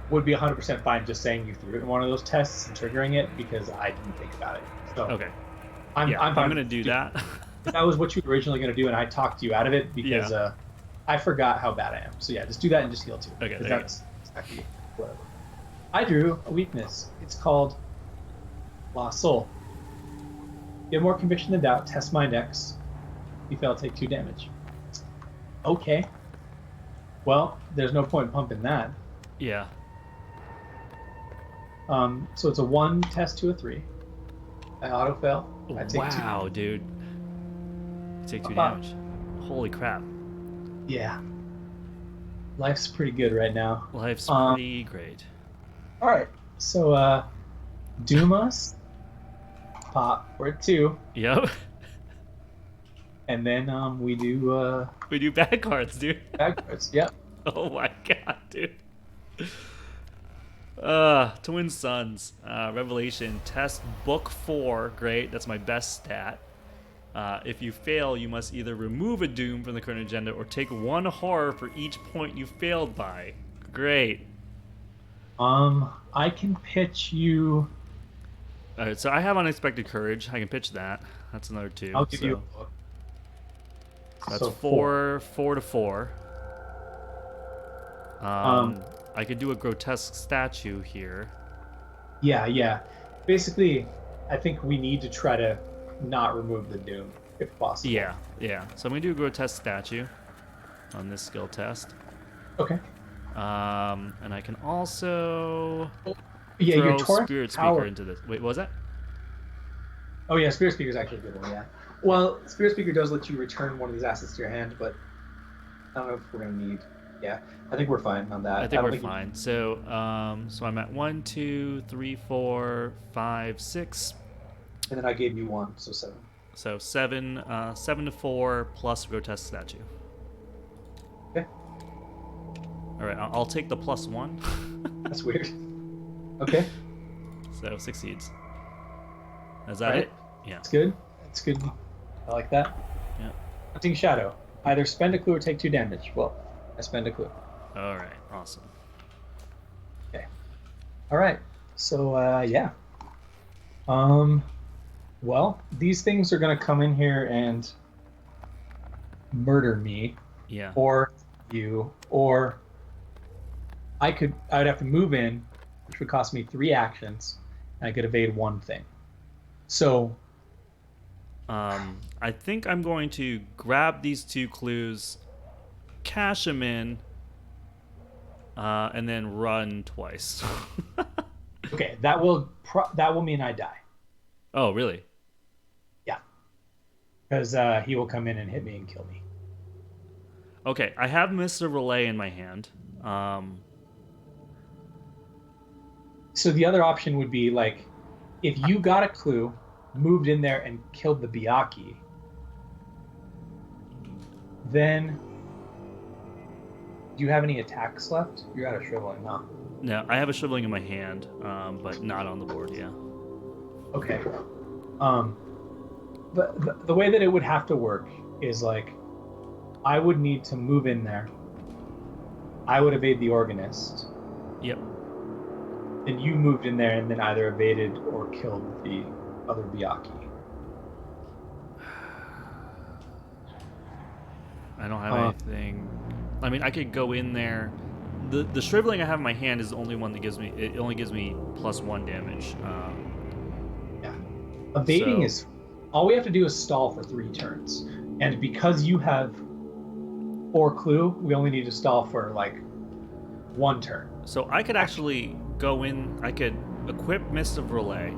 would be 100% fine just saying you threw it in one of those tests and triggering it because I didn't think about it. So Okay. I'm fine. I'm gonna do that. If that was what you were originally going to do, and I talked you out of it because I forgot how bad I am. So yeah, just do that and just heal too. Okay, Because there you that's exactly whatever. I drew a weakness. It's called Lost Soul. You have more conviction than doubt. Test Mind X. If you fail, take 2 damage. Okay. Well, there's no point in pumping that. Yeah. So it's a 1 test to a 3. I auto fail. I take 2. Wow, dude. You take 2 About- damage. Holy crap. Yeah. Life's pretty good right now. Life's pretty great. All right. So, doom us. Pop. We're at 2. Yep. And then we do We do bad cards, dude. bad cards. Yep. Oh my god, dude. Twin Sons, Revelation, test book 4. Great, that's my best stat. If you fail, you must either remove a doom from the current agenda or take 1 horror for each point you failed by. Great. I can pitch you. All right, so I have unexpected courage. I can pitch that. That's another 2. I'll give you a book. That's So 4 to 4. I could do a grotesque statue here. Yeah. Basically, I think we need to try to not remove the doom if possible. Yeah. So I'm gonna do a grotesque statue on this skill test. Okay. And I can also Yeah, throw your torrent Spirit power. Speaker into this. Wait, what was that? Oh yeah, Spirit Speaker is actually a good one. Yeah. Well, Spirit Speaker does let you return one of these assets to your hand, but I don't know if we're gonna need. Yeah, I think we're fine on that. I think we're fine. So, so I'm at 1, 2, 3, 4, 5, 6. And then I gave you 1, so 7. So 7 to 4 plus grotesque statue. Okay. All right, I'll take the +1. That's weird. Okay. So succeeds. Is that Right. it? Yeah. That's good. That's good. I like that. Yeah. Hunting Shadow. Either spend a clue or take 2 damage. Well, I spend a clue. All right. Awesome. Okay. All right. So yeah. Well, these things are gonna come in here and murder me, Yeah. or you, or I would have to move in, which would cost me 3 actions, and I could evade 1 thing. So I think I'm going to grab these 2 clues, cash them in, and then run twice. okay, that will mean I die. Oh, really? Yeah, because he will come in and hit me and kill me. Okay, I have Mr. Relay in my hand. So the other option would be like, if you got a clue, moved in there and killed the Biaki, then do you have any attacks left? You're out of shriveling, huh? No, I have a shriveling in my hand, but not on the board. Yeah. Okay. But the way that it would have to work is like, I would need to move in there. I would evade the organist. Yep. Then you moved in there and then either evaded or killed the other Biaki. I don't have anything. I mean, I could go in there. The shriveling I have in my hand is the only one that gives me. It only gives me +1 damage. Yeah. Evading so- is all we have to do is stall for 3 turns, and because you have 4 clue, we only need to stall for like 1 turn. So I could actually go in. I could equip Mist of Relay.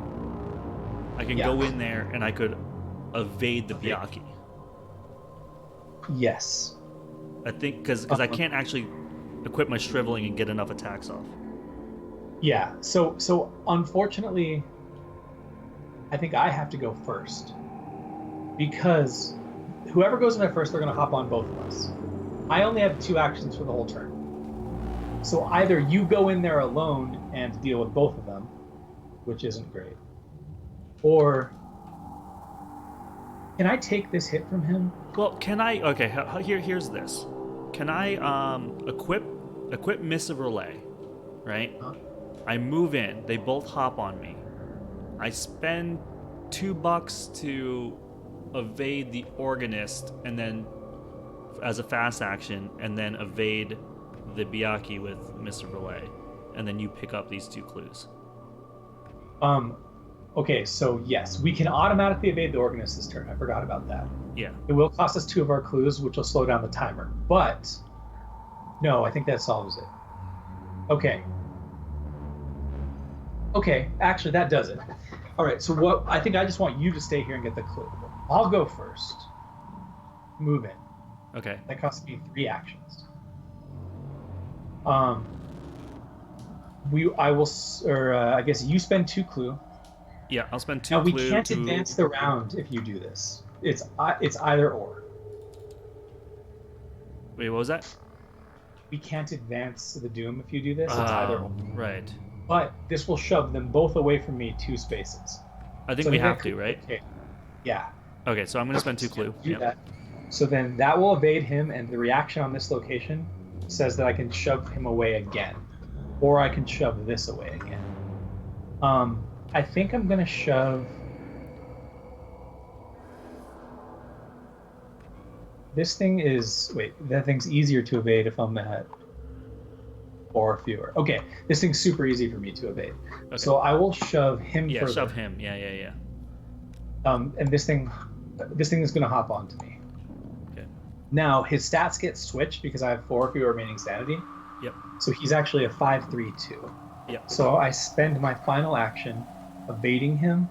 I can go in there and I could evade the Biaki. Yes. I think because I can't actually equip my shriveling and get enough attacks off. Yeah. So unfortunately, I think I have to go first because whoever goes in there first, they're going to hop on both of us. I only have 2 actions for the whole turn. So either you go in there alone and deal with both of them, which isn't great, or can I take this hit from him? Well, can I? Okay, here's this. Can I equip Mist of Relay, right? Huh? I move in. They both hop on me. I spend $2 to evade the organist, and then as a fast action, and then evade the Biaki with Mr. Relay, and then you pick up these 2 clues. Okay, so yes, we can automatically evade the organist this turn. I forgot about that. Yeah. It will cost us 2 of our clues, which will slow down the timer. But no, I think that solves it. Okay. Okay, actually that does it. All right, so what I think I just want you to stay here and get the clue. I'll go first. Move in. Okay. That costs me 3 actions. I guess you spend 2 clue. Yeah, I'll spend 2 Now we clue can't to... advance the round if you do this. It's either or. Wait, what was that? We can't advance the doom if you do this. It's either or. Right. But this will shove them both away from me 2 spaces. I think So we that have could- to, right? Okay. Yeah. Okay, so I'm going to spend 2 clue. Do Yep. that. So then that will evade him, and the reaction on this location says that I can shove him away again, or I can shove this away again. I think I'm gonna shove this thing. That thing's easier to evade if I'm at 4 or fewer. Okay, this thing's super easy for me to evade. Okay. So I will shove him Yeah, further. shove him. Yeah. And this thing is gonna hop onto me. Okay. Now his stats get switched because I have 4 or fewer remaining sanity. Yep. So he's actually a 5-3-2. Yep. So I spend my final action evading him.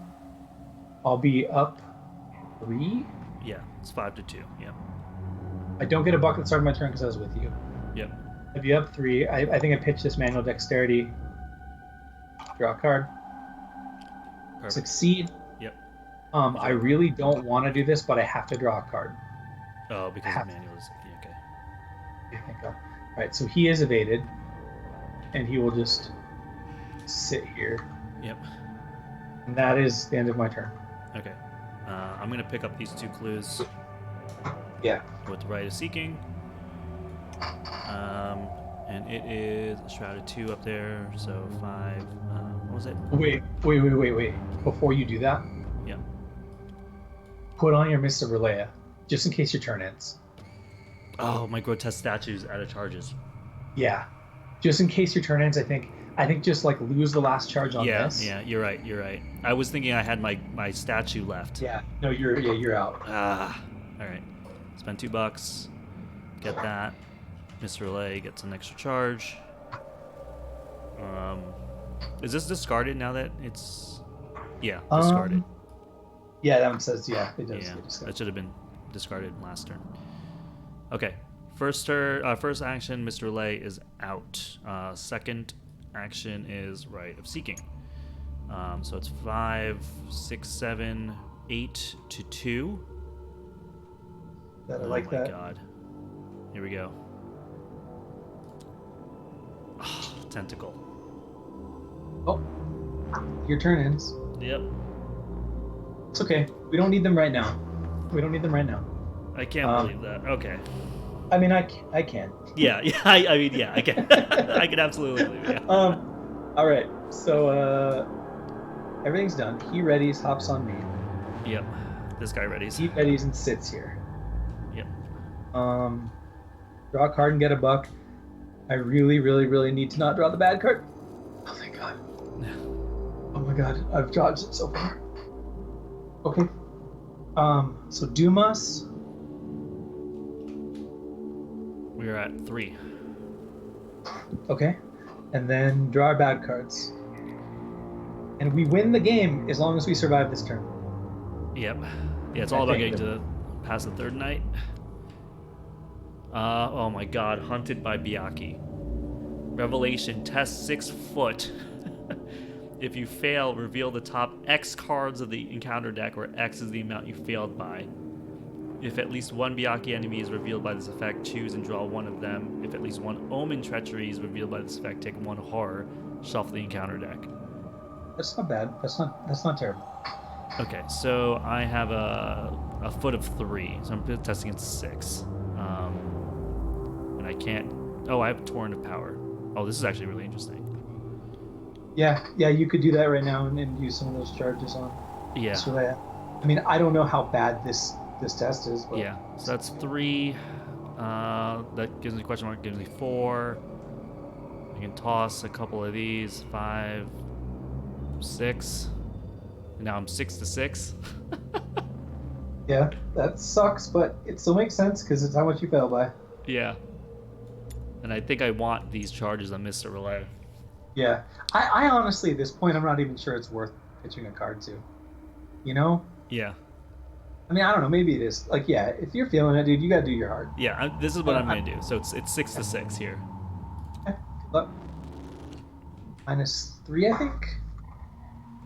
I'll be up 3. Yeah, it's 5-2. Yep. I don't get a buck at the start of my turn because I was with you. Yep. I'd be up 3. I think I pitch this manual dexterity. Draw a card. Perfect. Succeed. Yep. I really don't want to do this, but I have to draw a card. Oh, because Have the manual is... Okay. I think. All right, so he is evaded, and he will just sit here. Yep. And that is the end of my turn. Okay. I'm going to pick up these 2 clues Yeah. with the Right of Seeking. And it is a Shrouded 2 up there, so 5... what was it? Wait. Before you do that, Yep. put on your Mist of Relaya, just in case your turn ends. Oh, my Grotesque Statue's out of charges. Yeah. Just in case your turn ends, I think just like lose the last charge on this. Yeah, you're right. I was thinking I had my statue left. Yeah. No, you're out. All right. Spend $2. Get that. Mr. Relay gets an extra charge. Is this discarded now that it's... Yeah, discarded. Yeah, that one says it does. Yeah, get discarded. that should have been discarded last turn. Okay. First action, Mr. Relay is out. Second action is Right of Seeking. So it's 5, 6, 7, 8 to 2. I like that. Oh my god. Here we go. Oh, tentacle. Oh, your turn ends. Yep. It's okay. We don't need them right now. I can't believe that. Okay. I mean, I can. Yeah. I mean, yeah. I can. I can absolutely believe it. Yeah. All right. So everything's done. He readies, hops on me. Yep. This guy readies. He readies and sits here. Yep. Draw a card and get a buck. I really, really, really need to not draw the bad card. Oh thank God. Oh my God, I've dodged it so far. Okay. So Dumas. We're at 3. Okay. And then draw our bad cards. And we win the game as long as we survive this turn. Yep. Yeah, it's all about getting to past the third night. Oh my god, Hunted by Byakhee. Revelation, test 6 foot. If you fail, reveal the top X cards of the encounter deck, where X is the amount you failed by. If at least one Byakhee enemy is revealed by this effect, choose and draw one of them. If at least one Omen Treachery is revealed by this effect, take one horror, shuffle the encounter deck. That's not bad. That's not terrible. Okay, so I have a foot of 3, so I'm testing at 6. And I can't... Oh, I have Torrent of Power. Oh, this is actually really interesting. Yeah, you could do that right now and use some of those charges on. Yeah. So I mean, I don't know how bad this test is. But Yeah, so that's 3. That gives me a question mark, gives me 4. I can toss a couple of these. 5, 6. And now I'm 6 to 6. Yeah, that sucks, but it still makes sense because it's how much you fail by. Yeah. And I think I want these charges on Mr. Relay. Yeah. I honestly, at this point, I'm not even sure it's worth pitching a card to. You know? Yeah. I mean, I don't know. Maybe it is. Like, yeah, if you're feeling it, dude, you gotta do your heart. Yeah, this is what I'm gonna do. So it's 6 to 6 here. Okay, good luck. -3, I think.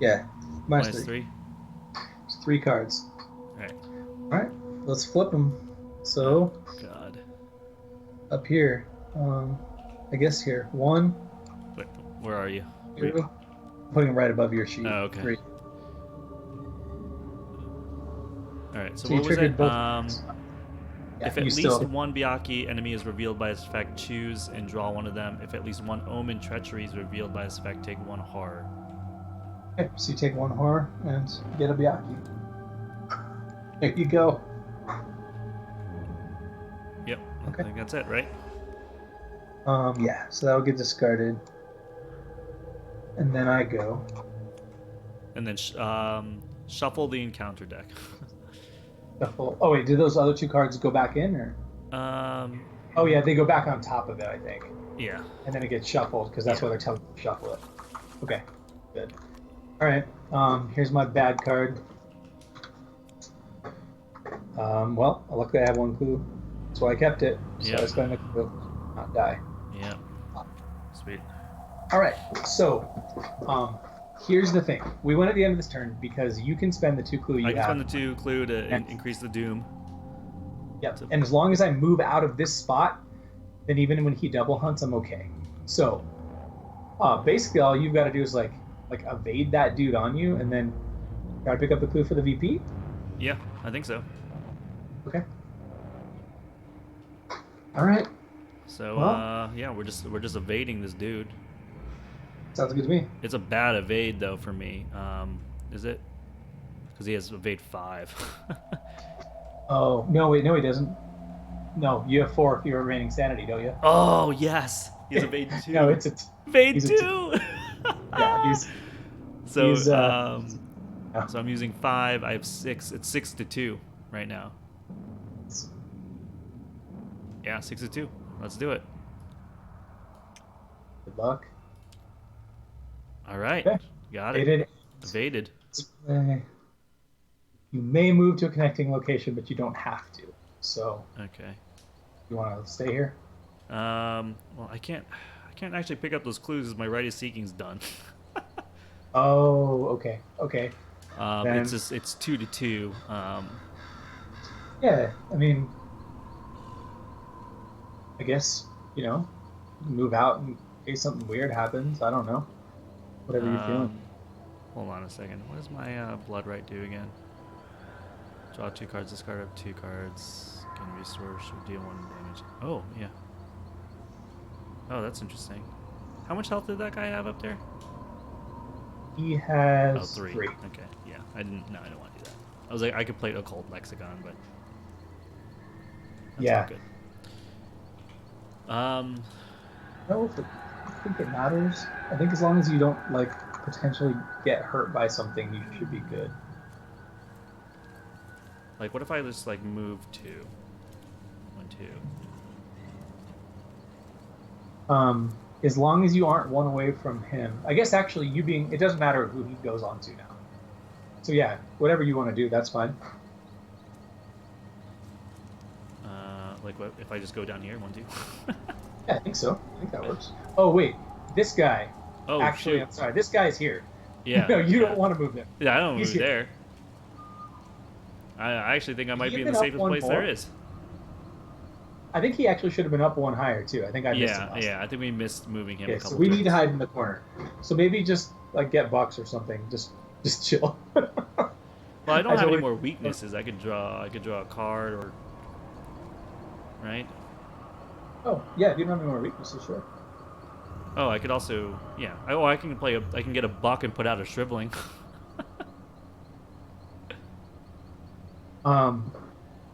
Yeah, minus Minus three. 3. It's 3 cards. All right. All right, let's flip them. So God. up here, I guess here 1. Wait, where are you? 2. I'm putting them right above your sheet. Oh, okay. 3. All right. So So you what was triggered it? both. Yeah, If at you least still. one Byakuya enemy is revealed by its effect, choose and draw one of them. If at least one Omen Treachery is revealed by its effect, take 1 horror. Okay, so you take 1 horror and get a Byakuya. There you go. Yep. Okay. I think that's it, right? Yeah, so that'll get discarded. And then I go. And then shuffle the encounter deck. Shuffle. Oh wait, do those other 2 cards go back in or? Oh yeah, they go back on top of it, I think. Yeah. And then it gets shuffled because that's why they're telling you to shuffle it. Okay, good. All right. Here's my bad card. Well, luckily I have 1 clue, so I kept it. So Yeah. I spent a clue, not die. Yeah. Sweet. All right. So, here's the thing. We went at the end of this turn because you can spend the 2 clue you I can have. spend the 2 clue to increase the doom. Yep. And as long as I move out of this spot, then even when he double hunts, I'm okay. So, basically, all you've got to do is like evade that dude on you, and then try to pick up the clue for the VP. Yeah, I think so. Okay. All right. So Well- yeah, we're just evading this dude. Sounds good to me. It's a bad evade though for me. Is it? Because he has evade 5. Oh no! Wait, no, he doesn't. No, you have 4 if you're remaining sanity, don't you? Oh yes, he's evade 2. No, it's a. evade he's 2. Yeah, he's. So he's, yeah. so I'm using 5. I have 6. It's 6-2 right now. Yeah, 6-2. Let's do it. Good luck. All right, Okay. got it. Evaded. Evaded. You may move to a connecting location, but you don't have to. So, Okay. you want to stay here? Well, I can't actually pick up those clues as my Rite of Seeking's done. Oh, okay, okay. Then- It's 2-2. Yeah, I mean, I guess, move out in case something weird happens. I don't know. Whatever you're feeling. Hold on a second. What does my Blood Right do again? Draw 2 cards, discard up 2 cards. Can restore, should deal 1 damage. Oh, yeah. Oh, that's interesting. How much health did that guy have up there? He has Oh, 3. 3. Okay, yeah. I don't want to do that. I was like, I could play Occult Lexicon, but that's Yeah. all good. No, I think it matters. I think as long as you don't, potentially get hurt by something, you should be good. Like, what if I just, move 2? 1, 2. As long as you aren't 1 away from him. I guess actually it doesn't matter who he goes on to now. So yeah, whatever you want to do, that's fine. Like, what if I just go down here? 1, 2? Yeah, I think so. I think that works. Oh wait, this guy. Oh, Actually, shoot. I'm sorry. This guy's here. Yeah. No, you yeah. don't want to move him. Yeah, I don't He's move here. there. I actually think I might be in been the up safest 1 place more? there is. I think he actually should have been up 1 higher too. I think I missed him Yeah, last yeah. I think we missed moving him time. a Okay, couple so we need to turns. hide in the corner. So maybe just get bucks or something. Just chill. Well, I don't I have any totally- more weaknesses. I could draw a card or right. Oh yeah, if you don't have any more weaknesses, sure. Oh, I could also I can get a buck and put out a shriveling.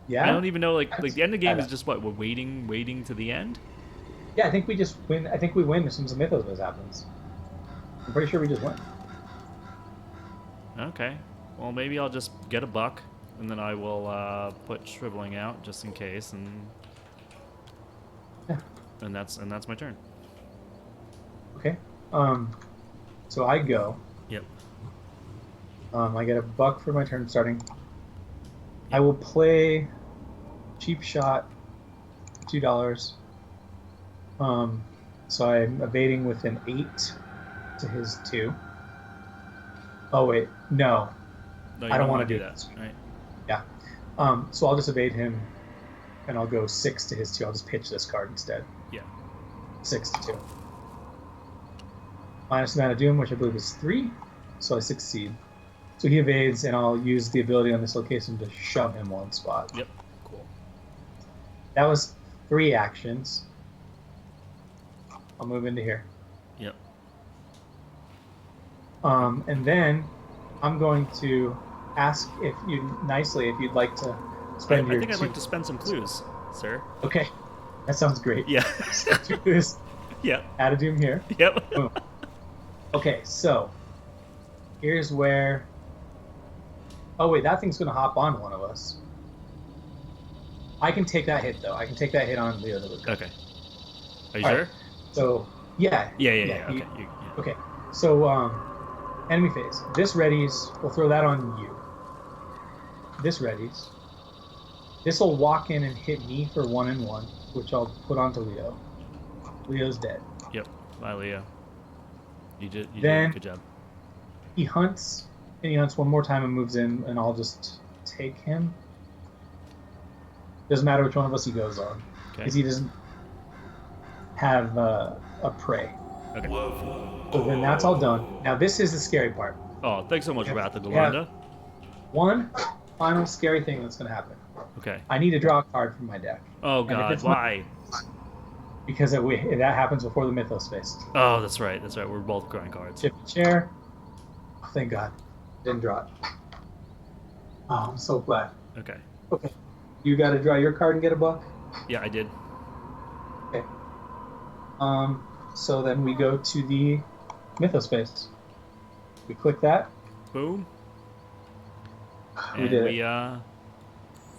Yeah. I don't even know like the end of the game I- is just what we're waiting to the end. Yeah, I think we just win. I think we win as soon as the Mythos happens. I'm pretty sure we just win. Okay. Well, maybe I'll just get a buck and then I will put shriveling out just in case Yeah. and that's my turn. Okay. So I go. Yep. I get a buck for my turn starting. I will play cheap shot, $2. So I'm evading with an 8 to his 2. Oh wait, no. No, I don't want to do do that. Right. Yeah. So I'll just evade him, and I'll go 6 to his 2. I'll just pitch this card instead. Yeah. 6 to 2. Minus amount of doom, which I believe is 3, so I succeed. So he evades, and I'll use the ability on this location to shove him one spot. Yep. Cool. That was 3 actions. I'll move into here. Yep. And then I'm going to ask if you'd like to spend your. I think I'd like to spend some clues, sir. Okay, that sounds great. Yeah. 2 clues. Yeah. Add a doom here. Yep. Boom. Okay, so here's where. Oh wait, that thing's gonna hop on one of us. I can take that hit though. I can take that hit on the other one. Okay. Are you All sure? right. So yeah. Yeah. Okay. Okay. So enemy phase. This readies. We'll throw that on you. This readies. This will walk in and hit me for 1 and 1, which I'll put onto Leo. Leo's dead. Yep. Bye, Leo. You did. Good job. He hunts, and he hunts one more time and moves in, and I'll just take him. Doesn't matter which one of us he goes on, because he doesn't have a prey. Okay. So then that's all done. Now this is the scary part. Oh, thanks so much, Wrath of Delanda. One final scary thing that's going to happen. Okay. I need to draw a card from my deck. Oh God, why? Because that happens before the Mythos phase. Oh, that's right. We're both drawing cards. Chip the chair. Oh, thank God. Didn't draw it. Oh, I'm so glad. Okay. Okay. You got to draw your card and get a buck? Yeah, I did. Okay. So then we go to the Mythos phase. We click that. Boom. We did it.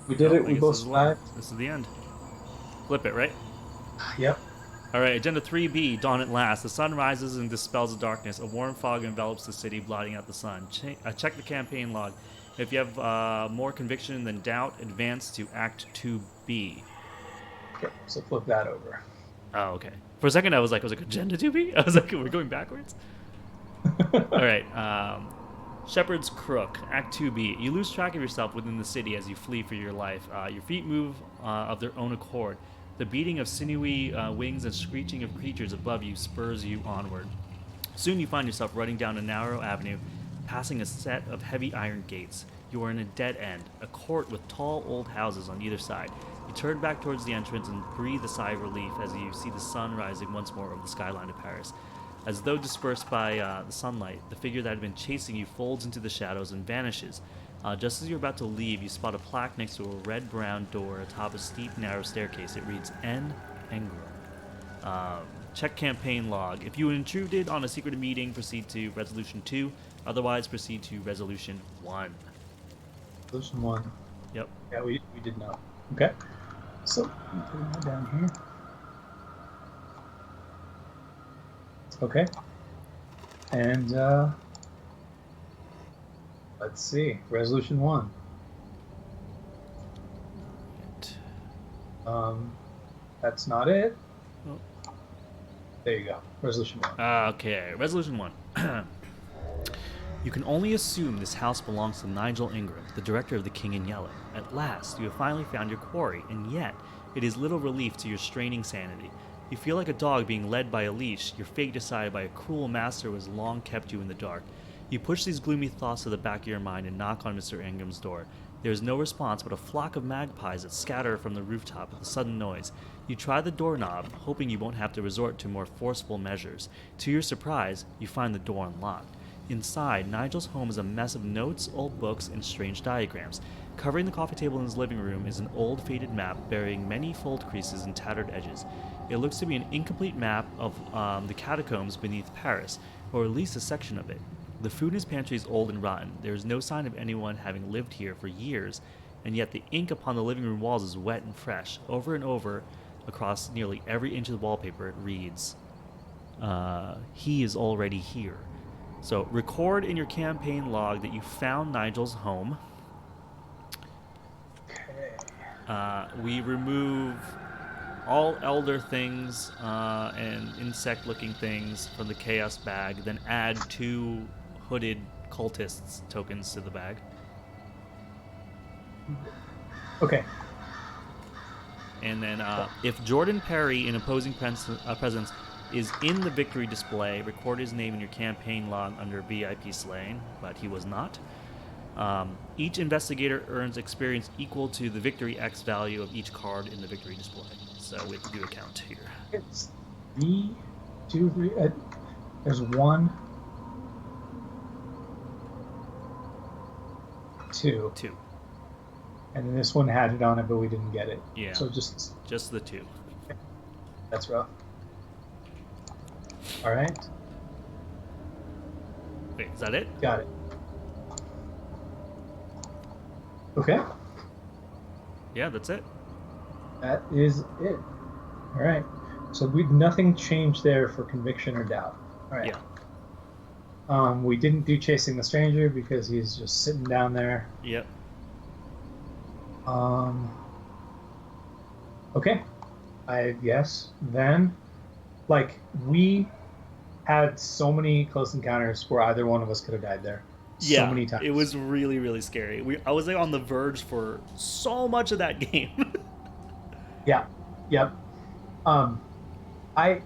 We did it. We both survived. This is the end. Flip it, right? Yep. All right, Agenda 3B, Dawn at Last. The sun rises and dispels the darkness. A warm fog envelops the city, blotting out the sun. Check the campaign log. If you have more conviction than doubt, advance to Act 2B. Okay, so flip that over. Oh, okay. For a second, I was like, Agenda 2B? I was like, we're going backwards? All right. Shepherd's Crook, Act 2B. You lose track of yourself within the city as you flee for your life. Your feet move of their own accord. The beating of sinewy wings and screeching of creatures above you spurs you onward. Soon you find yourself running down a narrow avenue, passing a set of heavy iron gates. You are in a dead end, a court with tall old houses on either side. You turn back towards the entrance and breathe a sigh of relief as you see the sun rising once more over the skyline of Paris. As though dispersed by the sunlight, the figure that had been chasing you folds into the shadows and vanishes. Just as you're about to leave, you spot a plaque next to a red-brown door atop a steep, narrow staircase. It reads, N. Engram. Check campaign log. If you intruded on a secret meeting, proceed to Resolution 2. Otherwise, proceed to Resolution 1. Resolution 1. Yep. Yeah, we did know. Okay. So, I'm putting that down here. Okay. And, let's see. Resolution 1. That's not it. Oh. There you go. Resolution 1. Okay, Resolution 1. You can only assume this house belongs to Nigel Ingram, the director of the King in Yellow. At last, you have finally found your quarry, and yet, it is little relief to your straining sanity. You feel like a dog being led by a leash, your fate decided by a cruel master who has long kept you in the dark. You push these gloomy thoughts to the back of your mind and knock on Mr. Ingram's door. There is no response but a flock of magpies that scatter from the rooftop with a sudden noise. You try the doorknob, hoping you won't have to resort to more forceful measures. To your surprise, you find the door unlocked. Inside, Nigel's home is a mess of notes, old books, and strange diagrams. Covering the coffee table in his living room is an old faded map bearing many fold creases and tattered edges. It looks to be an incomplete map of the catacombs beneath Paris, or at least a section of it. The food in his pantry is old and rotten. There is no sign of anyone having lived here for years, and yet the ink upon the living room walls is wet and fresh. Over and over, across nearly every inch of the wallpaper, it reads, he is already here. So record in your campaign log that you found Nigel's home. We remove all elder things and insect-looking things from the chaos bag, then add 2 hooded cultists tokens to the bag. Okay. And then if Jordan Perry in opposing presence is in the victory display, record his name in your campaign log under VIP slain, but he was not. Each investigator earns experience equal to the victory X value of each card in the victory display. So we have to do a count here. It's 3, 2, 3. There's 1, 2. 2. And then this one had it on it, but we didn't get it. Yeah. So just the 2. That's rough. All right. Wait, is that it? Got it. Okay. Yeah, that's it. That is it. All right. So nothing changed there for conviction or doubt. All right. Yeah. We didn't do chasing the stranger because he's just sitting down there. Yep. Okay. I guess then, like, we had so many close encounters where either one of us could have died there. Yeah, so many times. It was really, really scary. I was like on the verge for so much of that game. Yeah. Yep. I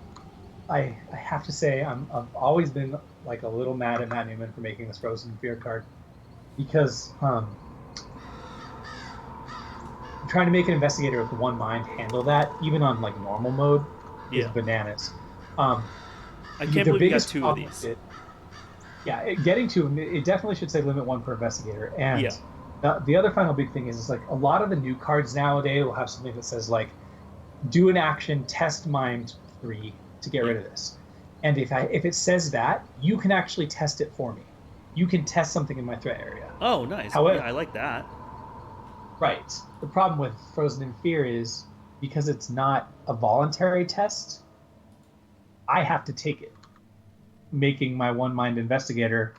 have to say I've always been like a little mad at Matt Newman for making this Frozen Fear card because trying to make an investigator with 1 mind handle that even on like normal mode is bananas. I can't believe you got 2 of these. Getting to them, it definitely should say limit 1 per investigator. And the other final big thing is like a lot of the new cards nowadays will have something that says like, do an action, test mind 3 to get rid of this. And if it says that, you can actually test it for me. You can test something in my threat area. Oh, nice. However, I like that. Right. The problem with Frozen in Fear is because it's not a voluntary test, I have to take it, making my 1 mind investigator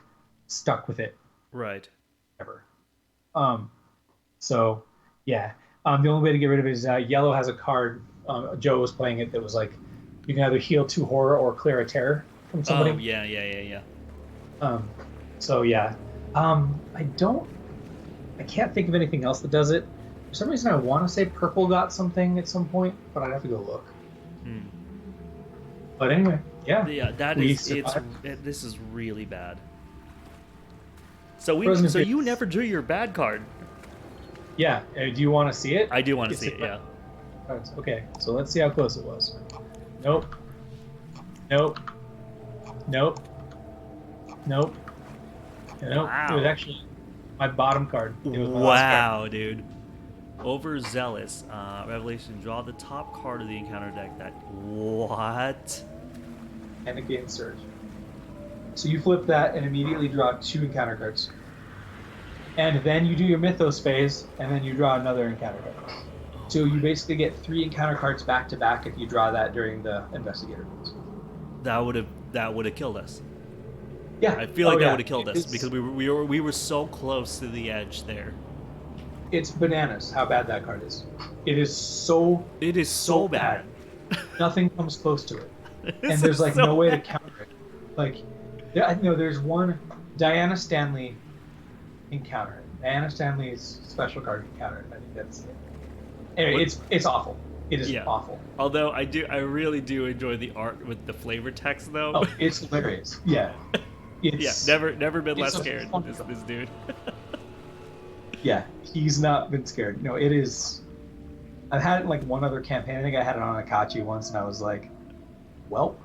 stuck with it. Right. Ever. So, yeah. The only way to get rid of it is yellow has a card. Joe was playing it that was like, you can either heal 2 horror or clear a terror from somebody. Oh, yeah. So, yeah. I can't think of anything else that does it. For some reason, I want to say purple got something at some point, but I'd have to go look. But anyway, yeah. Yeah, this is really bad. So you never drew your bad card. Yeah. Do you want to see it? I do want to see it. Yeah. Okay. So let's see how close it was. Nope. Wow. It was actually my bottom card. It was my last Wow, card. dude. Overzealous. Revelation. Draw the top card of the encounter deck. What? And a game surge. So you flip that and immediately draw 2 encounter cards. And then you do your Mythos phase, and then you draw another encounter card. So you basically get 3 encounter cards back to back if you draw that during the investigator phase. That would have killed us. Yeah, I feel like that would have killed us because we were so close to the edge there. It's bananas how bad that card is. It is so bad. Nothing comes close to it. And there's like no way to counter it. Like, there's one Diana Stanley encounter. Diana Stanley's special card encounter. I think that's it. Anyway, it's awful. It is awful. Although I really do enjoy the art with the flavor text though. Oh, it's hilarious. Yeah. Never been less scared. This dude. Yeah, he's not been scared. No, it is. I've had it in like one other campaign. I think I had it on Akachi once, and I was like, well,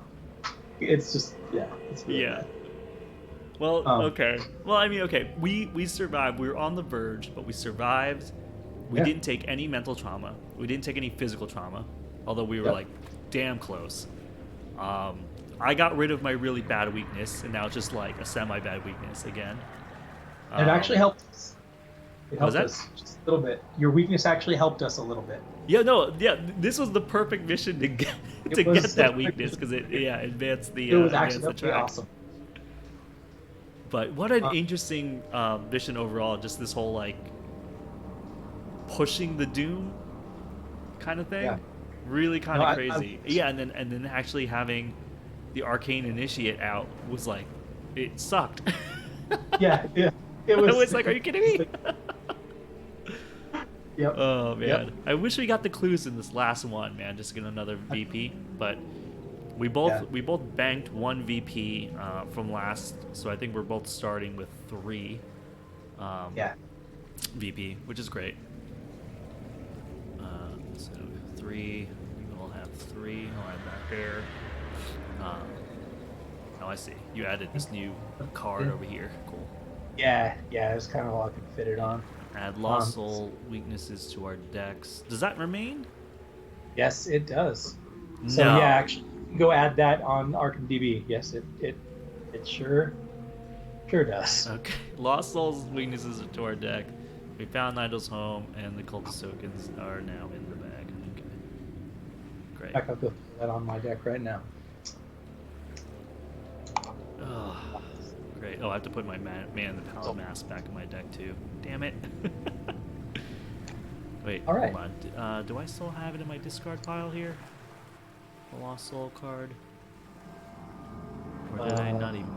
it's just, it's really bad. Well, okay. Well, I mean, okay. We survived. We were on the verge, but we survived. We didn't take any mental trauma. We didn't take any physical trauma, although we were like damn close. I got rid of my really bad weakness, and now it's just like a semi-bad weakness again. It actually helped us. It helped that? us just a little bit. Your weakness actually helped us a little bit. This was the perfect mission to get that weakness because it advanced the. It was actually actually awesome. But what an interesting mission overall! Just this whole like pushing the doom kind of thing. Yeah. Really kind of No, crazy. Yeah, and then actually having the Arcane Initiate out was like, it sucked. Yeah. It I was. was like, are you kidding me? Yep. Oh man, Yep. I wish we got the clues in this last one, man. Just get another VP, but we both banked one VP from last, so I think we're both starting with 3 VP, which is great. So 3, we'll have 3. I'll add that there. Oh, I see. You added this new card over here. Cool. Yeah. It was kind of all I could fit it on. Add Lost Soul weaknesses to our decks. Does that remain? Yes, it does. So No. yeah, actually, go add that on Arkham DB. Yes, it sure does. Okay. Lost Soul's weaknesses to our deck. We found Nigel's home, and the Cultist tokens are now in the bag. Okay. Great. In fact, I'll go put that on my deck right now. Oh, great. Oh, I have to put my man the Paladin Mask back in my deck too. Damn it. Wait, All right. hold on. Do I still have it in my discard pile here? The Lost Soul card? Or did I not even...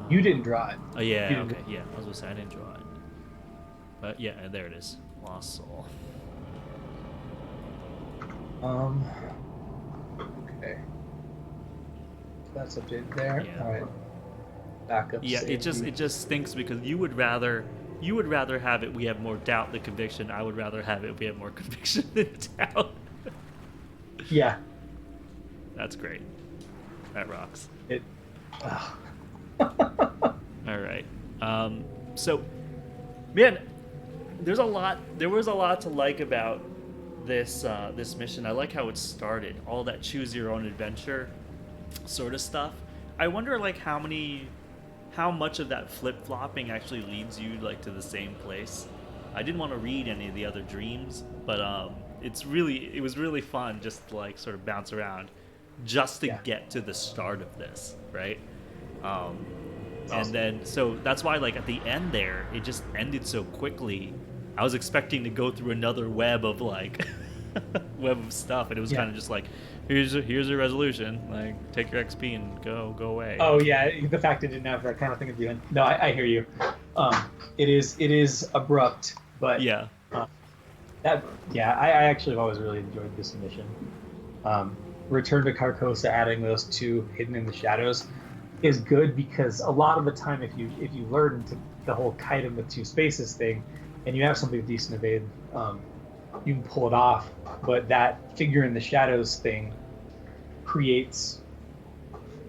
You didn't draw it. Oh, yeah, You didn't okay, yeah. I was going to say I didn't draw it. But yeah, there it is. Lost Soul. Okay. That's updated there. Yeah. All right. Backup. Yeah, it just stinks because you would rather have it we have more doubt than conviction. I would rather have it we have more conviction than doubt. Yeah. That's great. That rocks. It. All right. So, man, there was a lot to like about this this mission. I like how it started. All that choose your own adventure sort of stuff. I wonder like how much of that flip-flopping actually leads you like to the same place. I didn't want to read any of the other dreams, but it was really fun just to like sort of bounce around just to get to the start of this, right? And then so that's why like at the end there it just ended so quickly. I was expecting to go through another web of like web of stuff, and it was kind of just like here's a resolution, like take your XP and go away. Oh yeah, the fact it didn't have that kind of thing at the end. No, I hear you. It is abrupt, but I actually have always really enjoyed this mission. Return to Carcosa, adding those 2 hidden in the shadows, is good because a lot of the time, if you learn to the whole kite in the 2 spaces thing, and you have something decent evade, you can pull it off. But that figure in the shadows thing creates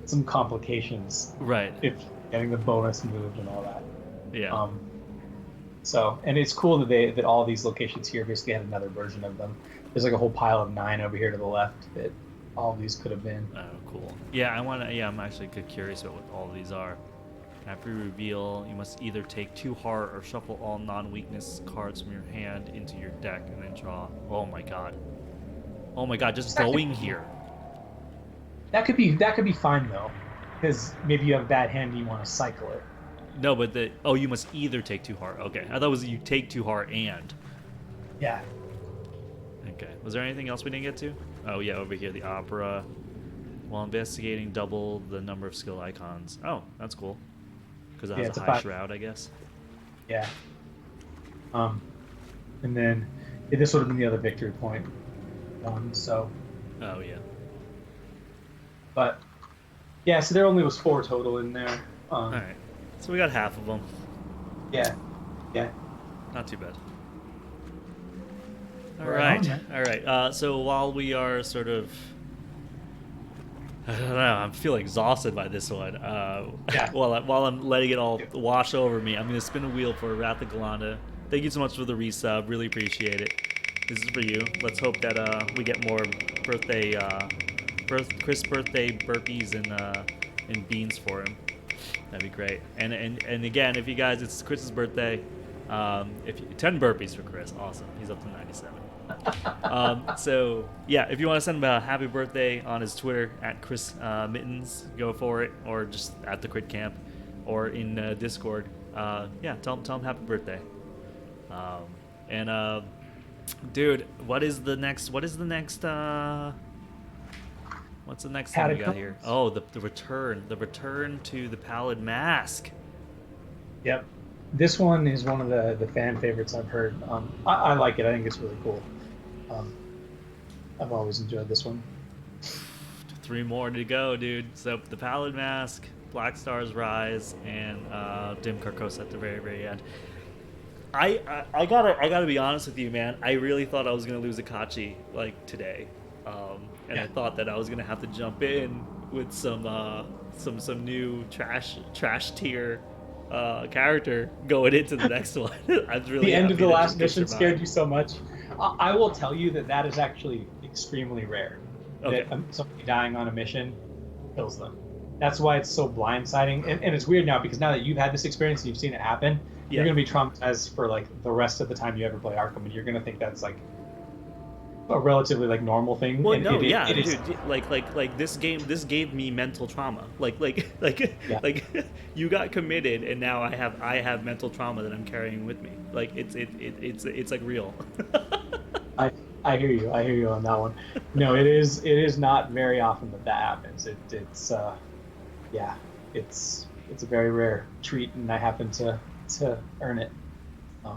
some complications, right? If getting the bonus moved and all that. Yeah. So, and it's cool that all these locations here basically had another version of them. There's like a whole pile of 9 over here to the left that all of these could have been. Oh, cool. Yeah, I'm actually curious about what all of these are. After you reveal, you must either take 2 heart or shuffle all non-weakness cards from your hand into your deck and then draw. Oh my god, just going here. That could be fine though, because maybe you have a bad hand and you want to cycle it. No, but you must either take 2 heart. Okay, I thought it was you take 2 heart and. Yeah. Okay. Was there anything else we didn't get to? Oh yeah, over here the opera. While investigating, double the number of skill icons. Oh, that's cool. Because it has a high shroud, I guess. Yeah. And then this would have been the other victory point one. So. Oh yeah. But yeah, so there only was 4 total in there. All right. So we got half of them. Yeah. Not too bad. All right. So while we are sort of, I don't know, I feel exhausted by this one. While I'm letting it all wash over me, I'm going to spin a wheel for Wrath of Galanda. Thank you so much for the resub. Really appreciate it. This is for you. Let's hope that we get more Chris birthday burpees and beans for him. That'd be great. And again, if you guys, it's Chris's birthday. 10 burpees for Chris. Awesome. He's up to 97. So yeah, if you want to send him a happy birthday on his Twitter at Chris Mittens, go for it, or just at the Crit Camp, or in Discord. Tell him happy birthday. Dude, what is the next? What's the next thing we got here? Oh, the return to the Pallid Mask. Yep. This one is one of the fan favorites I've heard. I like it. I think it's really cool. I've always enjoyed this one. 3 more to go, dude. So the Pallid Mask, Black Star's Rise, and Dim Carcosa at the very, very end. I gotta be honest with you, man. I really thought I was gonna lose Akachi like today, and I thought that I was gonna have to jump in with some new trash tier character going into the next one. I was really the end of the last mission survive. scared you so much. I will tell you that is actually extremely rare. Okay. That somebody dying on a mission kills them. That's why it's so blindsiding, and it's weird now because now that you've had this experience and you've seen it happen, you're gonna be traumatized for like the rest of the time you ever play Arkham, and you're gonna think that's like a relatively like normal thing. Well, and no, it dude, is. like this gave me mental trauma. Like you got committed, and now I have mental trauma that I'm carrying with me. Like it's like real. I hear you on that one. No, it is not very often that happens. It's a very rare treat, and I happen to earn it.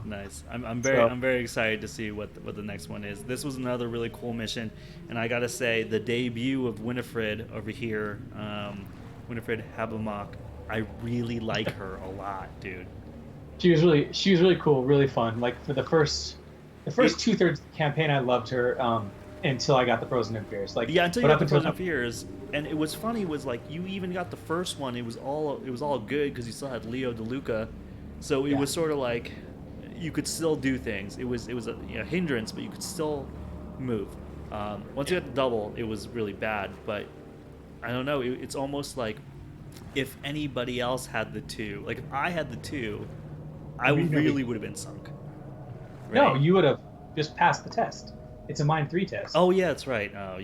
Nice. I'm very excited to see what the next one is. This was another really cool mission, and I gotta say the debut of Winifred over here, Winifred Habermock. I really like her a lot, dude. She was really cool, really fun. Like for the first 2/3 of the campaign, I loved her until I got the Frozen and Fears. Like until you got the Frozen and Fears. And it was funny was like you even got the first one. It was all good because you still had Leo DeLuca, so it was sort of like you could still do things. It was a hindrance, but you could still move. Once you got the double, it was really bad. But I don't know. It's almost like if anybody else had the 2, like if I had the 2, I really would have been sunk. Right? No, you would have just passed the test. It's a Mind 3 test. Oh yeah, that's right. I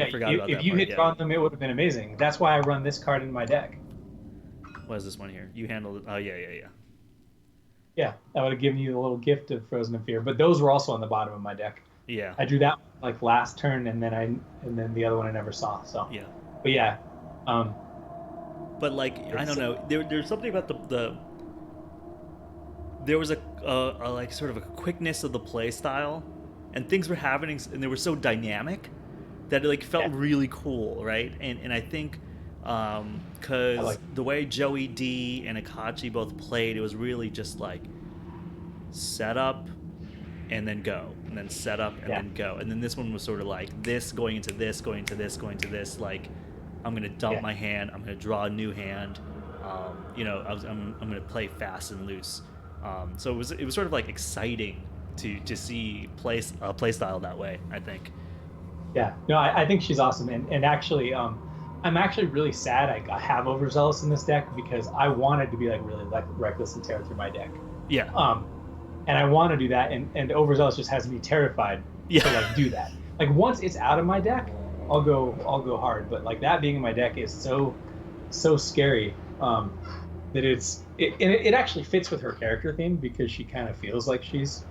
forgot about that. If you part, had drawn them, it would have been amazing. That's why I run this card in my deck. What is this one here? You handled it. Oh yeah. Yeah, that would have given you a little gift of Frozen in Fear. But those were also on the bottom of my deck. Yeah. I drew that like last turn, and then the other one I never saw. So yeah. But yeah. But like I don't know. There's something about the there was a like sort of a quickness of the play style, and things were happening, and they were so dynamic that it like felt really cool, right? And I think because the way Joey D and Akachi both played, it was really just like set up and then go, and then set up and then go, and then this one was sort of like this going into this, going into this, going to this. Like I'm gonna dump my hand, I'm gonna draw a new hand. I'm gonna play fast and loose. So it was sort of like exciting to see play style that way, I think. Yeah, no, I think she's awesome, and actually, I'm actually really sad I have Overzealous in this deck because I wanted to be like really like reckless and tear through my deck. Yeah. And I want to do that, and Overzealous just has me terrified to like do that. Like once it's out of my deck, I'll go hard, but like that being in my deck is so scary that it actually fits with her character theme because she kind of feels like she's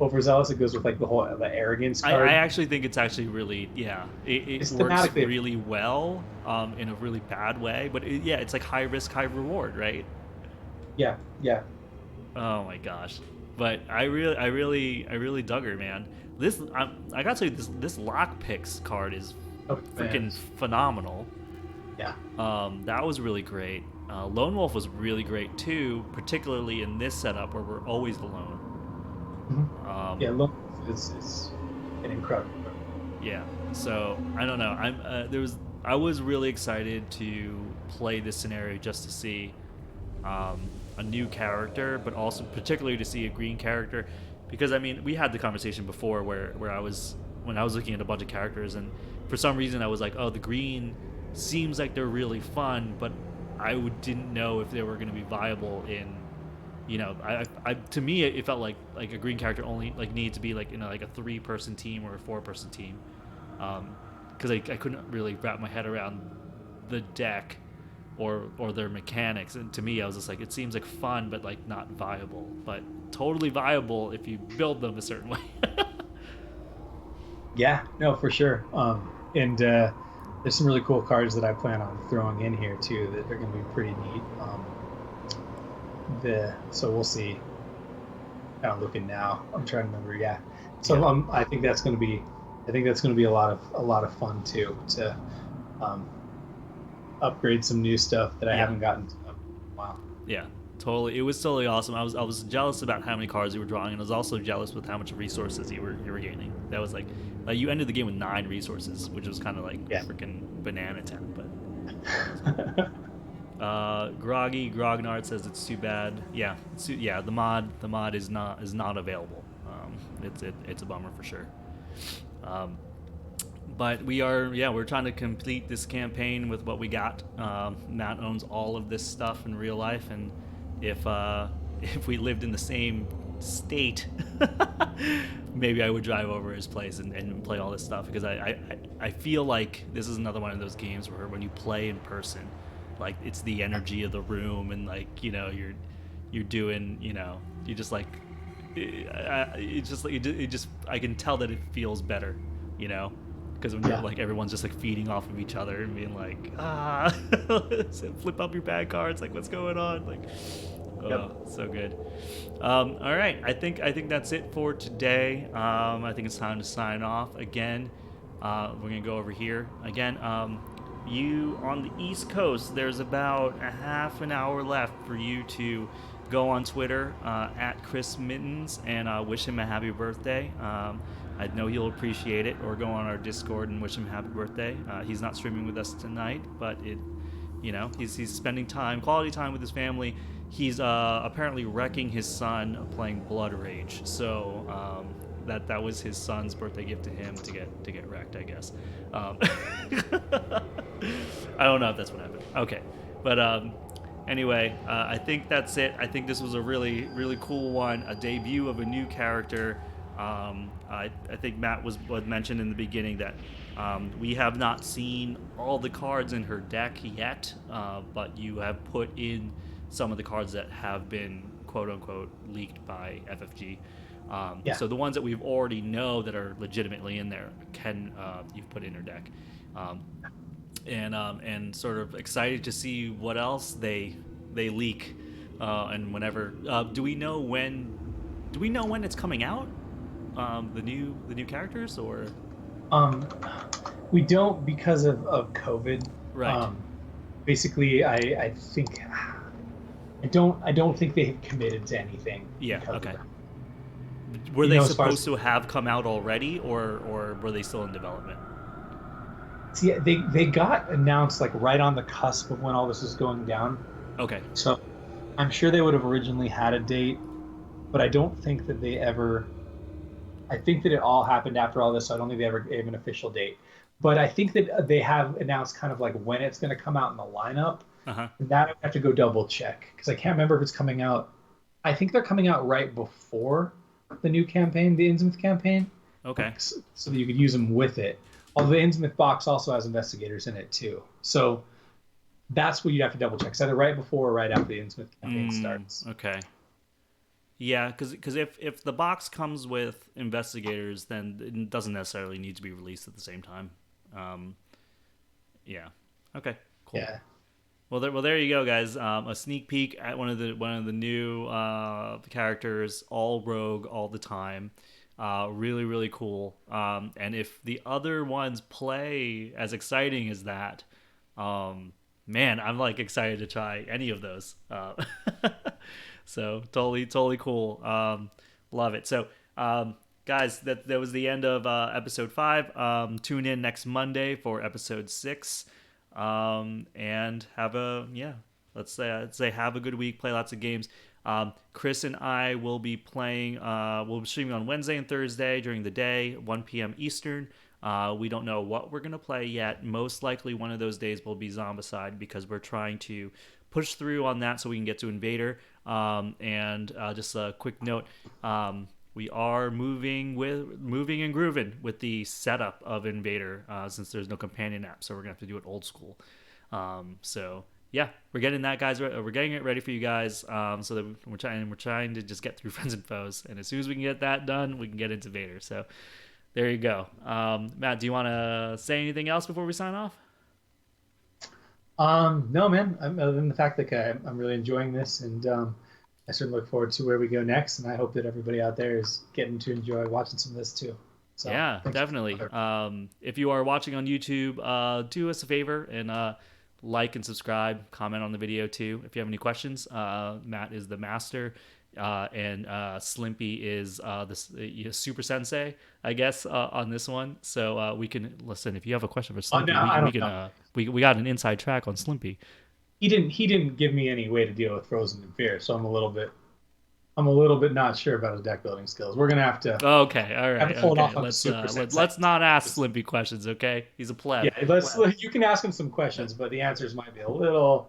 overzealous. It goes with like the arrogance card. I actually think it's actually really it works really well in a really bad way, but it's like high risk, high reward, right? Yeah. Oh my gosh. But I really dug her, man. This I gotta tell you, this Lockpicks card is freaking phenomenal. Yeah. That was really great. Lone Wolf was really great too, particularly in this setup where we're always alone. Mm-hmm. Lone Wolf is an incredible card. Yeah. So I don't know. I was really excited to play this scenario just to see a new character, but also particularly to see a green character, because I mean we had the conversation before where when I was looking at a bunch of characters, and for some reason I was like, oh, the green seems like they're really fun, but I didn't know if they were going to be viable in, I to me it felt like a green character only like needed to be like in like a 3-person team or a 4-person team, because I couldn't really wrap my head around the deck or their mechanics, and to me I was just like, it seems like fun but like not viable, but totally viable if you build them a certain way. Yeah, no, for sure. And there's some really cool cards that I plan on throwing in here too that are going to be pretty neat. The so we'll see. Kind of looking now. I'm trying to remember. Yeah. So Yeah. I think that's going to be, a lot of fun too to um, upgrade some new stuff that I Yeah. haven't gotten to. Wow. Yeah, totally. It was totally awesome. I was jealous about how many cards you were drawing, and I was also jealous with how much resources you were gaining. That was like you ended the game with 9 resources, which was kind of like Yeah. freaking banana town. But Groggy Grognard says it's too bad. Yeah, yeah. The mod is not available. It's a bummer for sure. Um, but we're trying to complete this campaign with what we got. Matt owns all of this stuff in real life, and if if we lived in the same state, maybe I would drive over his place and play all this stuff, because I feel like this is another one of those games where when you play in person, like it's the energy of the room, and like you're doing, you just like it's just like it just I can tell that it feels better, you know, because when you're Yeah. like everyone's just like feeding off of each other and being like flip up your bad cards, like what's going on, like Yep. oh, so good. All right, I think that's it for today. I think it's time to sign off again. We're gonna go over here again. You on the East Coast, there's about a half an hour left for you to go on Twitter at Chris Mittens and wish him a happy birthday. I know he'll appreciate it. Or go on our Discord and wish him a happy birthday. He's not streaming with us tonight, but he's spending quality time with his family. He's apparently wrecking his son playing Blood Rage. So that was his son's birthday gift to him, to get wrecked, I guess. I don't know if that's what happened. Okay, but anyway, I think that's it. I think this was a really, really cool one, a debut of a new character. I think Matt was mentioned in the beginning that we have not seen all the cards in her deck yet, but you have put in some of the cards that have been quote unquote leaked by FFG. Yeah. So the ones that we've already know that are legitimately in there you've put in her deck. And sort of excited to see what else they leak, and whenever. Do we know when? Do we know when it's coming out? The new characters, or Um, we don't, because of COVID. right? Basically, I think I don't think they have committed to anything Yeah. because of Okay. that. Were they As far supposed as, to have come out already, or were they still in development? see, they got announced like right on the cusp of when all this was going down. Okay. So I'm sure they would have originally had a date, but I don't think that they ever. I think that it all happened after all this, so I don't think they ever gave an official date. But I think that they have announced kind of like when it's going to come out in the lineup. Uh huh. And that I have to go double check because I can't remember if it's coming out. I think they're coming out right before the new campaign, the Innsmouth campaign, Okay. like, so that you could use them with it. Although the Innsmouth box also has investigators in it too, so that's what you have to double check. It's either right before or right after the Innsmouth campaign starts. Okay. Yeah, because if the box comes with investigators, then it doesn't necessarily need to be released at the same time. Um, yeah. Okay. Cool. Yeah, Well, there you go, guys. A sneak peek at one of the new characters, all rogue, all the time. Really, really cool. And if the other ones play as exciting as that, man, I'm like excited to try any of those. So totally, totally cool. Love it. So, guys, that was the end of episode 5. Tune in next Monday for episode 6. And let's say have a good week. Play lots of games. Chris and I will be playing. We'll be streaming on Wednesday and Thursday during the day, 1 p.m. Eastern. We don't know what we're gonna play yet. Most likely, one of those days will be Zombicide, because we're trying to push through on that so we can get to Invader. And just a quick note. We are moving and grooving with the setup of Invader, since there's no companion app, so we're gonna have to do it old school. So yeah, we're getting that, guys. We're getting it ready for you guys, so that we're trying to just get through Friends and Foes, and as soon as we can get that done, we can get into Vader. So There you go. Matt, do you want to say anything else before we sign off? No, man. Other than the fact that I'm really enjoying this, and I certainly look forward to where we go next. And I hope that everybody out there is getting to enjoy watching some of this too. So, yeah, definitely. If you are watching on YouTube, do us a favor and like and subscribe, comment on the video too. If you have any questions, Matt is the master, and Slimpy is the super sensei, I guess, on this one. So we can listen. If you have a question for Slimpy, we got an inside track on Slimpy. He didn't give me any way to deal with Frozen in Fear, so I'm a little bit not sure about his deck building skills. We're gonna have to. Okay, all right. Okay. Let's not ask Slimpy questions. Okay, he's a pleb. Yeah, you can ask him some questions, but the answers might be a little.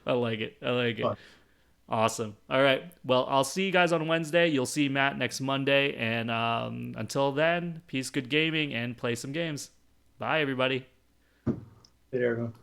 I like it. Awesome. All right. Well, I'll see you guys on Wednesday. You'll see Matt next Monday, and until then, peace, good gaming, and play some games. Bye, everybody. Later, everyone.